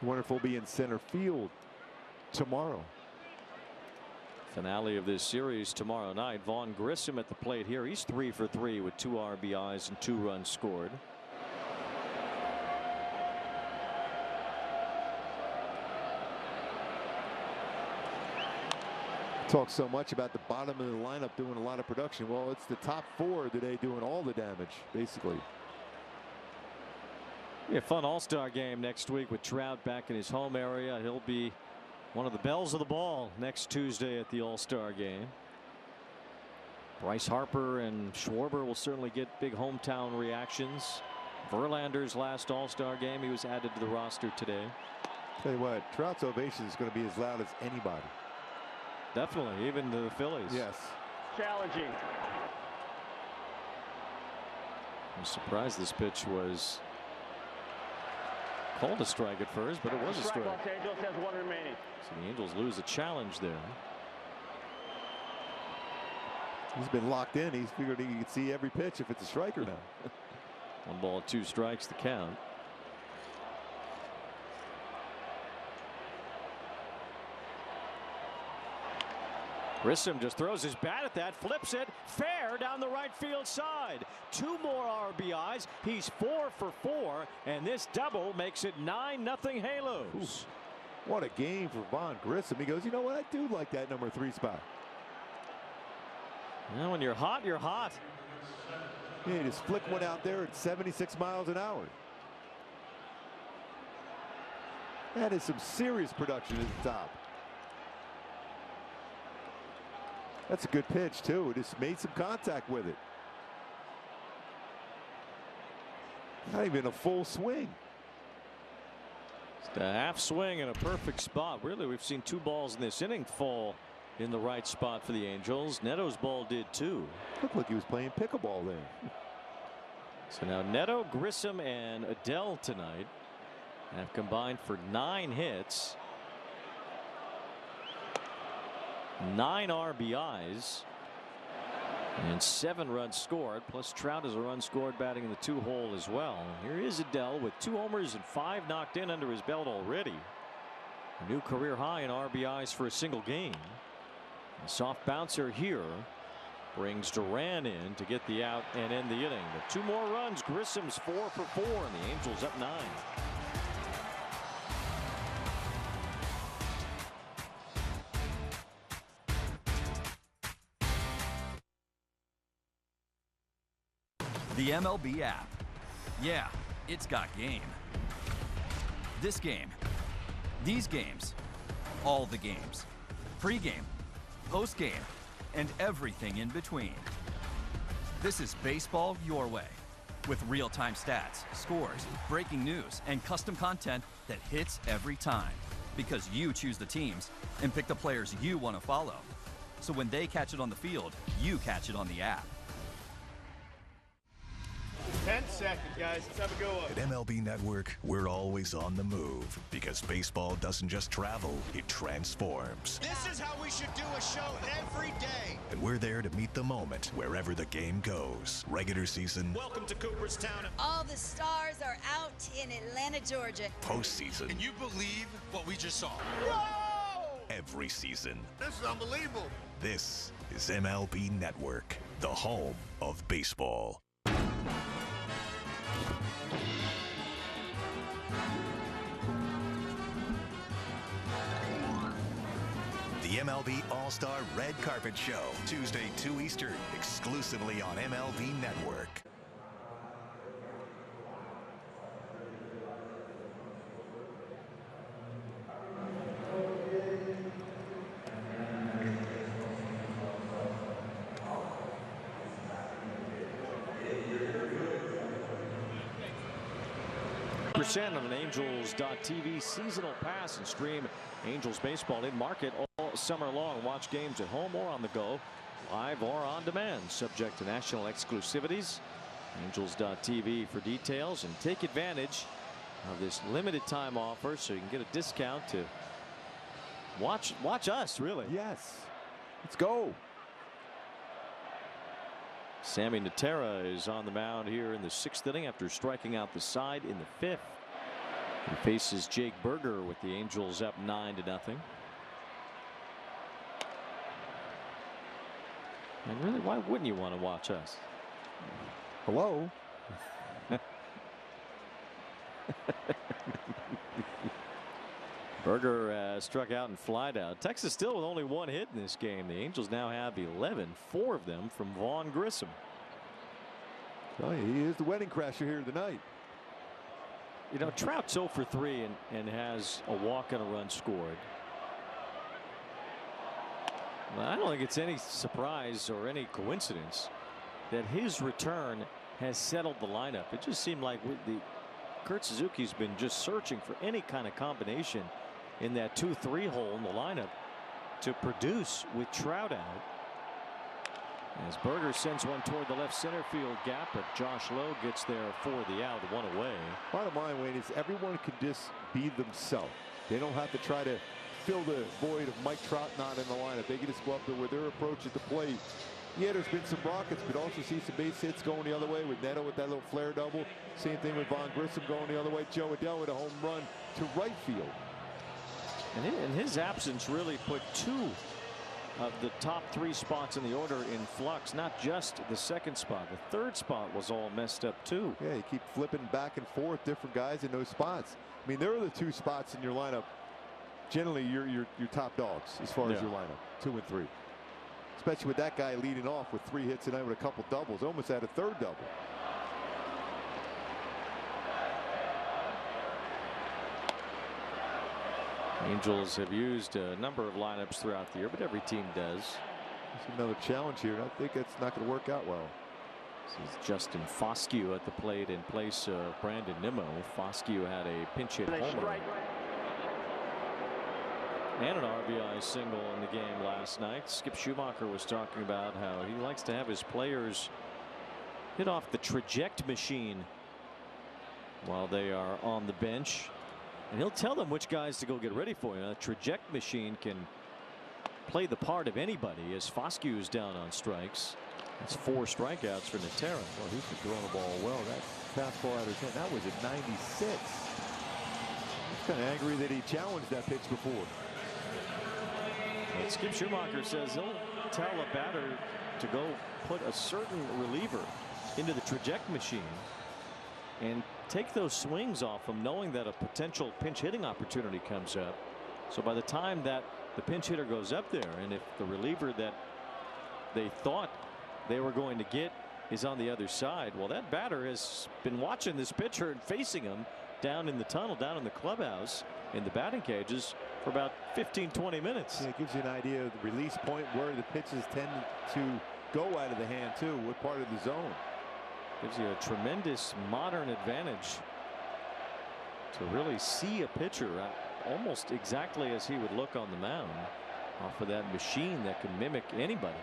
I wonder if he'll be in center field tomorrow. Finale of this series tomorrow night. Vaughn Grissom at the plate here. He's 3 for 3 with 2 RBIs and 2 runs scored. Talk so much about the bottom of the lineup doing a lot of production. Well, it's the top 4 today doing all the damage, basically. Yeah, fun all-star game next week with Trout back in his home area. He'll be one of the bells of the ball next Tuesday at the all-star game. Bryce Harper and Schwarber will certainly get big hometown reactions. Verlander's last all-star game, he was added to the roster today. Tell you what, Trout's ovation is going to be as loud as anybody. Definitely, even the Phillies. Yes. Challenging. I'm surprised this pitch was called a strike at first, but it was a strike. Los Angeles has 1 remaining. So the Angels lose a challenge there. He's been locked in. He's figured he could see every pitch if it's a strike or not. 1 ball, 2 strikes, the count. Grissom just throws his bat at that, flips it fair down the right field side. 2 more RBIs. He's 4 for 4, and this double makes it 9-0 Halos. Ooh, what a game for Vaughn Grissom. He goes, you know what? I do like that number 3 spot. Well, when you're hot, you're hot. Yeah, he just flicked one out there at 76 miles an hour. That is some serious production at the top. That's a good pitch too. It just made some contact with it. Not even a full swing. Just a half swing and a perfect spot. Really, we've seen 2 balls in this inning fall in the right spot for the Angels. Neto's ball did too. Looked like he was playing pickleball there. So now Neto, Grissom, and Adele tonight have combined for 9 hits. 9 RBIs and 7 runs scored, plus Trout has a run scored batting in the 2-hole as well. Here is Adele with 2 homers and 5 knocked in under his belt already. A new career high in RBIs for a single game. A soft bouncer here brings Duran in to get the out and end the inning. But 2 more runs. Grissom's 4 for 4 and the Angels up 9. The MLB app. Yeah, it's got game. This game. These games. All the games. Pre-game, post-game, and everything in between. This is baseball your way. With real-time stats, scores, breaking news, and custom content that hits every time. Because you choose the teams and pick the players you want to follow. So when they catch it on the field, you catch it on the app. 10 seconds, guys. Let's have a go up. At MLB Network, we're always on the move because baseball doesn't just travel, it transforms. This is how we should do a show every day. And we're there to meet the moment wherever the game goes. Regular season. Welcome to Cooperstown. All the stars are out in Atlanta, Georgia. Postseason. Can you believe what we just saw? Whoa! Every season. This is unbelievable. This is MLB Network, the home of baseball. The MLB All-Star Red Carpet Show, Tuesday 2 Eastern, exclusively on MLB Network. Percent on an Angels.TV seasonal pass and stream Angels baseball in market all summer long. Watch games at home or on the go, live or on demand, subject to national exclusivities. Angels.TV for details, and take advantage of this limited time offer, so you can get a discount to watch us, really. Yes. Let's go. Sammy Natera is on the mound here in the 6th inning after striking out the side in the 5th. He faces Jake Berger with the Angels up 9-0. And really, why wouldn't you want to watch us? Hello. Berger struck out and flied out. Texas still with only 1 hit in this game. The Angels now have 11, 4 of them from Vaughn Grissom. Oh, he is the wedding crasher here tonight. You know, Trout's 0 for 3 and has a walk and a run scored. Well, I don't think it's any surprise or any coincidence that his return has settled the lineup. It just seemed like Kurt Suzuki's been just searching for any kind of combination in that 2-3 hole in the lineup to produce with Trout out. As Berger sends one toward the left center field gap, but Josh Lowe gets there for the out, 1 away. Bottom line, Wayne, is everyone can just be themselves. They don't have to try to fill the void of Mike Trout not in the lineup. They can just go up there with their approach at the plate. Yeah, there's been some rockets, but also see some base hits going the other way with Neto with that little flare double. Same thing with Vaughn Grissom going the other way. Joe Adell with a home run to right field. And his absence really put 2 of the top 3 spots in the order in flux, not just the 2nd spot. The 3rd spot was all messed up too. Yeah, you keep flipping back and forth, different guys in those spots. I mean, there are the 2 spots in your lineup. Generally, your top dogs as far as your lineup, 2 and 3. Especially with that guy leading off with 3 hits tonight with a couple doubles, almost had a 3rd double. Angels have used a number of lineups throughout the year, but every team does. There's another challenge here, and I think it's not going to work out well. This is Justin Foscue at the plate in place of Brandon Nimmo. Foscue had a pinch hit homer and an RBI single in the game last night. Skip Schumacher was talking about how he likes to have his players hit off the traject machine while they are on the bench. And he'll tell them which guys to go get ready for. You know, the traject machine can play the part of anybody as Foscue's down on strikes. That's 4 strikeouts for Natera. Well, he's been throwing the ball well. That fastball out of 10, that was at 96. He's kind of angry that he challenged that pitch before. But Skip Schumacher says he'll tell a batter to go put a certain reliever into the traject machine and take those swings off him, knowing that a potential pinch hitting opportunity comes up. So by the time that the pinch hitter goes up there, and if the reliever that they thought they were going to get is on the other side, well, that batter has been watching this pitcher and facing him down in the tunnel, down in the clubhouse, in the batting cages for about 15-20 minutes. Yeah, it gives you an idea of the release point, where the pitches tend to go out of the hand too, what part of the zone. Gives you a tremendous modern advantage to really see a pitcher almost exactly as he would look on the mound off of that machine that can mimic anybody.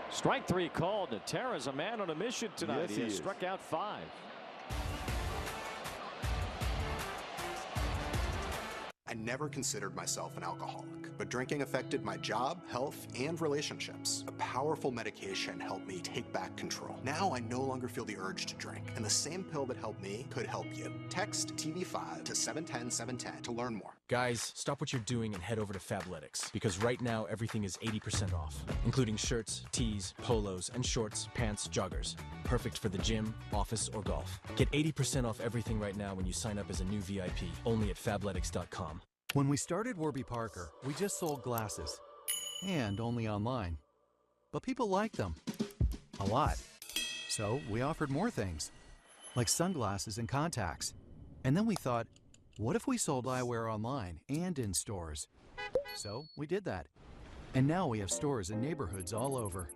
Strike 3 called. Natera's a man on a mission tonight. Yes, he has is. struck out 5. I never considered myself an alcoholic, but drinking affected my job, health, and relationships. A powerful medication helped me take back control. Now I no longer feel the urge to drink, and the same pill that helped me could help you. Text TV5 to 710-710 to learn more. Guys, stop what you're doing and head over to Fabletics, because right now everything is 80% off, including shirts, tees, polos, and shorts, pants, joggers. Perfect for the gym, office, or golf. Get 80% off everything right now when you sign up as a new VIP, only at Fabletics.com. When we started Warby Parker, we just sold glasses, and only online. But people liked them a lot. So we offered more things, like sunglasses and contacts. And then we thought, what if we sold eyewear online and in stores? So we did that. And now we have stores in neighborhoods all over.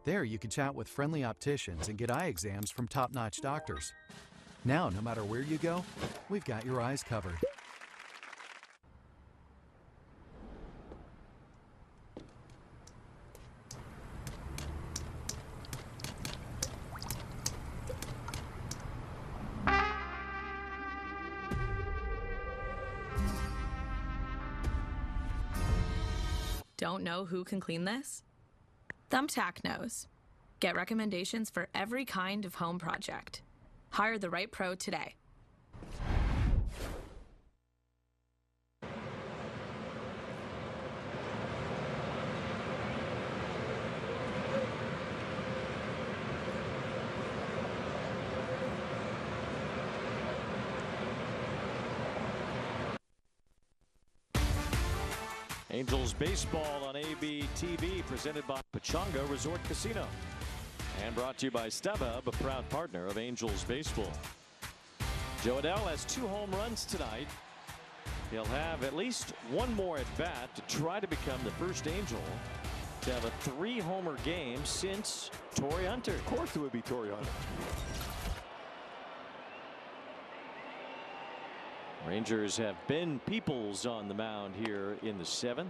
There you can chat with friendly opticians and get eye exams from top-notch doctors. Now, no matter where you go, we've got your eyes covered. Don't know who can clean this? Thumbtack knows. Get recommendations for every kind of home project. Hire the right pro today. Angels baseball on AB TV, presented by Pechanga Resort Casino. And brought to you by StubHub, a proud partner of Angels baseball. Joe Adell has 2 home runs tonight. He'll have at least one more at bat to try to become the first Angel to have a 3-homer game since Torrey Hunter. Of course it would be Torrey Hunter. Rangers have Ben Peoples on the mound here in the 7th.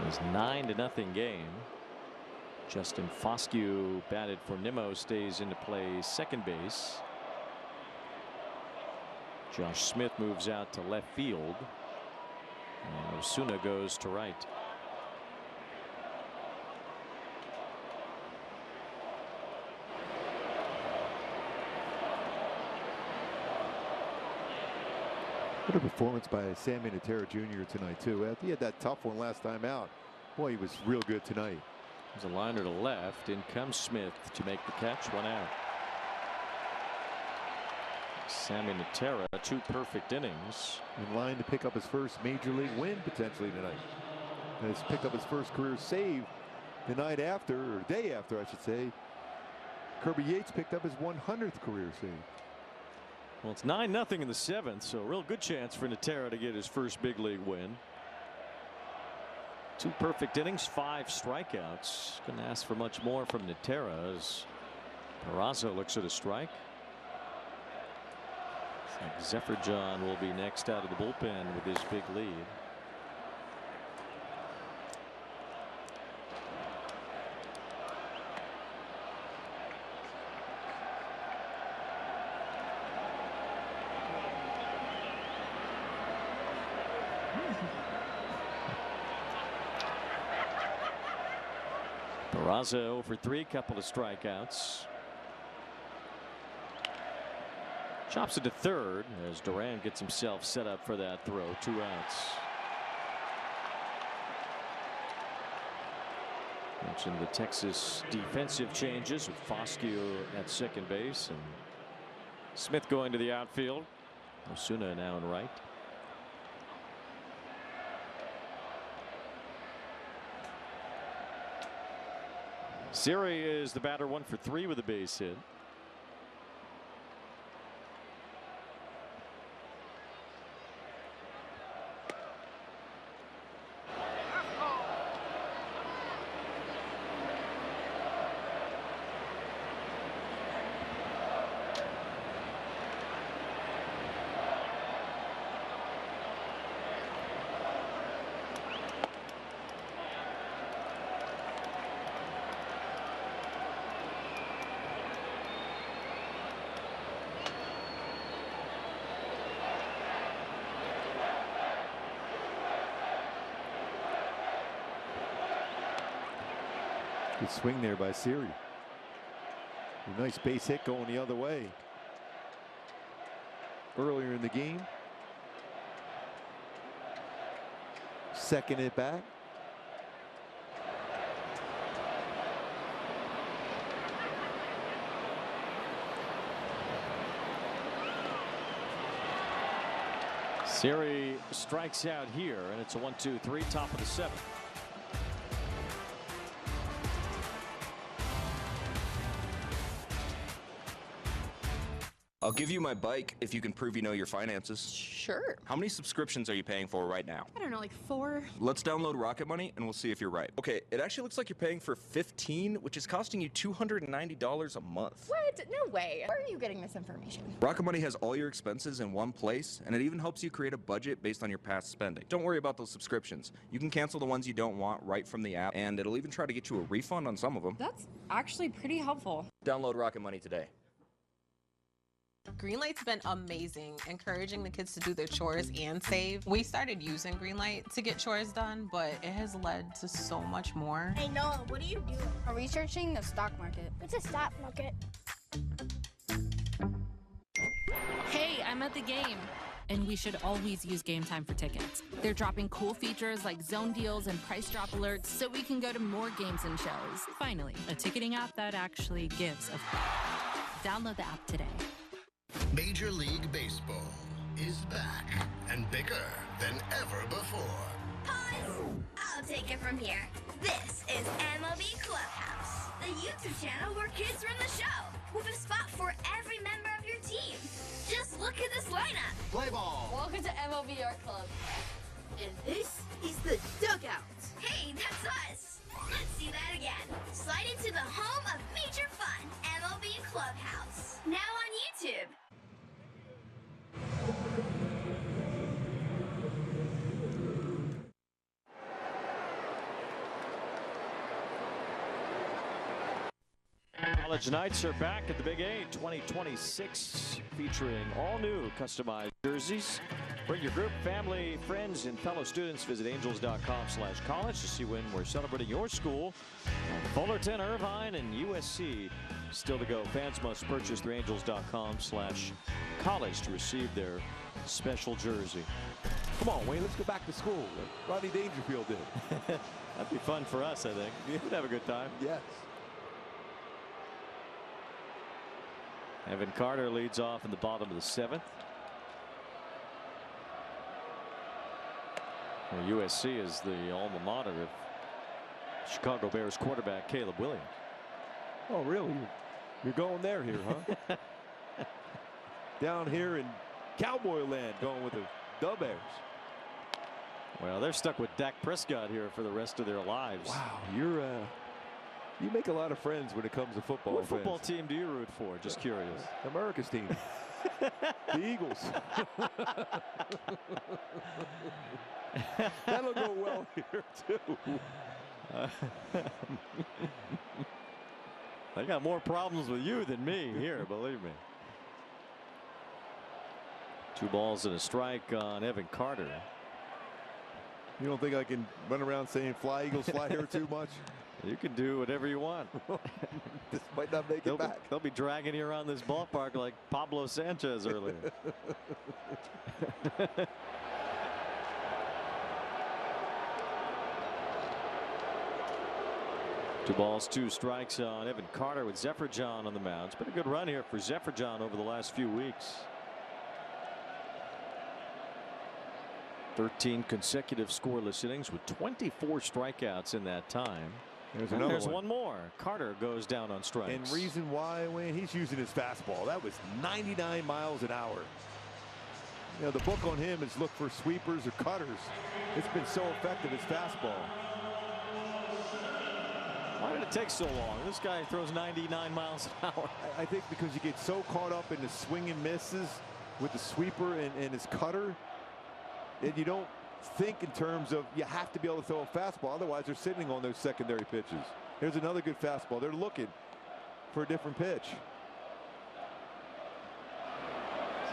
It's 9-0 game. Justin Foscue batted for Nimmo, stays into play second base. Josh Smith moves out to left field. And Osuna goes to right. What a performance by Sammy Natera Jr. tonight, too. He had that tough one last time out. Boy, he was real good tonight. There's a liner to left. In comes Smith to make the catch. 1 out. Sammy Natera, 2 perfect innings. In line to pick up his first major league win potentially tonight. And he's picked up his first career save the night after, or day after, I should say. Kirby Yates picked up his 100th career save. Well, it's 9-0 in the 7th, so a real good chance for Natera to get his first big league win. 2 perfect innings, 5 strikeouts. Couldn't ask for much more from Natera as Peraza looks at a strike. Zephyr John will be next out of the bullpen with his big lead. Peraza 0 for 3, couple of strikeouts. Chops it to third as Duran gets himself set up for that throw. 2 outs. Mentioned the Texas defensive changes with Foscue at second base and Smith going to the outfield. Osuna now in right. Siri is the batter, 1 for 3 with a base hit. Good swing there by Siri. A nice base hit going the other way earlier in the game. Second at bat. Siri strikes out here, and it's a 1-2-3, top of the 7th. I'll give you my bike if you can prove you know your finances. Sure. How many subscriptions are you paying for right now? I don't know, like 4. Let's download Rocket Money and we'll see if you're right. Okay, it actually looks like you're paying for 15, which is costing you $290 a month. What? No way. Where are you getting this information? Rocket Money has all your expenses in one place, and it even helps you create a budget based on your past spending. Don't worry about those subscriptions. You can cancel the ones you don't want right from the app, and it'll even try to get you a refund on some of them. That's actually pretty helpful. Download Rocket Money today. Greenlight's been amazing, encouraging the kids to do their chores and save. We started using Greenlight to get chores done, but it has led to so much more. Hey Noah, what are you doing? I'm researching the stock market. What's a stock market? Hey, I'm at the game. And we should always use Game Time for tickets. They're dropping cool features like zone deals and price drop alerts so we can go to more games and shows. Finally, a ticketing app that actually gives a Download the app today. Major League Baseball is back and bigger than ever before. Pause! I'll take it from here. This is MLB Clubhouse, the YouTube channel where kids run the show, with a spot for every member of your team. Just look at this lineup. Play ball. Welcome to MLB Art Club. And this is the dugout. Hey, that's us. Let's see that again. Slide into the home of major fun, MLB Clubhouse. Now on YouTube. College Nights are back at the Big 8 2026, featuring all new customized jerseys. Bring your group, family, friends, and fellow students. Visit angels.com/college to see when we're celebrating your school. Fullerton, Irvine, and USC still to go. Fans must purchase through angels.com/college to receive their special jersey. Come on, Wayne, let's go back to school. Like Rodney Dangerfield did. That'd be fun for us, I think. We'd have a good time. Yes. Evan Carter leads off in the bottom of the 7th. Well, USC is the alma mater of Chicago Bears quarterback Caleb Williams. Oh, really? You're going there here, huh? Down here in Cowboy land, going with the Bears. Well, they're stuck with Dak Prescott here for the rest of their lives. Wow, you make a lot of friends when it comes to football. What football team do you root for? Just curious. America's team. The Eagles. That'll go well here, too. They got more problems with you than me here, believe me. 2 balls and a strike on Evan Carter. You don't think I can run around saying fly Eagles fly here too much? You can do whatever you want. This might not make it back. They'll be dragging you around this ballpark like Pablo Sanchez earlier. 2 balls, 2 strikes on Evan Carter with Zephyr John on the mound. It's been a good run here for Zephyr John over the last few weeks. 13 consecutive scoreless innings with 24 strikeouts in that time. There's one more. Carter goes down on strikes. And reason why, Wayne, he's using his fastball. That was 99 miles an hour. You know, the book on him is look for sweepers or cutters. It's been so effective, his fastball. Why did it take so long? This guy throws 99 miles an hour. I think because you get so caught up in the swing and misses with the sweeper and his cutter, and you don't think in terms of you have to be able to throw a fastball. Otherwise, they're sitting on those secondary pitches. Here's another good fastball. They're looking for a different pitch.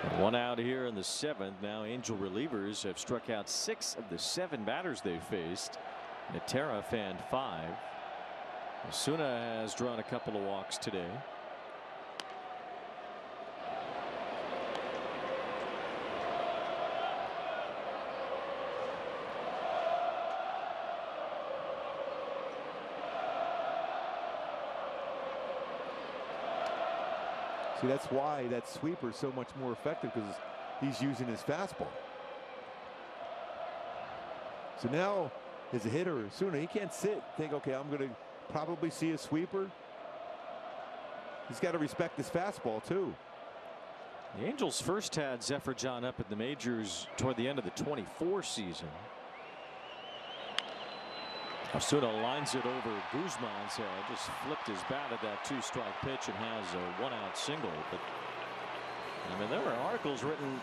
So 1 out here in the 7th. Now Angel relievers have struck out 6 of the 7 batters they've faced. Natera fanned 5. Osuna has drawn a couple of walks today. See, that's why that sweeper is so much more effective, because he's using his fastball. So now, as a hitter, Osuna, he can't sit, think, okay, I'm going to probably see a sweeper. He's got to respect his fastball, too. The Angels first had Zephyr John up at the majors toward the end of the 24 season. Osuna lines it over Guzman's head, just flipped his bat at that 2-strike pitch and has a 1-out single. But I mean, there were articles written,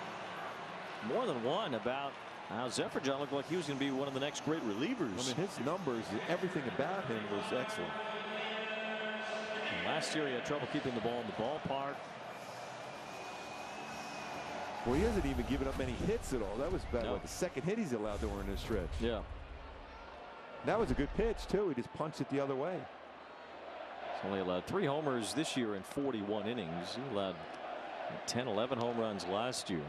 more than one, about how Zephyr John looked like he was going to be one of the next great relievers. I mean, his numbers, everything about him was excellent. And last year he had trouble keeping the ball in the ballpark. Well, he hasn't even given up many hits at all. That was about what, the second hit he's allowed during this stretch. Yeah. That was a good pitch, too. He just punched it the other way. He's only allowed 3 homers this year in 41 innings. He allowed 10, 11 home runs last year.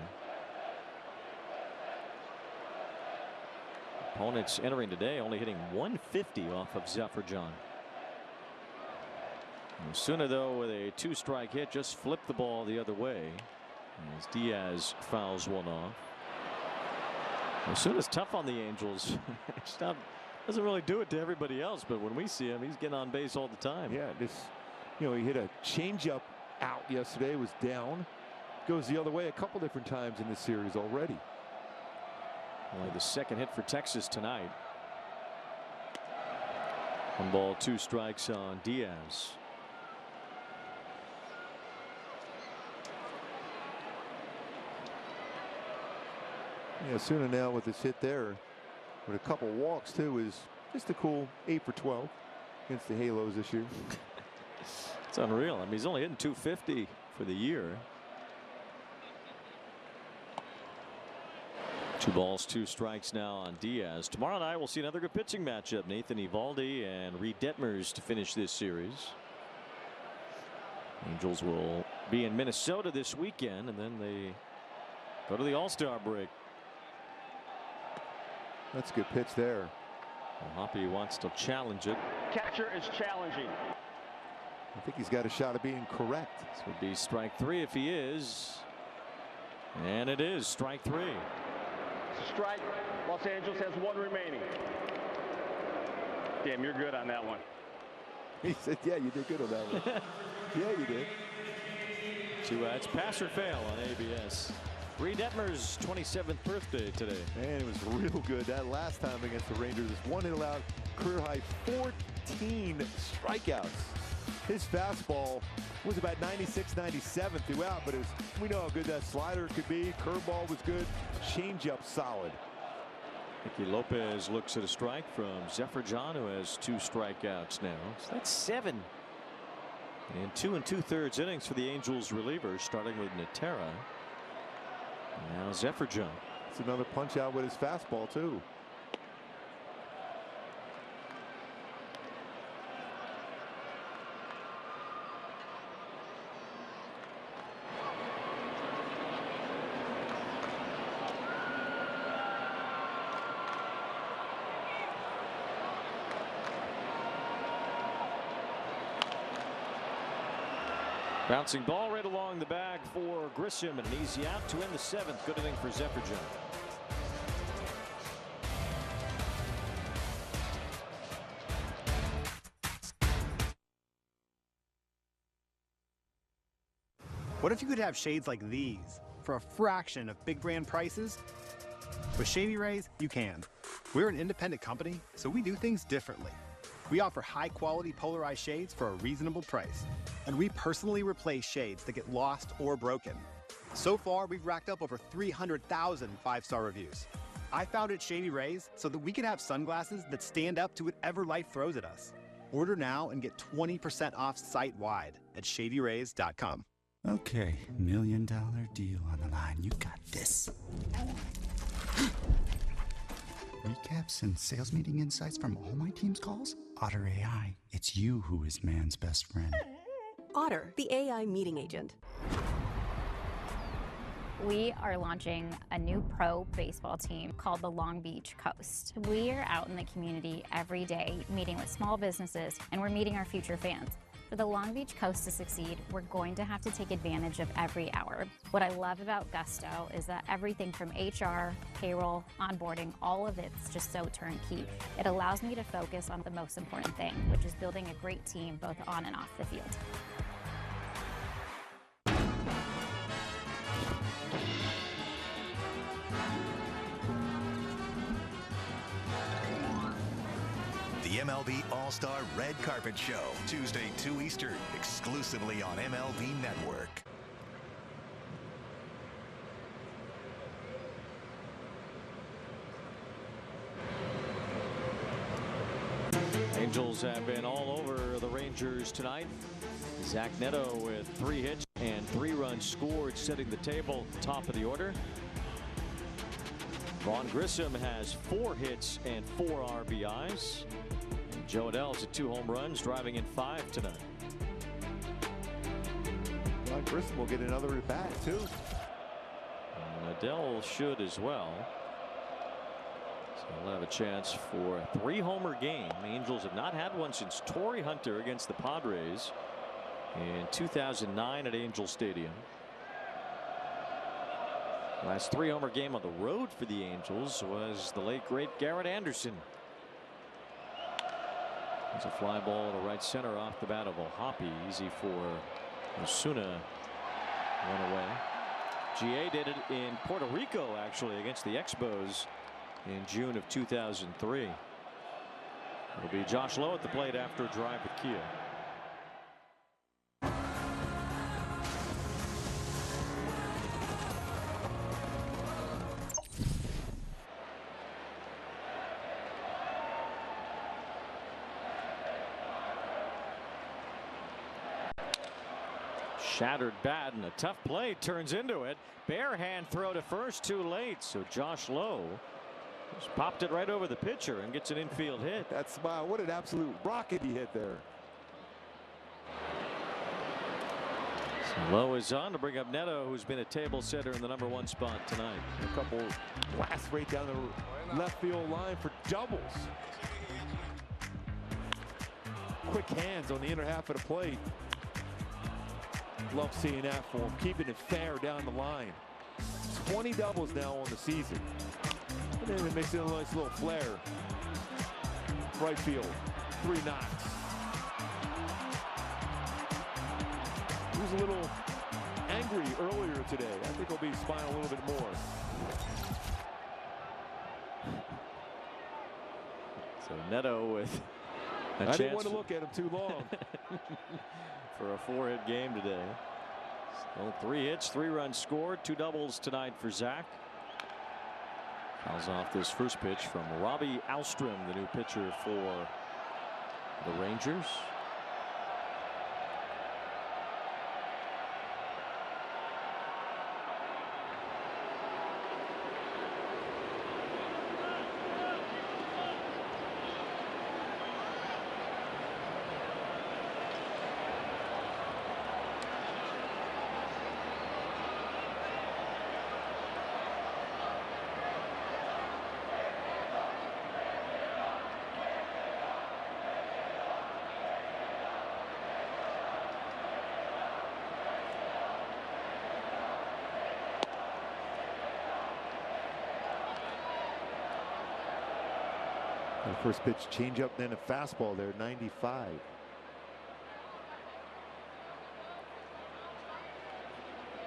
Opponents entering today only hitting 150 off of Zephyr John. Osuna, though, with a 2-strike hit, just flipped the ball the other way as Diaz fouls one off. Osuna's tough on the Angels. Doesn't really do it to everybody else, but when we see him, he's getting on base all the time. Yeah, he hit a changeup out yesterday, was down. Goes the other way a couple different times in this series already. Only the second hit for Texas tonight. 1 ball, 2 strikes on Diaz. Yeah, Osuna now with his hit there, with a couple walks too, is just a cool 8 for 12 against the Halos this year. It's unreal. I mean, he's only hitting 250 for the year. 2 balls, 2 strikes now on Diaz. Tomorrow night we'll see another good pitching matchup. Nathan Eovaldi and Reed Detmers to finish this series. Angels will be in Minnesota this weekend, and then they go to the All-Star break. That's a good pitch there. Well, Hoppy wants to challenge it. Catcher is challenging. I think he's got a shot of being correct. This would be strike 3 if he is. And it is strike 3. Strike. Los Angeles has 1 remaining. Damn, you're good on that one. He said, yeah, you did good on that one. Yeah, you did. 2 outs, pass or fail on ABS. Reed Detmers' 27th birthday today. Man, it was real good that last time against the Rangers. This 1 hit allowed career high 14 strikeouts. His fastball was about 96, 97 throughout, but we know how good that slider could be. Curveball was good. Changeup solid. Nicky Lopez looks at a strike from Zephyr John, who has 2 strikeouts now. So that's 7 in 2 2/3 innings for the Angels relievers, starting with Natera. Now Zephyr John. It's another punch out with his fastball too. Bouncing ball right along the bag for Grissom, and an easy out to end the 7th. Good inning for Zephyr John. What if you could have shades like these for a fraction of big brand prices? With Shady Rays, you can. We're an independent company, so we do things differently. We offer high-quality polarized shades for a reasonable price. And we personally replace shades that get lost or broken. So far, we've racked up over 300,000 five-star reviews. I founded Shady Rays so that we could have sunglasses that stand up to whatever life throws at us. Order now and get 20% off site-wide at shadyrays.com. Okay, $1 million deal on the line. You got this. Recaps and sales meeting insights from all my team's calls? Otter AI, it's you who is man's best friend. Otter, the AI meeting agent. We are launching a new pro baseball team called the Long Beach Coast. We are out in the community every day meeting with small businesses, and we're meeting our future fans. For the Long Beach Coast to succeed, we're going to have to take advantage of every hour. What I love about Gusto is that everything from HR, payroll, onboarding, all of it's just so turnkey. It allows me to focus on the most important thing, which is building a great team both on and off the field. The MLB All-Star Red Carpet Show, Tuesday 2 Eastern, exclusively on MLB Network. Angels have been all over the Rangers tonight. Zach Neto with 3 hits. and 3 runs scored, setting the table top of the order. Vaughn Grissom has 4 hits and 4 RBIs. And Joe Adell's at 2 home runs, driving in 5 tonight. Vaughn Grissom will get another at bat too. And Adell should as well. So we'll have a chance for a 3-homer game. The Angels have not had one since Torrey Hunter against the Padres in 2009 at Angel Stadium. Last 3-homer game on the road for the Angels was the late great Garrett Anderson. It's a fly ball to right center off the bat of O'Hoppe. Easy for Osuna. One away. GA did it in Puerto Rico actually against the Expos in June of 2003. It'll be Josh Lowe at the plate after a drive with Kia. Shattered bat and a tough play turns into it. Bare hand throw to first too late. So Josh Lowe just popped it right over the pitcher and gets an infield hit. That smile. What an absolute rocket he hit there. So Lowe is on to bring up Neto, who's been a table setter in the #1 spot tonight. A couple blasts right down the left field line for doubles. Quick hands on the inner half of the plate. Love seeing that for him, keeping it fair down the line. 20 doubles now on the season. And then it makes it a nice little flare. Right field, 3 knocks. He was a little angry earlier today. I think he'll be smiling a little bit more. So Neto with a I chance didn't want to look at him too long. for a 4-hit game today. Still 3 hits, 3 runs scored, 2 doubles tonight for Zach. Fouls off this first pitch from Robbie Alstrom, the new pitcher for the Rangers. The first pitch change up, then a fastball there, 95.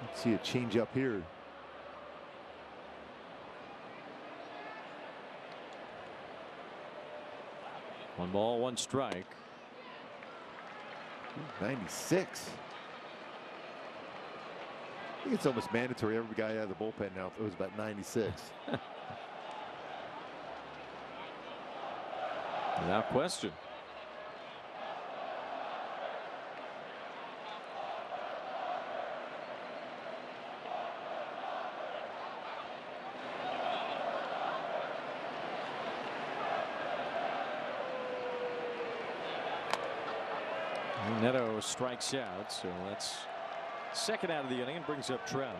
Let's see a change up here. One ball, 1 strike. 96. I think it's almost mandatory every guy out of the bullpen now. It was about 96. Without question. Neto strikes out, so that's second out of the inning and brings up Trout.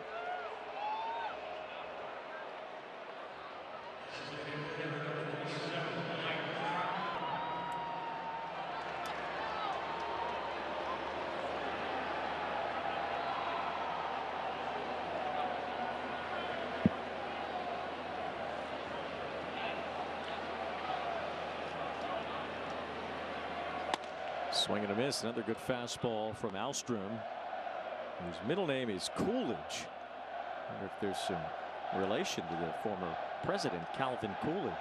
Swing and a miss. Another good fastball from Alstrom, whose middle name is Coolidge. I wonder if there's some relation to the former president, Calvin Coolidge.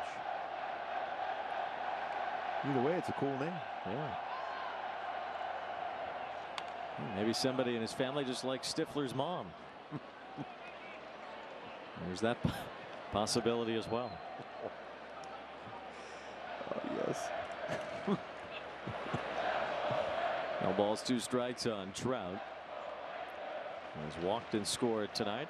Either way, it's a cool name. Yeah. Maybe somebody in his family just like Stifler's mom. There's that possibility as well. Oh, yes. No balls, 2 strikes on Trout. Has walked and scored tonight.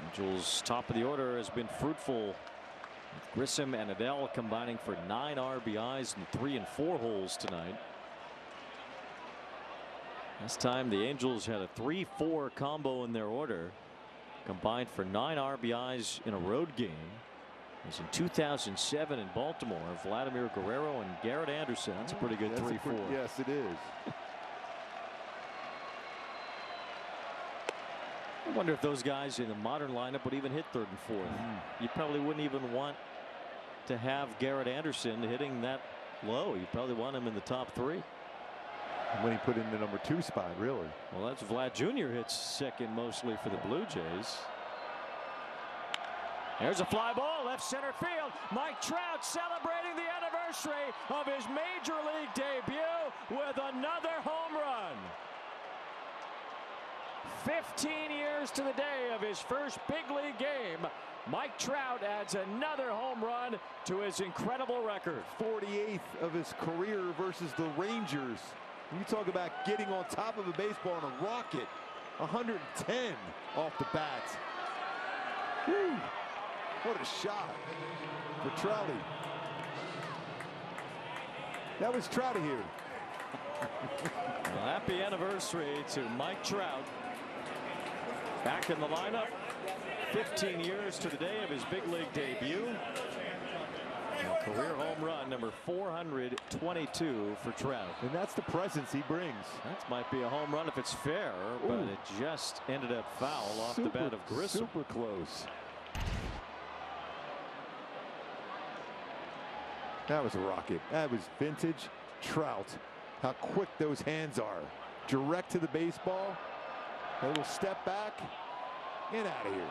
Angels' top of the order has been fruitful, with Grissom and Adele combining for 9 RBIs in 3 and 4 holes tonight. Last time the Angels had a 3-4 combo in their order, combined for 9 RBIs in a road game. It was in 2007 in Baltimore. Vladimir Guerrero and Garrett Anderson. That's a pretty good 3-4. Yes, it is. I wonder if those guys in the modern lineup would even hit 3rd and 4th. You probably wouldn't even want to have Garrett Anderson hitting that low. You probably want him in the top 3. When he put in the number 2 spot, really. Well, that's Vlad Jr. hits second mostly for the Blue Jays. There's a fly ball, left center field. Mike Trout celebrating the anniversary of his Major League debut with another home run. 15 years to the day of his first big league game. Mike Trout adds another home run to his incredible record. 48th of his career versus the Rangers. You talk about getting on top of a baseball on a rocket. 110 off the bat. Woo. What a shot for Trouty. That was Trouty here. Well, happy anniversary to Mike Trout. Back in the lineup. 15 years to the day of his big league debut. A career home run number 422 for Trout. And that's the presence he brings. That might be a home run if it's fair, but it just ended up foul off the bat of Grissom. Super close. That was a rocket. That was vintage Trout. How quick those hands are. Direct to the baseball. A little step back. Get out of here.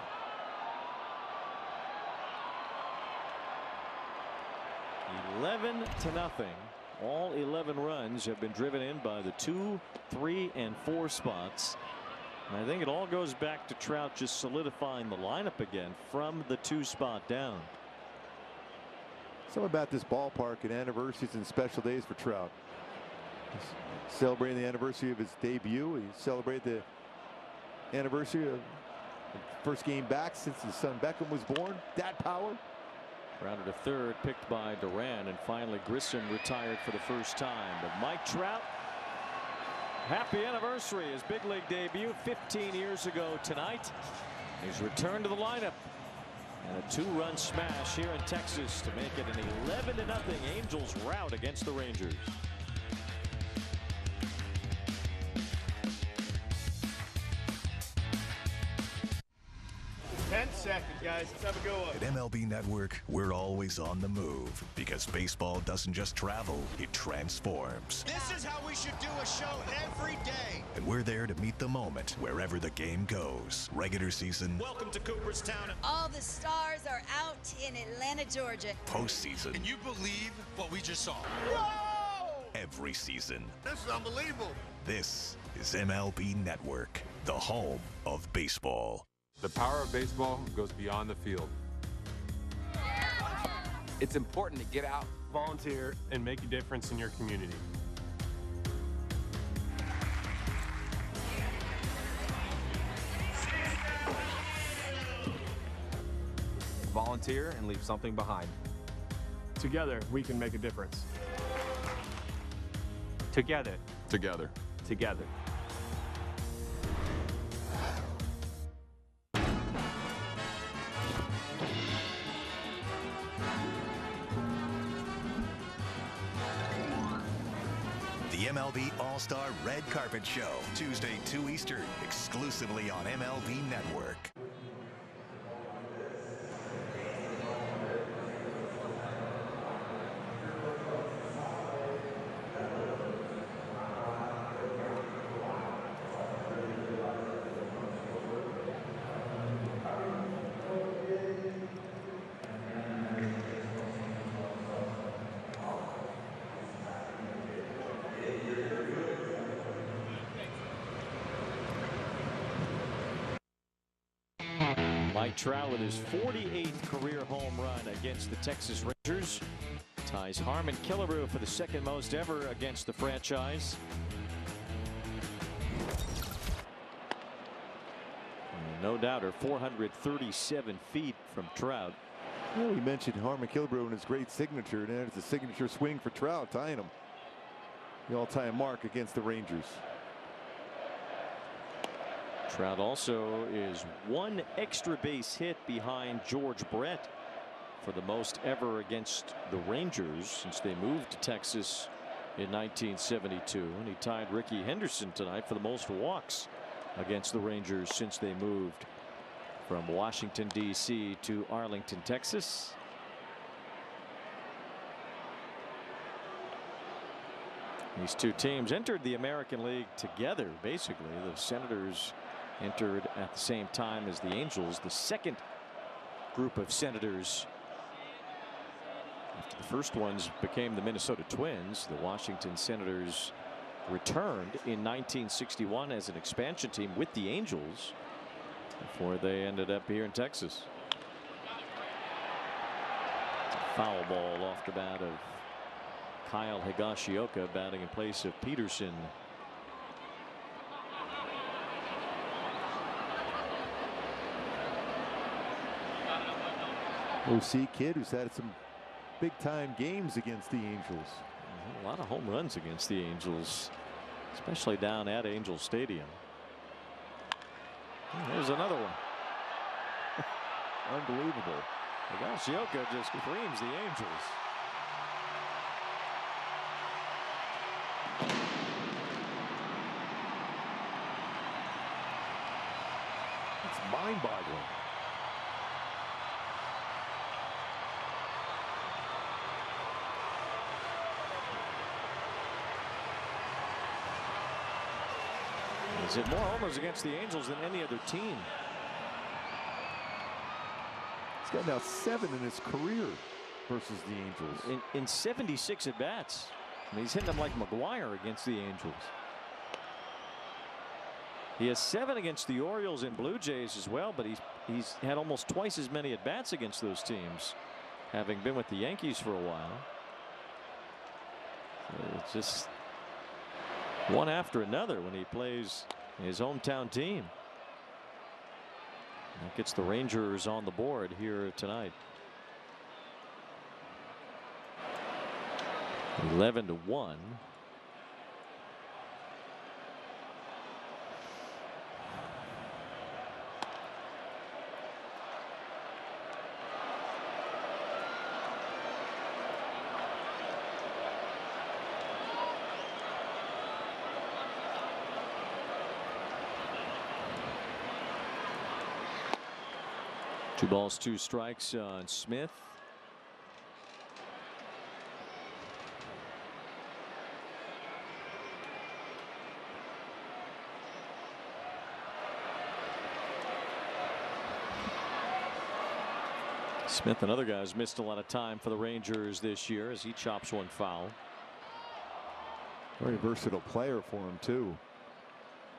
(11-0). All 11 runs have been driven in by the 2, 3, and 4 spots. And I think it all goes back to Trout just solidifying the lineup again from the 2 spot down. Something about this ballpark and anniversaries and special days for Trout. He's celebrating the anniversary of his debut. He celebrated the anniversary of the first game back since his son Beckham was born. That power. Grounded to 3rd, picked by Duran, and finally Grissom retired for the first time. But Mike Trout, happy anniversary, his big league debut 15 years ago tonight. He's returned to the lineup. And a 2-run smash here in Texas to make it an 11-0 Angels rout against the Rangers. 10 seconds, guys. Let's have a go. At MLB Network, we're always on the move because baseball doesn't just travel, it transforms. This is how we should do a show every day. And we're there to meet the moment wherever the game goes. Regular season. Welcome to Cooperstown. All the stars are out in Atlanta, Georgia. Postseason. Can you believe what we just saw? Whoa! Every season. This is unbelievable. This is MLB Network, the home of baseball. The power of baseball goes beyond the field. It's important to get out, Volunteer, and make a difference in your community. volunteer, and leave something behind. Together, we can make a difference. Together. Together. Together. The MLB All-Star Red Carpet Show, Tuesday 2 Eastern, exclusively on MLB Network. Mike Trout with his 48th career home run against the Texas Rangers. Ties Harmon Killebrew for the second most ever against the franchise. no doubter. 437 feet from Trout. Well, we mentioned Harmon Killebrew and his great signature, and there's the signature swing for Trout, tying him the all-time mark against the Rangers. Trout also is one extra base hit behind George Brett for the most ever against the Rangers since they moved to Texas in 1972, and he tied Rickey Henderson tonight for the most walks against the Rangers since they moved from Washington, D.C. to Arlington, Texas. These two teams entered the American League together. Basically, the Senators entered at the same time as the Angels. The second group of Senators, after the first ones became the Minnesota Twins, the Washington Senators returned in 1961 as an expansion team with the Angels before they ended up here in Texas. Foul ball off the bat of Kyle Higashioka, batting in place of Peterson. OC kid who's had some big-time games against the Angels. A lot of home runs against the Angels, especially down at Angel Stadium. There's another one. Unbelievable. Higashioka just creams the Angels. It's mind-boggling. He's hit more homers against the Angels than any other team. He's got now 7 in his career versus the Angels. In 76 at bats. I mean, he's hitting them like McGuire against the Angels. He has 7 against the Orioles and Blue Jays as well, but he's had almost twice as many at bats against those teams, having been with the Yankees for a while. So it's just one after another when he plays his hometown team. That gets the Rangers on the board here tonight. 11-1. Two balls, 2 strikes on Smith. Smith, another guy who's missed a lot of time for the Rangers this year as he chops one foul. Very versatile player for him too.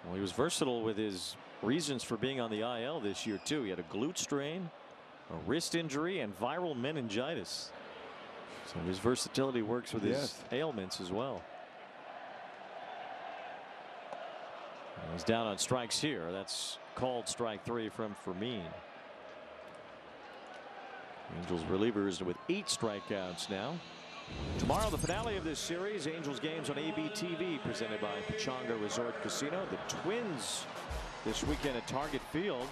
Well, he was versatile with his reasons for being on the IL this year too. He had a glute strain, a wrist injury, and viral meningitis. So his versatility works with his ailments as well. And he's down on strikes here. That's called strike 3 from Fermin. Angels relievers with 8 strikeouts now. Tomorrow, the finale of this series, Angels games on ABTV, presented by Pechanga Resort Casino. The Twins this weekend at Target Field.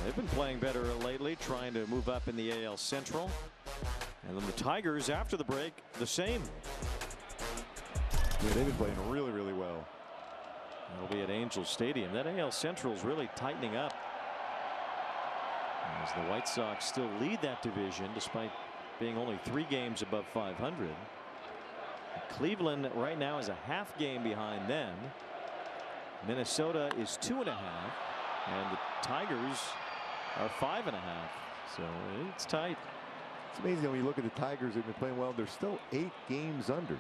They've been playing better lately, trying to move up in the AL Central. And then the Tigers, after the break, the same. Yeah, they've been playing really, really well. That'll be at Angel Stadium. That AL Central is really tightening up, as the White Sox still lead that division despite being only 3 games above 500. Cleveland right now is a half game behind them. Minnesota is 2.5, and the Tigers are 5.5. So it's tight. It's amazing when you look at the Tigers. They've been playing well. They're still 8 games under.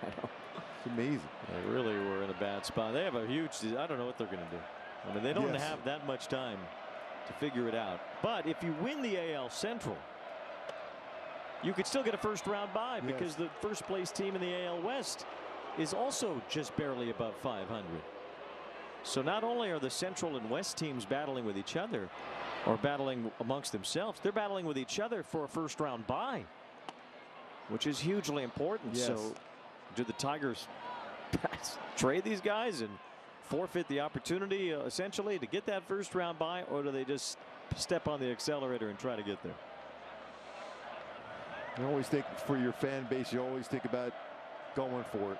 I know. It's amazing. They really were in a bad spot. They have a huge, I don't know what they're going to do. I mean, they don't have that much time to figure it out. But if you win the AL Central, you could still get a first-round bye because the first-place team in the AL West is also just barely above 500. So not only are the Central and West teams battling with each other or battling amongst themselves, they're battling with each other for a first-round bye, which is hugely important. Yes. So do the Tigers trade these guys and forfeit the opportunity essentially to get that first-round bye, or do they just step on the accelerator and try to get there? You always think, for your fan base, you always think about going for it.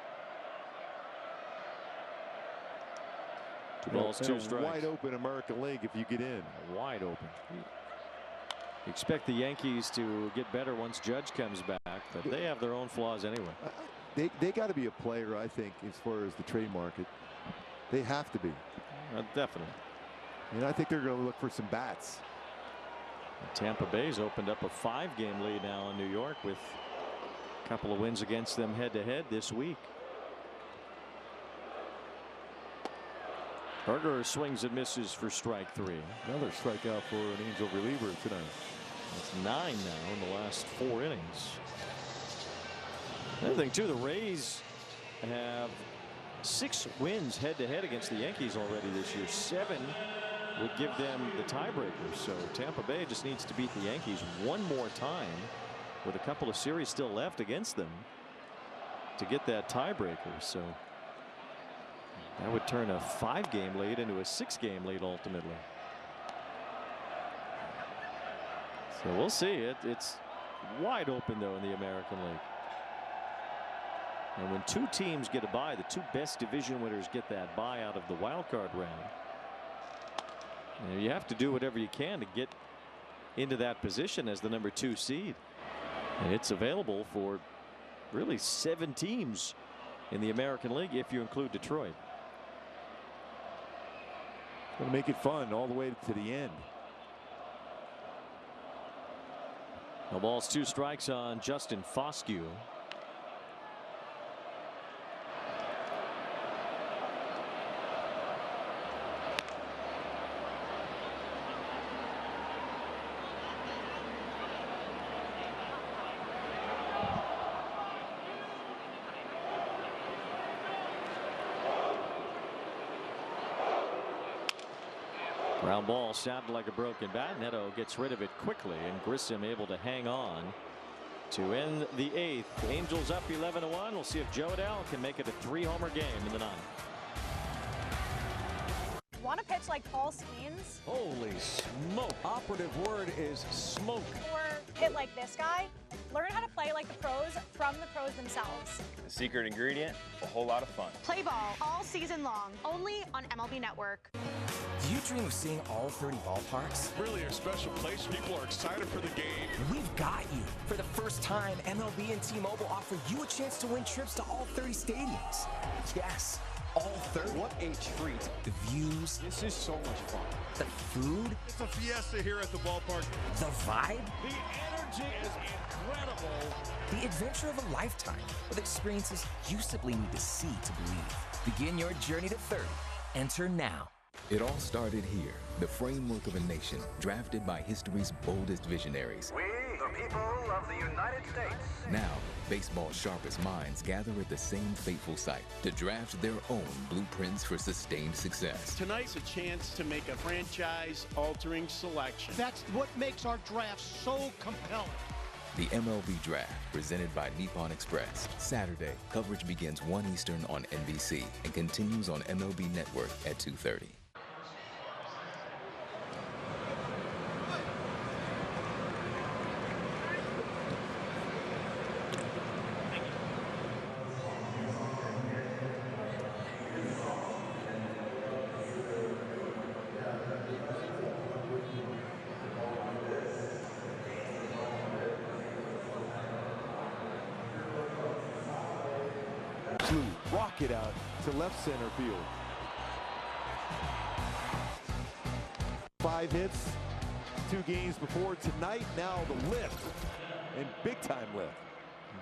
2 balls, 2 strikes. Wide open American League if you get in. Wide open. Expect the Yankees to get better once Judge comes back, but they have their own flaws anyway. They got to be a player, I think, as far as the trade market. They have to be. Definitely. And I think they're going to look for some bats. Tampa Bay's opened up a 5-game lead now in New York with a couple of wins against them head-to-head this week. Berger swings and misses for strike 3. Another strikeout for an Angel reliever tonight. That's 9 now in the last 4 innings. Another thing too, the Rays have 6 wins head-to-head against the Yankees already this year. 7 would give them the tiebreaker. So Tampa Bay just needs to beat the Yankees one more time with a couple of series still left against them to get that tiebreaker. So that would turn a 5-game lead into a 6-game lead ultimately. So we'll see. It's wide open though in the American League. And when 2 teams get a bye, the 2 best division winners get that bye out of the wild card round. And you have to do whatever you can to get into that position as the number 2 seed. And it's available for really 7 teams in the American League if you include Detroit. Going to make it fun all the way to the end. No balls, 2 strikes on Justin Foscue. Ground ball sounded like a broken bat. Neto gets rid of it quickly, and Grissom able to hang on to end the 8th. Angels up 11-1. We'll see if Joe Adell can make it a 3-homer game in the 9th. Want to pitch like Paul Skeens? Holy smoke. Operative word is smoke. Or hit like this guy? Learn how to play like the pros from the pros themselves. The secret ingredient? A whole lot of fun. Play ball all season long, only on MLB Network. Do you dream of seeing all 30 ballparks? Really a special place. People are excited for the game. We've got you. For the first time, MLB and T-Mobile offer you a chance to win trips to all 30 stadiums. Yes, all 30. What a treat. The views. This is so much fun. The food. It's a fiesta here at the ballpark. The vibe. The energy is incredible. The adventure of a lifetime with experiences you simply need to see to believe. Begin your journey to 30. Enter now. It all started here, the framework of a nation, drafted by history's boldest visionaries. We, the people of the United States. Now, baseball's sharpest minds gather at the same fateful site to draft their own blueprints for sustained success. Tonight's a chance to make a franchise-altering selection. That's what makes our draft so compelling. The MLB Draft, presented by Nippon Express. Saturday, coverage begins 1 Eastern on NBC and continues on MLB Network at 2:30. Rocket out to left center field. 5 hits, 2 games before tonight. Now the lift, and big time lift.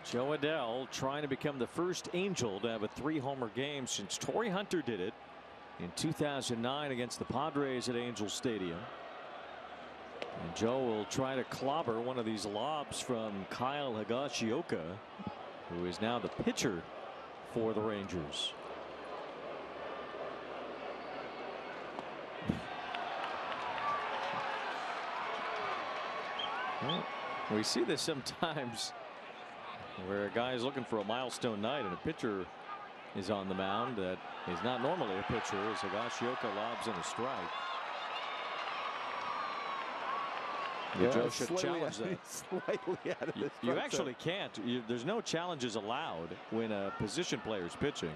Joe Adell trying to become the first Angel to have a 3-homer game since Torrey Hunter did it in 2009 against the Padres at Angel Stadium. And Joe will try to clobber one of these lobs from Kyle Higashioka, who is now the pitcher for the Rangers. Well, we see this sometimes where a guy is looking for a milestone night and a pitcher is on the mound that is not normally a pitcher as Higashioka lobs in a strike. Joe should challenge that. Slightly out of this. You actually can't. There's no challenges allowed when a position player is pitching.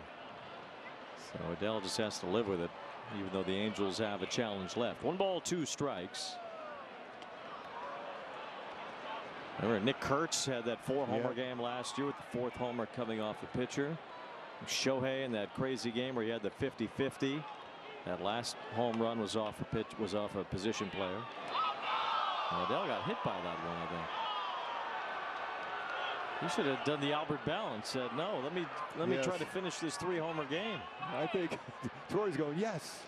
So Adele just has to live with it, even though the Angels have a challenge left. 1 ball, 2 strikes. Remember, Nick Kurtz had that 4-homer game last year with the 4th homer coming off a pitcher. Shohei in that crazy game where he had the 50-50. That last home run was off a position player. Adele got hit by that one, I think. He should have done the Albert Bell and said, no, let me try to finish this 3-homer game. I think Troy's going, yes.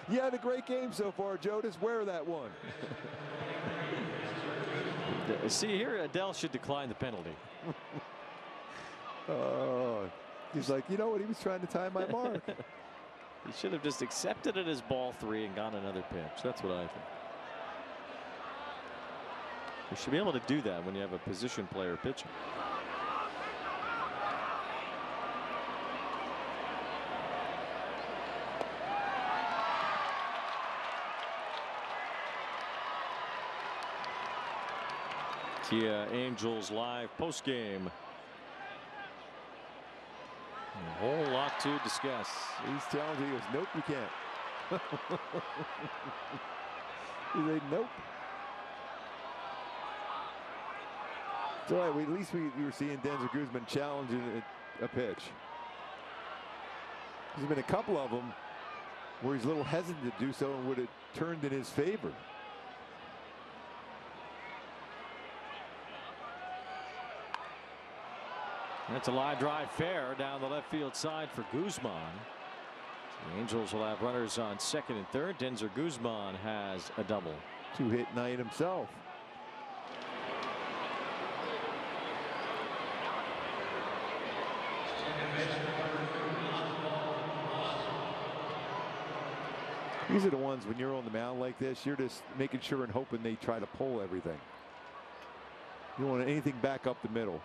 You had a great game so far, Joe. Just wear that one. See here, Adele should decline the penalty. Oh, he's like, you know what? He was trying to time my mark. He should have just accepted it as ball 3 and got another pitch. That's what I think. You should be able to do that when you have a position player pitching. Kia Angels live postgame. A whole lot to discuss. He's telling you, he goes, nope, you can't. He's like, nope. It's all right. At least we were seeing Denzer Guzman challenging a pitch. There's been a couple of them where he's a little hesitant to do so and would have turned in his favor. That's a line drive fair down the left field side for Guzman. The Angels will have runners on 2nd and 3rd. Denzer Guzman has a double. 2-hit night himself. These are the ones when you're on the mound like this, you're just making sure and hoping they try to pull everything. You don't want anything back up the middle.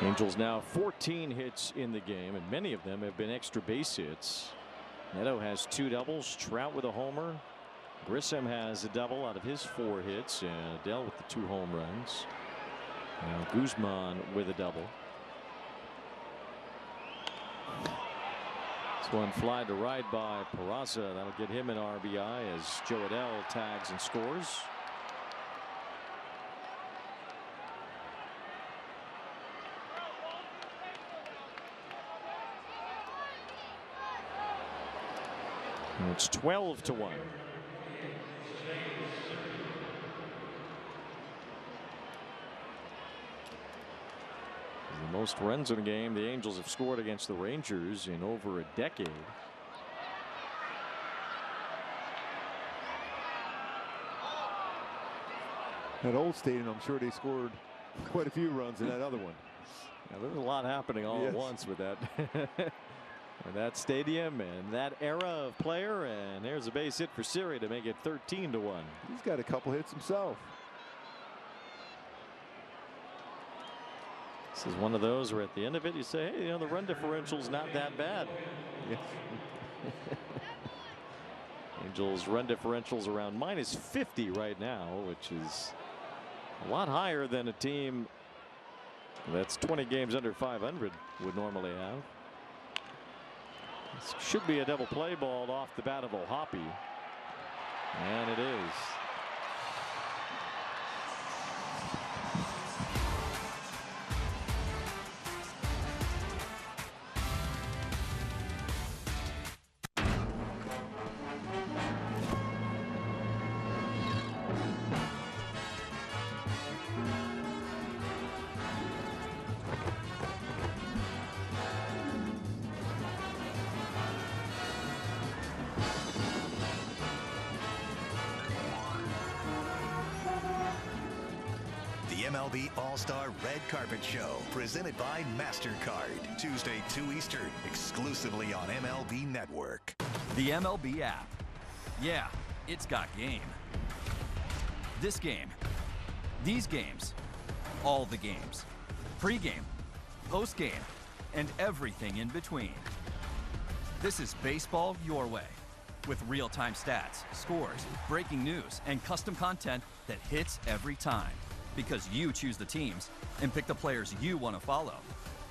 Angels now 14 hits in the game, and many of them have been extra base hits. Neto has 2 doubles, Trout with a homer. Grissom has a double out of his 4 hits, and Adele with the 2 home runs. Now Guzman with a double. This one fly to right by Peraza. That'll get him an RBI as Joe Adele tags and scores. And it's 12-1. The most runs in a game the Angels have scored against the Rangers in over a decade. That old stadium, I'm sure they scored quite a few runs in that other one. Now, there was a lot happening all at once with that. With that stadium and that era of player, and there's a base hit for Siri to make it 13-1. He's got a couple hits himself. This is one of those where at the end of it you say, hey, you know, the run differential's not that bad. Yes. Angels run differential's around -50 right now, which is a lot higher than a team that's 20 games under 500 would normally have. This should be a double play ball off the bat of O'Hoppe, and it is. MLB All-Star Red Carpet Show, presented by MasterCard. Tuesday, 2 Eastern, exclusively on MLB Network. The MLB app. Yeah, it's got game. This game. These games. All the games. Pre-game, post-game, and everything in between. This is baseball your way, with real-time stats, scores, breaking news, and custom content that hits every time. Because you choose the teams and pick the players you want to follow.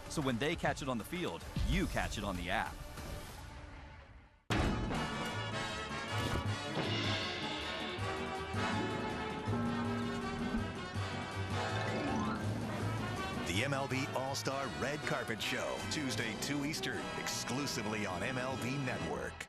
So when they catch it on the field, you catch it on the app. The MLB All-Star Red Carpet Show, Tuesday, 2 Eastern, exclusively on MLB Network.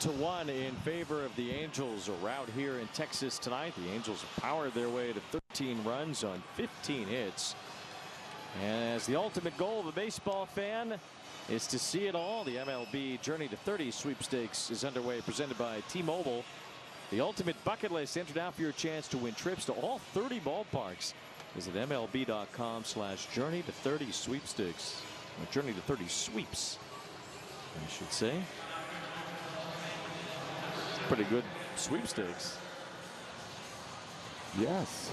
To 1 in favor of the Angels around here in Texas tonight. The Angels powered their way to 13 runs on 15 hits. And as the ultimate goal of a baseball fan is to see it all, the MLB Journey to 30 sweepstakes is underway, presented by T-Mobile. The ultimate bucket list. Enter now for your chance to win trips to all 30 ballparks. Visit MLB.com/Journey to 30 sweepstakes. Or Journey to 30 sweeps, I should say. Pretty good sweepstakes. Yes.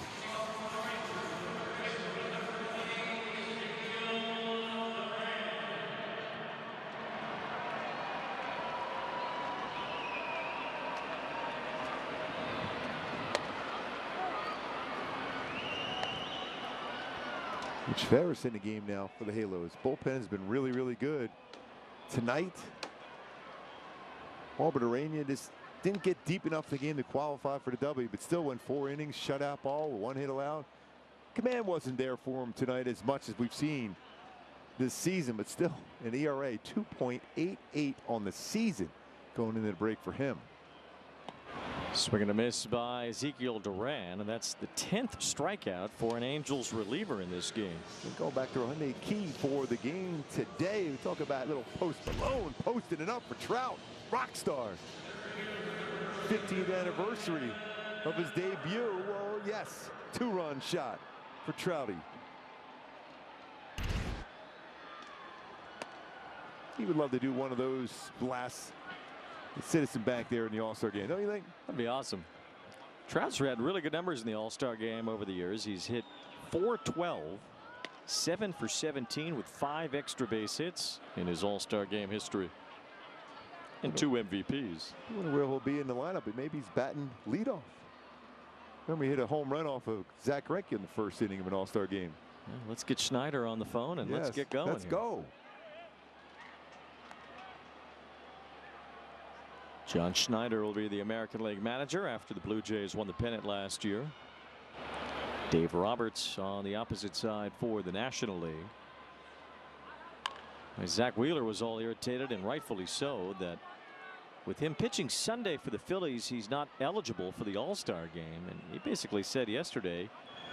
Rich Ferris in the game now for the Halos. Bullpen has been really, really good tonight. Walbert Ureña just didn't get deep enough in the game to qualify for the W, but still went 4 innings, shutout ball, 1 hit allowed. Command wasn't there for him tonight as much as we've seen this season, but still an ERA 2.88 on the season going into the break for him. Swing and a miss by Ezekiel Duran, and that's the 10th strikeout for an Angels reliever in this game. We'll go back to Hyundai key for the game today. We talk about little Post Malone posting it up for Trout, rock star. 15th anniversary of his debut. Well, yes, 2-run shot for Trouty. He would love to do one of those blasts at Citizen Bank there in the All-Star game, don't you think? That'd be awesome. Trout's had really good numbers in the All-Star game over the years. He's hit .412, 7 for 17 with 5 extra base hits in his All-Star game history. And 2 MVPs. I wonder where he'll be in the lineup, but maybe he's batting leadoff. Remember, he hit a home run off of Zach Greinke in the first inning of an All-Star game. Well, let's get Schneider on the phone and let's get going. Let's go. John Schneider will be the American League manager after the Blue Jays won the pennant last year. Dave Roberts on the opposite side for the National League. Zach Wheeler was all irritated, and rightfully so, that with him pitching Sunday for the Phillies, he's not eligible for the All-Star game. And he basically said yesterday,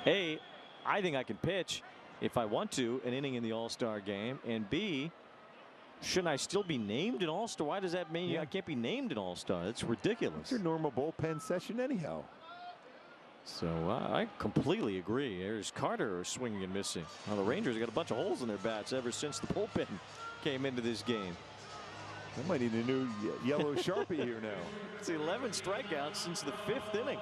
A, I think I can pitch if I want to an inning in the All-Star game, and B, shouldn't I still be named an All-Star? Why does that mean I can't be named an All-Star? That's ridiculous. It's your normal bullpen session anyhow. So I completely agree. There's Carter swinging and missing. Well, the Rangers got a bunch of holes in their bats ever since the bullpen came into this game. They might need a new yellow Sharpie here now. It's 11 strikeouts since the 5th inning.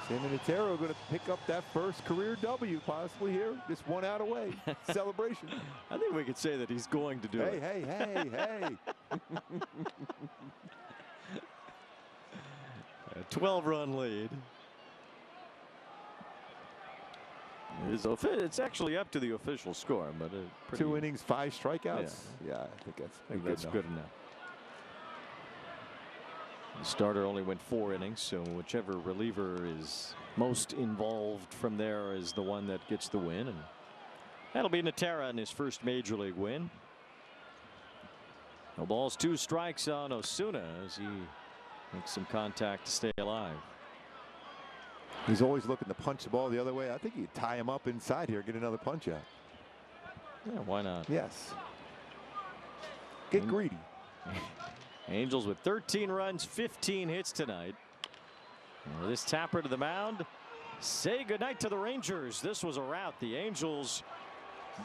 Sam Minatero going to pick up that first career W possibly here. Just 1 out away. Celebration. I think we could say that he's going to do it. Hey. A 12-run lead. It's actually up to the official score, but 2 innings, 5 strikeouts. Yeah, I think that's good enough. The starter only went 4 innings, so whichever reliever is most involved from there is the one that gets the win, and that'll be Natera in his first major league win. No balls, 2 strikes on Osuna as he makes some contact to stay alive. He's always looking to punch the ball the other way. I think he'd tie him up inside here, get another punch out. Yeah, why not? Yes. Get greedy. Angels with 13 runs, 15 hits tonight. And this tapper to the mound. Say goodnight to the Rangers. This was a rout. The Angels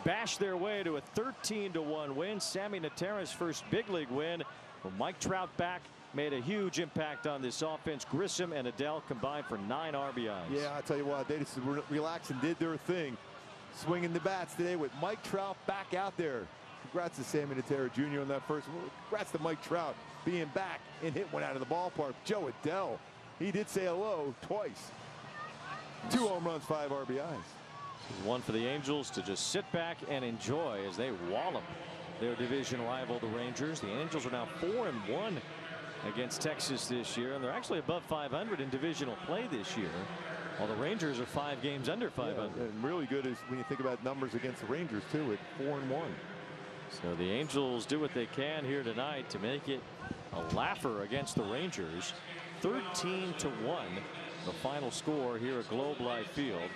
bashed their way to a 13-1 win. Sammy Natera's first big league win. Well, Mike Trout back made a huge impact on this offense. Grissom and Adele combined for 9 RBIs. Yeah, I tell you what, they just relaxed and did their thing. Swinging the bats today with Mike Trout back out there. Congrats to Sammy Natera Jr. on that first one. Congrats to Mike Trout being back and hit one out of the ballpark. Joe Adele, he did say hello twice. 2 home runs, 5 RBIs. One for the Angels to just sit back and enjoy as they wallop their division rival, the Rangers. The Angels are now 4-1 against Texas this year, and they're actually above 500 in divisional play this year, while the Rangers are 5 games under 500. Yeah, and really good is when you think about numbers against the Rangers too, at 4-1. So the Angels do what they can here tonight to make it a laugher against the Rangers. 13-1, the final score here at Globe Life Field.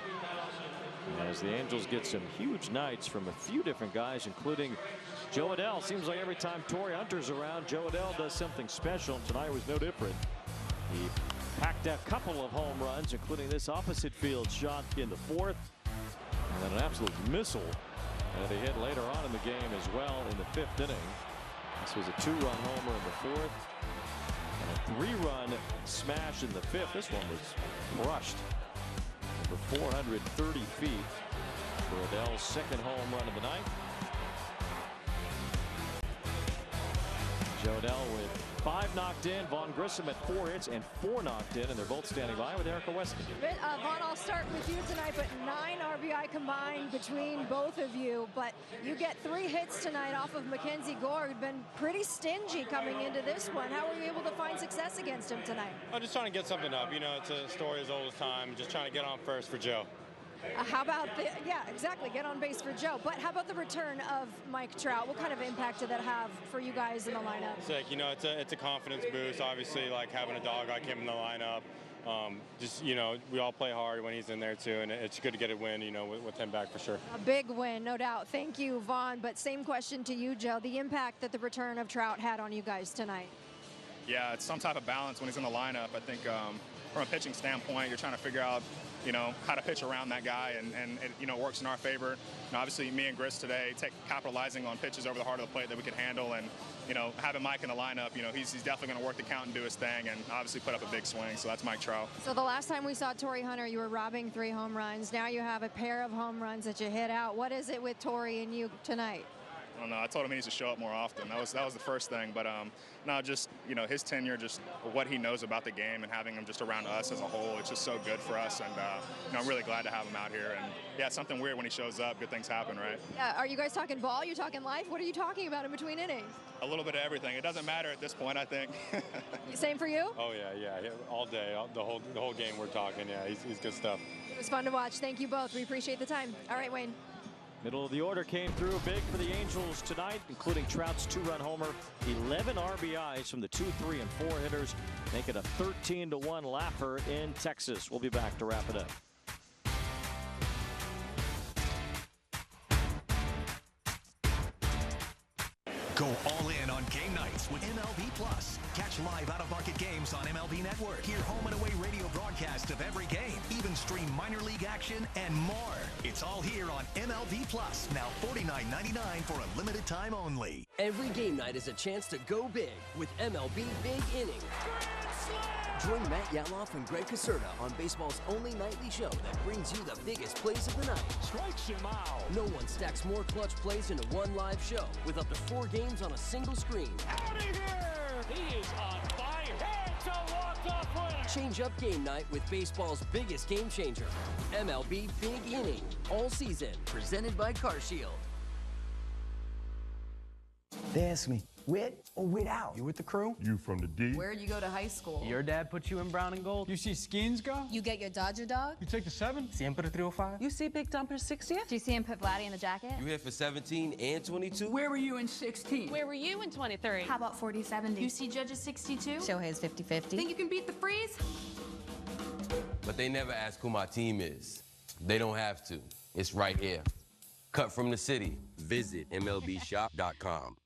As the Angels get some huge nights from a few different guys, including Joe Adele. Seems like every time Torrey Hunter's around, Joe Adele does something special. Tonight was no different. He packed a couple of home runs, including this opposite field shot in the 4th. And then an absolute missile that he hit later on in the game as well in the 5th inning. This was a 2-run homer in the 4th. And a 3-run smash in the 5th. This one was crushed. Over 430 feet for Adele's 2nd home run of the night. Joe Adele with 5 knocked in, Vaughn Grissom at 4 hits and 4 knocked in, and they're both standing by with Erica Weston. Vaughn, I'll start with you tonight, but 9 RBI combined between both of you. But you get 3 hits tonight off of MacKenzie Gore, who'd been pretty stingy coming into this one. How were you able to find success against him tonight? I'm just trying to get something up. You know, it's a story as old as time. Just trying to get on first for Joe. How about yeah, exactly, get on base for Joe. But how about the return of Mike Trout? What kind of impact did that have for you guys in the lineup? Sick, you know, it's a confidence boost. Obviously, like having a dog like him in the lineup. Just, you know, we all play hard when he's in there too, and it's good to get a win, you know, with him back for sure. A big win, no doubt. Thank you, Vaughn. But same question to you, Joe. The impact that the return of Trout had on you guys tonight. Yeah, it's some type of balance when he's in the lineup. I think from a pitching standpoint, you're trying to figure out, you know, how to pitch around that guy, and it, you know, works in our favor. You know, obviously, me and Gris today capitalizing on pitches over the heart of the plate that we could handle, and, you know, having Mike in the lineup, you know, he's definitely going to work the count and do his thing, and obviously put up a big swing. So that's Mike Trout. So the last time we saw Torrey Hunter, you were robbing 3 home runs. Now you have a pair of home runs that you hit out. What is it with Torrey and you tonight? I don't know. I told him he needs to show up more often. That was the first thing. But no, just, you know, his tenure, just what he knows about the game, and having him just around us as a whole, it's just so good for us. And you know, I'm really glad to have him out here. And yeah, it's something weird when he shows up. Good things happen, right? Yeah. Are you guys talking ball? You talking life? What are you talking about in between innings? A little bit of everything. It doesn't matter at this point, I think. Same for you? Oh yeah, all day, the whole game we're talking. Yeah, he's good stuff. It was fun to watch. Thank you both. We appreciate the time. All right, Wayne. Middle of the order came through big for the Angels tonight, including Trout's 2-run homer. 11 RBIs from the 2, 3, and 4 hitters, make it a 13-1 laugher in Texas. We'll be back to wrap it up. Go all in on game nights with MLB Plus. Catch live out-of-market games on MLB Network. Hear home and away radio broadcast of every game. Even stream minor league action and more. It's all here on MLB Plus. Now $49.99 for a limited time only. Every game night is a chance to go big with MLB Big Inning. Join Matt Yaloff and Greg Caserta on baseball's only nightly show that brings you the biggest plays of the night. Strikes him out. No one stacks more clutch plays into one live show with up to 4 games on a single screen. Out of here! He is on fire. It's a walk-off winner. Change up game night with baseball's biggest game changer. MLB Big Inning. All season. Presented by CarShield. They ask me, with or without? You with the crew? You from the D? Where'd you go to high school? Your dad put you in brown and gold? You see Skins go? You get your Dodger dog? You take the 7? Siempre 305? You see Big Dumper's 60th? Do you see him put Vladdy in the jacket? You here for 17 and 22? Where were you in 16? Where were you in 23? How about 40-70? You see Judge's 62? Shohei's 50-50. Think you can beat the freeze? but they never ask who my team is. They don't have to. It's right here. Cut from the city. Visit MLBshop.com.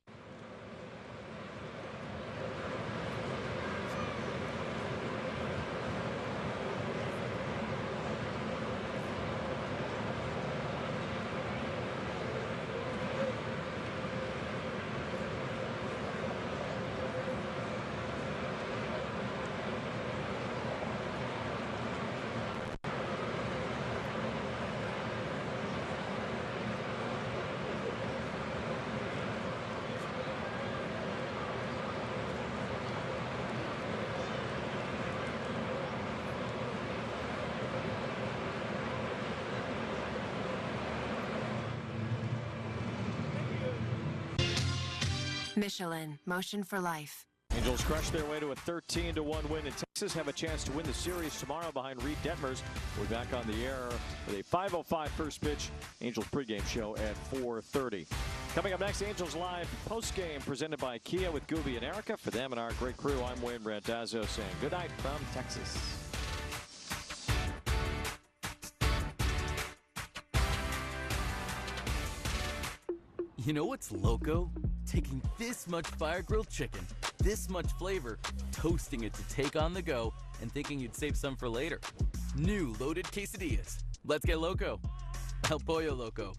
Michelin, motion for life. Angels crush their way to a 13-1 win in Texas. Have a chance to win the series tomorrow behind Reed Detmers. We're back on the air with a 5:05 first pitch Angels pregame show at 4:30. Coming up next, Angels Live postgame presented by Kia with Gooby and Erica. For them and our great crew, I'm Wayne Randazzo saying good night from Texas. You know what's loco? Taking this much fire-grilled chicken, this much flavor, toasting it to take on the go, and thinking you'd save some for later. New loaded quesadillas. Let's get loco. El Pollo Loco.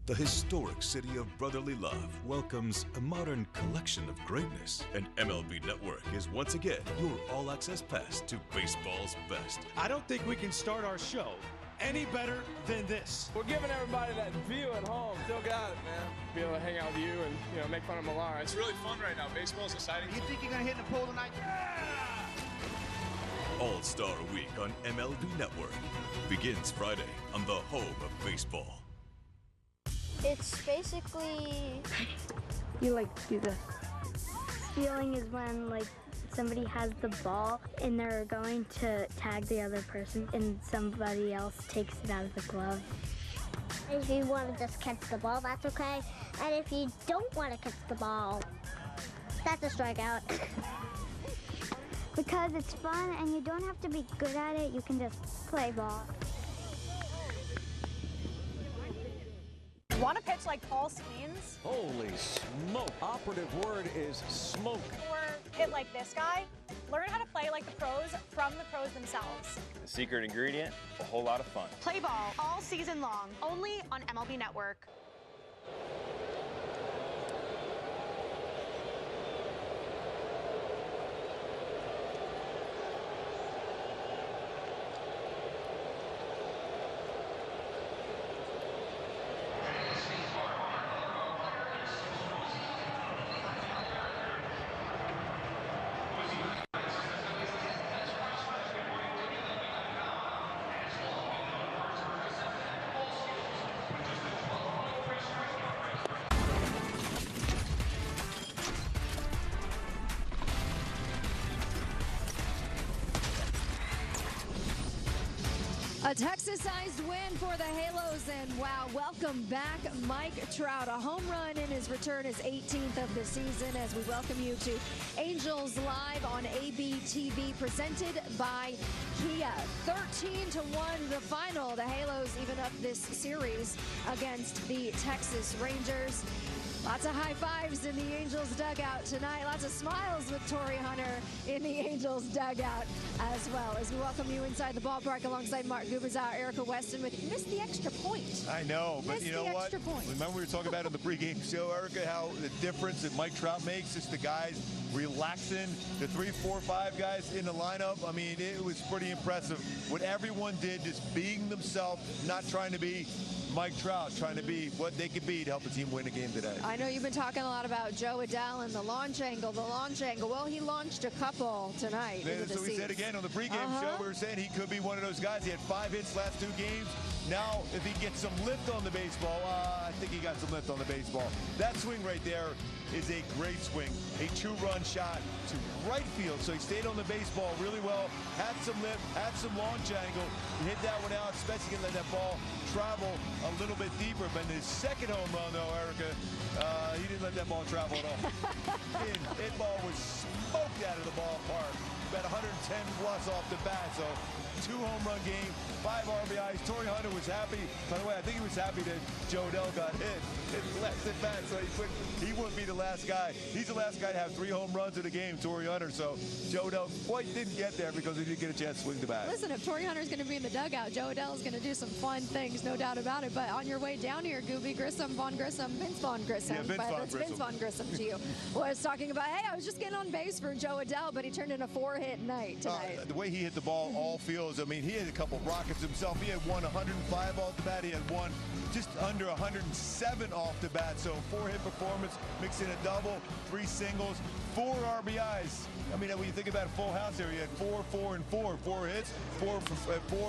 The historic city of brotherly love welcomes a modern collection of greatness, and MLB Network is once again your all-access pass to baseball's best. I don't think we can start our show any better than this. We're giving everybody that view at home. Still got it, man. Be able to hang out with you and make fun of Millar. It's really fun right now. Baseball's exciting. You think you're gonna hit in the pole tonight? Yeah! All-Star Week on MLB Network begins Friday on the home of baseball. It's basically you do this. Stealing is when somebody has the ball and they're going to tag the other person and somebody else takes it out of the glove. If you want to just catch the ball, that's okay. And if you don't want to catch the ball, that's a strikeout. Because it's fun and you don't have to be good at it, you can just play ball. Want to pitch like Paul Skeens? Holy smoke. Operative word is smoke. Or hit like this guy? Learn how to play like the pros from the pros themselves. The secret ingredient, a whole lot of fun. Play ball all season long, only on MLB Network. A Texas-sized win for the Halos, and wow, welcome back Mike Trout. A home run in his return, his 18th of the season, as we welcome you to Angels Live on ABTV, presented by Kia. 13-1 the final. The Halos even up this series against the Texas Rangers. Lots of high fives in the Angels dugout tonight. Lots of smiles with Torrey Hunter in the Angels dugout as well. As we welcome you inside the ballpark alongside Mark Gubazar, Erica Weston with missed the extra point. I know, but missed you know what? Remember we were talking about in the pregame show, Erica, how the difference that Mike Trout makes, just the guys relaxing, the 3, 4, 5 guys in the lineup. I mean, it was pretty impressive what everyone did, just being themselves, not trying to be Mike Trout, trying to be what they could be to help the team win a game today. I know you've been talking a lot about Joe Adell and the launch angle, Well, he launched a couple tonight. So we said again on the pregame show, we were saying he could be one of those guys. He had 5 hits last 2 games. Now, if he gets some lift on the baseball, I think he got some lift on the baseball. That swing right there is a great swing. A 2-run shot to right field. So he stayed on the baseball really well, had some lift, had some launch angle. He hit that one out, especially let that ball travel a little bit deeper. But in his second home run, though, Erica, he didn't let that ball travel at all. Hit ball was smoked out of the ballpark. About 110 plus off the bat. So 2 home run game, 5 RBIs. Torrey Hunter was happy. By the way, I think he was happy that Joe Dell got hit. It left it back, so he wouldn't be the last guy. He's the last guy to have 3 home runs in a game, Torrey Hunter. So Joe Dell quite didn't get there because he didn't get a chance to swing the bat. Listen, if Torrey Hunter's going to be in the dugout, Joe Adell is going to do some fun things, no doubt about it. But on your way down here, Gooby Grissom, Von Grissom, Vince Von Grissom. Yeah, Vince Von Grissom to you. Was talking about, hey, I was just getting on base for Joe Adell, but he turned in a 4-hit night tonight. The way he hit the ball all fields, I mean, he had a couple rockets himself. He had one 105 off the bat. He had one just under 107 off the bat. So 4-hit performance, mixed in a double, 3 singles, 4 RBIs. I mean, when you think about a full house here, you had 4, 4, and 4. 4 hits, 4,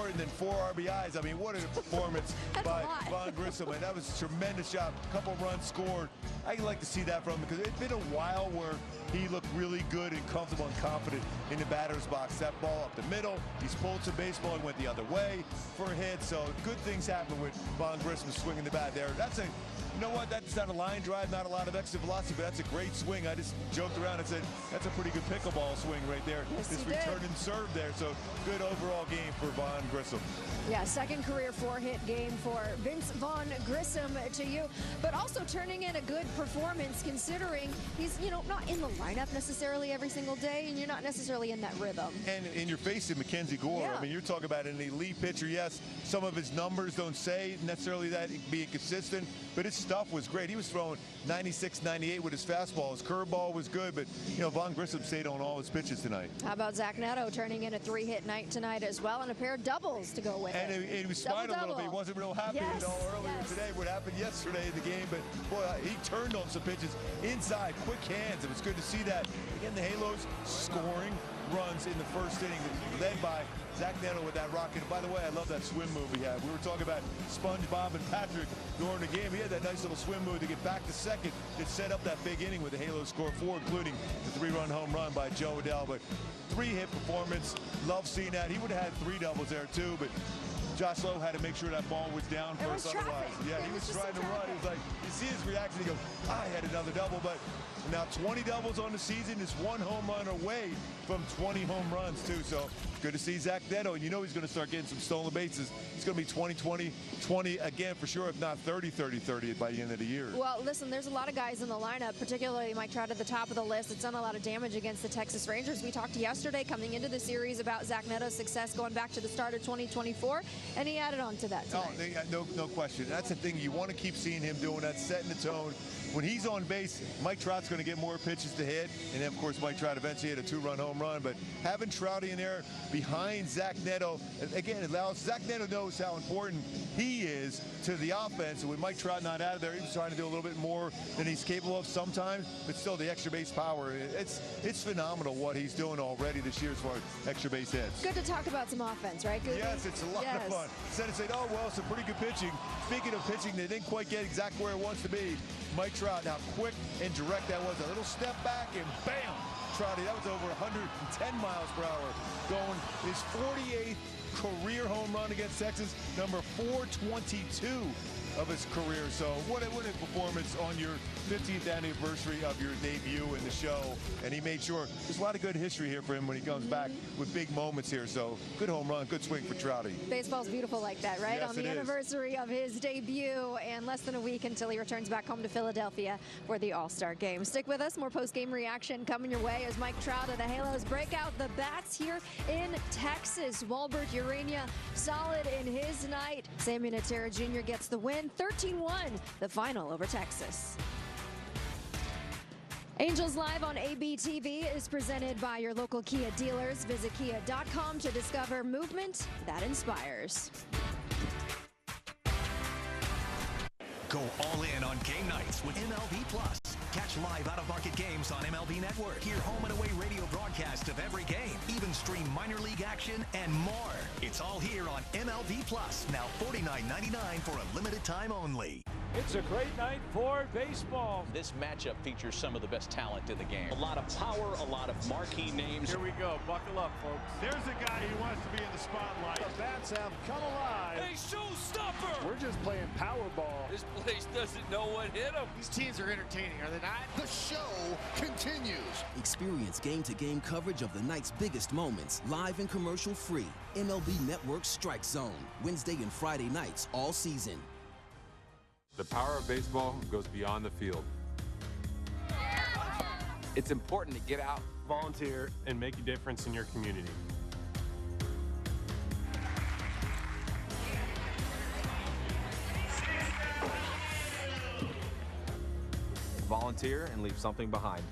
and then 4 RBIs. I mean, what a performance by Von Grissom. And that was a tremendous job. A couple runs scored. I like to see that from him because it's been a while where he looked really good and comfortable and confident in the batter's box. That ball up the middle, he's pulled some baseball and went the other way for a hit. So good things happen with Von Grissom swinging the bat there. That's a, you know what, that's not a line drive, not a lot of extra velocity, but that's a great swing. I just joked around and said, that's a pretty good pickleball swing right there. Yes, this return and serve there. So good overall game for Von Grissom. Yeah, second career 4-hit game for Vince Von Grissom to you, but also turning in a good performance considering he's, you know, not in the lineup necessarily every single day, and you're not necessarily in that rhythm. And you're facing MacKenzie Gore. Yeah. I mean, you're talking about an elite pitcher. Yes, some of his numbers don't say necessarily that being consistent, but his stuff was great. He was throwing 96, 98 with his fastball. His curveball was good, but, you know, Von Grissom stayed on all his pitches tonight. How about Zach Neto turning in a 3-hit night tonight as well, and a pair of doubles to go with and it. he was smiling a little bit. He wasn't real happy earlier today what happened yesterday in the game, but boy, he turned on some pitches inside, quick hands. It was good to see that. Again, the Halos scoring runs in the first inning, led by Zach Neto with that rocket. And by the way, I love that swim move he had. We were talking about SpongeBob and Patrick during the game. He had that nice little swim move to get back to second that set up that big inning with the Halos score 4, including the 3-run home run by Joe Adell. But 3-hit performance. Love seeing that. He would have had 3 doubles there too, but Josh Lowe had to make sure that ball was down first. Otherwise, yeah, he was trying to run. He was like, you see his reaction. He goes, I had another double, but now 20 doubles on the season is 1 home run away from 20 home runs too. So good to see Zach Neto, and you know he's going to start getting some stolen bases. He's going to be 20, 20, 20 again for sure, if not 30, 30, 30 by the end of the year. Well, listen, there's a lot of guys in the lineup, particularly Mike Trout at the top of the list. It's done a lot of damage against the Texas Rangers. We talked yesterday coming into the series about Zach Neto's success going back to the start of 2024, and he added on to that tonight. Oh, no question. That's the thing. You want to keep seeing him doing that, setting the tone. When he's on base, Mike Trout's going to get more pitches to hit, and then, of course, Mike Trout eventually had a 2-run home run. But having Trouty in there behind Zach Neto, again, it allows Zach Neto knows how important he is to the offense. And with Mike Trout not out of there, he was trying to do a little bit more than he's capable of sometimes, but still the extra base power. It's phenomenal what he's doing already this year as far as extra base hits. Good to talk about some offense, right? Good. Yes, it's a lot of fun. Instead of saying, oh, well, some pretty good pitching. Speaking of pitching, they didn't quite get exactly where it wants to be. Mike Trout, how quick and direct that was. A little step back and bam! Trouty, that was over 110 miles per hour. Going his 48th career home run against Texas, number 422 of his career. So what a performance on your 15th anniversary of your debut in the show. And he made sure there's a lot of good history here for him when he comes back with big moments here. So good home run, good swing for Trouty. Baseball's beautiful like that, right? Yes, on the anniversary of his debut, and less than a week until he returns back home to Philadelphia for the All-Star game. Stick with us, more post-game reaction coming your way as Mike Trout and the Halos break out the bats here in Texas. Walbert Ureña solid in his night. Sammy Natera Jr. gets the win, 13-1, the final over Texas. Angels Live on ABTV is presented by your local Kia dealers. Visit kia.com to discover movement that inspires. Go all in on game nights with MLB Plus. Catch live out-of-market games on MLB Network. Hear home and away radio broadcast of every game. Even stream minor league action and more. It's all here on MLB Plus. Now $49.99 for a limited time only. It's a great night for baseball. This matchup features some of the best talent in the game. A lot of power, a lot of marquee names. Here we go. Buckle up, folks. There's a guy who wants to be in the spotlight. The bats have come alive. Hey, showstopper! We're just playing Powerball. This place doesn't know what hit them. These teams are entertaining, are they not? The show continues. Experience game-to-game coverage of the night's biggest moments, live and commercial-free. MLB Network Strike Zone, Wednesday and Friday nights all season. The power of baseball goes beyond the field. It's important to get out, volunteer, and make a difference in your community. Volunteer and leave something behind.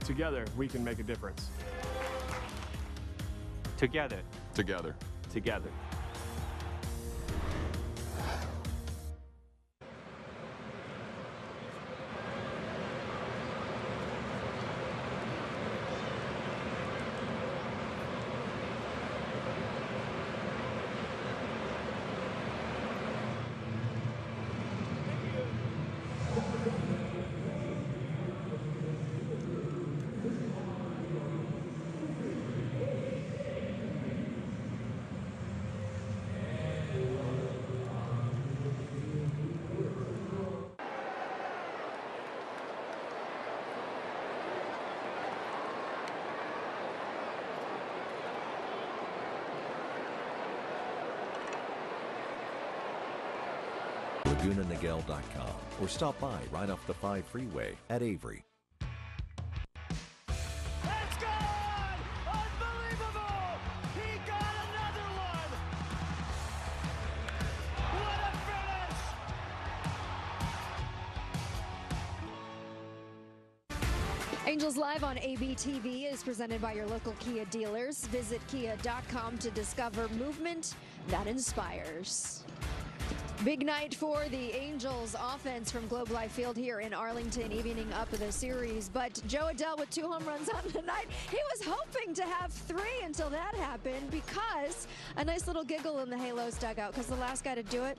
Together, we can make a difference. Together. Together. Together. LagunaNiguel.com or stop by right off the 5 freeway at Avery. It's gone! Unbelievable! He got another one! What a finish! Angels Live on ABTV is presented by your local Kia dealers. Visit kia.com to discover movement that inspires. Big night for the Angels offense from Globe Life Field here in Arlington, evening up the series. But Joe Adell with 2 home runs on the night. He was hoping to have 3 until that happened, because a nice little giggle in the Halos dugout, because the last guy to do it,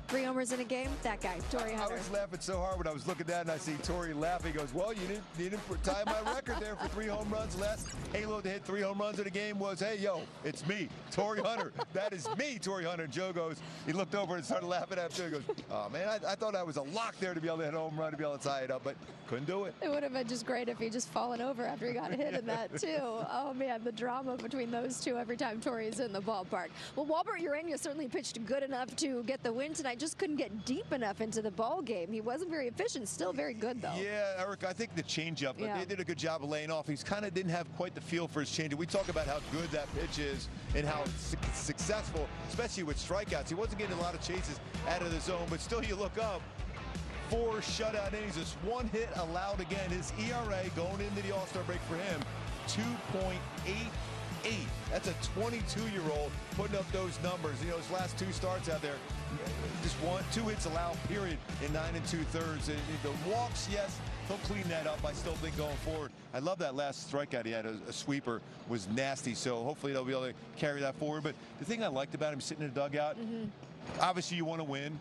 3 homers in a game, that guy, Torrey Hunter. I was laughing so hard when I was looking down and I see Torrey laughing. He goes, well, you didn't tie my record there for 3 home runs. Last Halo to hit 3 home runs in a game was, hey, yo, it's me, Torrey Hunter. That is me, Torrey Hunter. And Joe goes, he looked over and started laughing at him. He goes, oh, man, I thought I was a lock there to be able to hit a home run, to be able to tie it up, but couldn't do it. It would have been just great if he just fallen over after he got hit in that, too. Oh, man, the drama between those two every time Torrey's in the ballpark. Well, Walbert Ureña certainly pitched good enough to get the win tonight, just couldn't get deep enough into the ball game. He wasn't very efficient, still very good, though. Yeah, Eric, I think the changeup, they did a good job of laying off. He's kind of didn't have quite the feel for his changeup. We talk about how good that pitch is and how successful, especially with strikeouts. He wasn't getting a lot of chases out of the zone, but still you look up, 4 shutout innings, just 1 hit allowed again. His ERA going into the All-Star break for him, 2.88. That's a 22-year-old putting up those numbers. You know, his last 2 starts out there, just 2 hits allowed, period, in 9 2/3. The walks, yes, he'll clean that up. I still think going forward. I love that last strikeout he had. A sweeper was nasty, so hopefully they'll be able to carry that forward. But the thing I liked about him sitting in the dugout, obviously you want to win,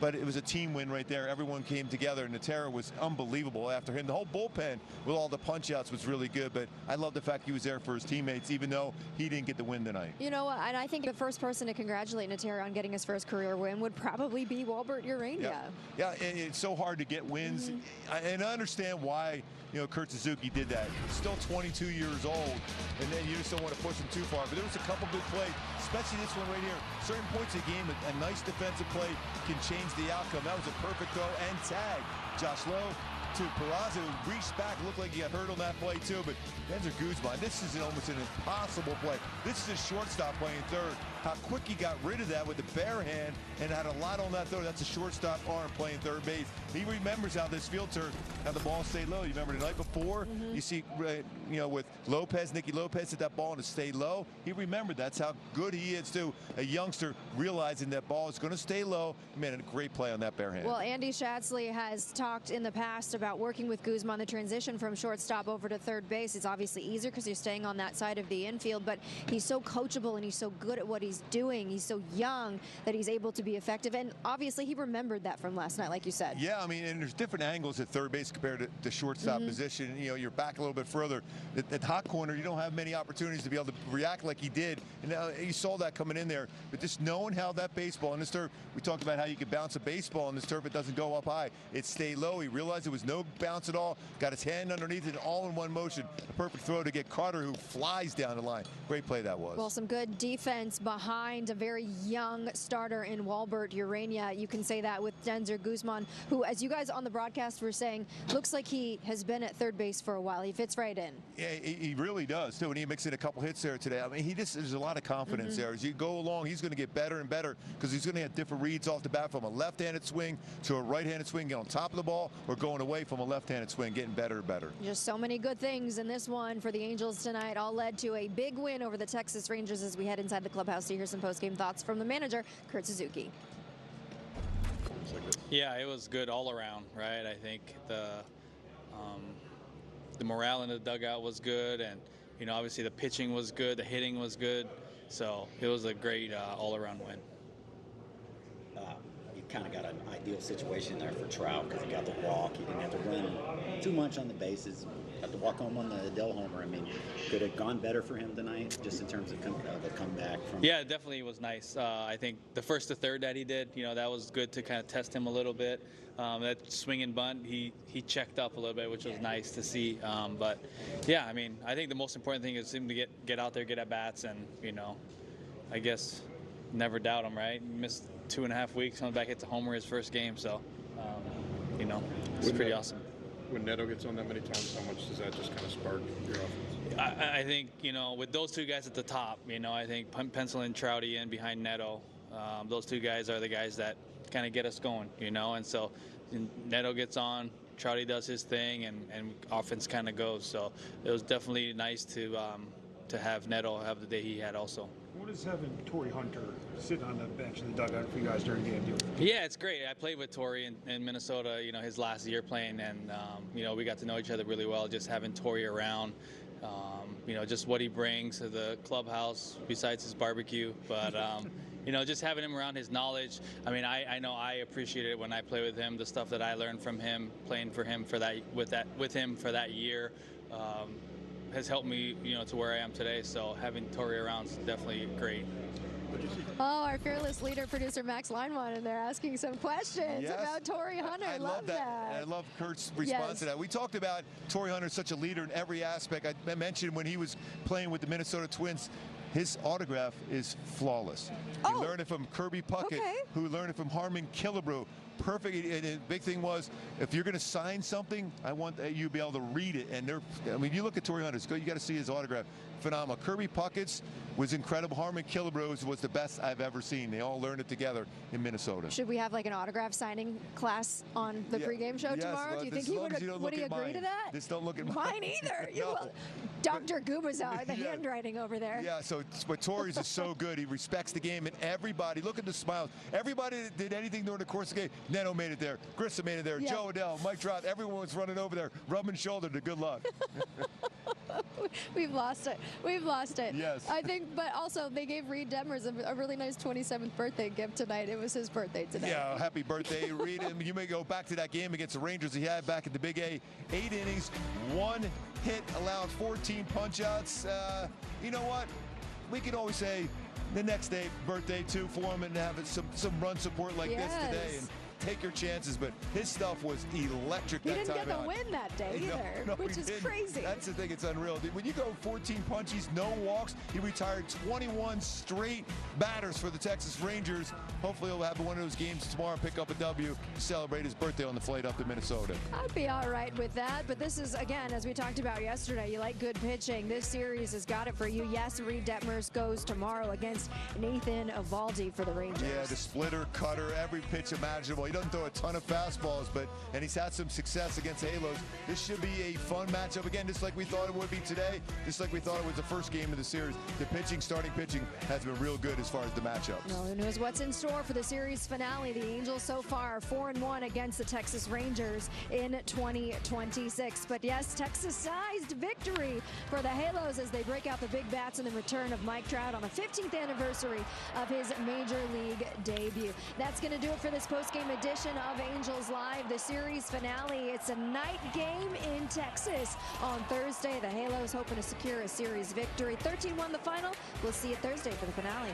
but it was a team win right there. Everyone came together, and the terror was unbelievable after him. The whole bullpen with all the punch-outs was really good, but I love the fact he was there for his teammates, even though he didn't get the win tonight. You know what, and I think the first person to congratulate Natera on getting his first career win would probably be Walbert Ureña. Yeah, and it's so hard to get wins, and I understand why, you know, Kurt Suzuki did that. He's still 22 years old, and then you just don't want to push him too far. But there was a couple good plays, especially this one right here. Certain points of the game, a nice defensive play can change the outcome. That was a perfect throw and tag. Josh Lowe to Peraza, who reached back, looked like he got hurt on that play too, but Denzer Guzman, this is almost an impossible play. This is a shortstop playing third. How quick he got rid of that with the bare hand and had a lot on that throw. That's a shortstop arm playing third base. He remembers how this field turned, how the ball stayed low. You remember the night before, you see, you know, with Lopez, Nicky Lopez hit that ball and it stayed low. He remembered that's how good he is too. A youngster realizing that ball is going to stay low. He made a great play on that bare hand. Well, Andy Schatzley has talked in the past about working with Guzman, the transition from shortstop over to third base. It's obviously easier because you're staying on that side of the infield, but he's so coachable and he's so good at what he he's doing. He's so young that he's able to be effective, and obviously he remembered that from last night, like you said. Yeah, I mean, and there's different angles at third base compared to the shortstop position. You know, you're back a little bit further. At hot corner, you don't have many opportunities to be able to react like he did, and you saw that coming in there. But just knowing how that baseball in this turf, we talked about how you could bounce a baseball in this turf, it doesn't go up high. It stayed low. He realized there was no bounce at all, got his hand underneath it all in one motion. A perfect throw to get Carter, who flies down the line. Great play that was. Well, some good defense behind a very young starter in Walbert, Ureña. You can say that with Denzer Guzman, who, as you guys on the broadcast were saying, looks like he has been at third base for a while. He fits right in. Yeah, he really does, too, and he mixed in a couple hits there today. I mean, there's a lot of confidence there. As you go along, he's going to get better and better because he's going to have different reads off the bat, from a left-handed swing to a right-handed swing, get on top of the ball, or going away from a left-handed swing, getting better and better. Just so many good things in this one for the Angels tonight, all led to a big win over the Texas Rangers. As we head inside the clubhouse to hear some post-game thoughts from the manager, Kurt Suzuki. Yeah, it was good all around, right? I think the morale in the dugout was good, and you know, obviously the pitching was good, the hitting was good, so it was a great all-around win. You kind of got an ideal situation there for Trout because he got the walk. He didn't have to run too much on the bases. Got to walk home on the Dell homer. I mean, could it have gone better for him tonight, just in terms of the comeback from? Yeah, it definitely was nice. I think the first to third that he did, you know, that was good to kind of test him a little bit. That swing and bunt, he checked up a little bit, which was nice to see. But yeah, I mean, I think the most important thing is him to get out there, get at bats, and you know, I guess never doubt him, right? He missed 2.5 weeks, comes back, hits a homer his first game, so you know, it's pretty awesome. When Neto gets on that many times, how much does that just kind of spark your offense? I think, you know, with those two guys at the top, you know, I think penciling Trouty in behind Neto, those two guys are the guys that kind of get us going, you know, and so Neto gets on, Trouty does his thing, and offense kind of goes. So it was definitely nice to have Neto have the day he had also. What is having Torrey Hunter sitting on the bench in the dugout for you guys during the game? Yeah, it's great. I played with Torrey in Minnesota, you know, his last year playing, and, you know, we got to know each other really well, just having Torrey around, you know, just what he brings to the clubhouse besides his barbecue. But, you know, just having him around, his knowledge. I mean, I know I appreciate it when I play with him, the stuff that I learned from him, playing for him with him for that year. Has helped me, you know, to where I am today. So having Torrey around is definitely great. Oh, our fearless leader, producer Max Linewan, in there asking some questions about Torrey Hunter. I love that. I love Kurt's response to that. We talked about Torrey Hunter, such a leader in every aspect. I mentioned when he was playing with the Minnesota Twins, his autograph is flawless. He learned it from Kirby Puckett, who learned it from Harmon Killebrew. Perfect. And the big thing was, if you're going to sign something, I want you to be able to read it. And I mean, you look at Torrey Hunter, you got to see his autograph. Phenomenal. Kirby Puckett's was incredible. Harmon Killebrew's was the best I've ever seen. They all learned it together in Minnesota. Should we have like an autograph signing class on the pregame show tomorrow? Do you think he would he agree to that? Just don't look at mine either. No. Dr. Gubaza, the handwriting over there. Yeah, but Torrey's is so good. He respects the game, and everybody, look at the smiles. Everybody that did anything during the course of the game, Neto made it there, Grissom made it there, Joe Adell, Mike Trout, everyone was running over there, rubbing shoulder to good luck. We've lost it. We've lost it. Yes. I think, but also they gave Reed Demers a really nice 27th birthday gift tonight. It was his birthday today. Yeah, happy birthday, Reed. You may go back to that game against the Rangers he had back at the Big A. 8 innings, 1 hit, allowed 14 punch-outs. You know what? We can always say the next day, birthday too, for him, and have some run support like this today. And take your chances, but his stuff was electric that time. He didn't get the win that day either, which is crazy. That's the thing, it's unreal. When you go 14 punchies, no walks, he retired 21 straight batters for the Texas Rangers. Hopefully he'll have one of those games tomorrow, pick up a W, celebrate his birthday on the flight up to Minnesota. I'd be all right with that, but this is, again, as we talked about yesterday, you like good pitching. This series has got it for you. Yes, Reed Detmers goes tomorrow against Nathan Eovaldi for the Rangers. Yeah, the splitter, cutter, every pitch imaginable. He doesn't throw a ton of fastballs, and he's had some success against Halos. This should be a fun matchup again, just like we thought it would be today, just like we thought it was the first game of the series. The pitching, starting pitching, has been real good as far as the matchups. Well, who knows what's in store for the series finale? The Angels so far 4-1 against the Texas Rangers in 2026. But yes, Texas-sized victory for the Halos as they break out the big bats in the return of Mike Trout on the 15th anniversary of his Major League debut. That's going to do it for this post-game edition of Angels Live, the series finale. It's a night game in Texas on Thursday. The Halos hoping to secure a series victory. 13-1 the final. We'll see you Thursday for the finale.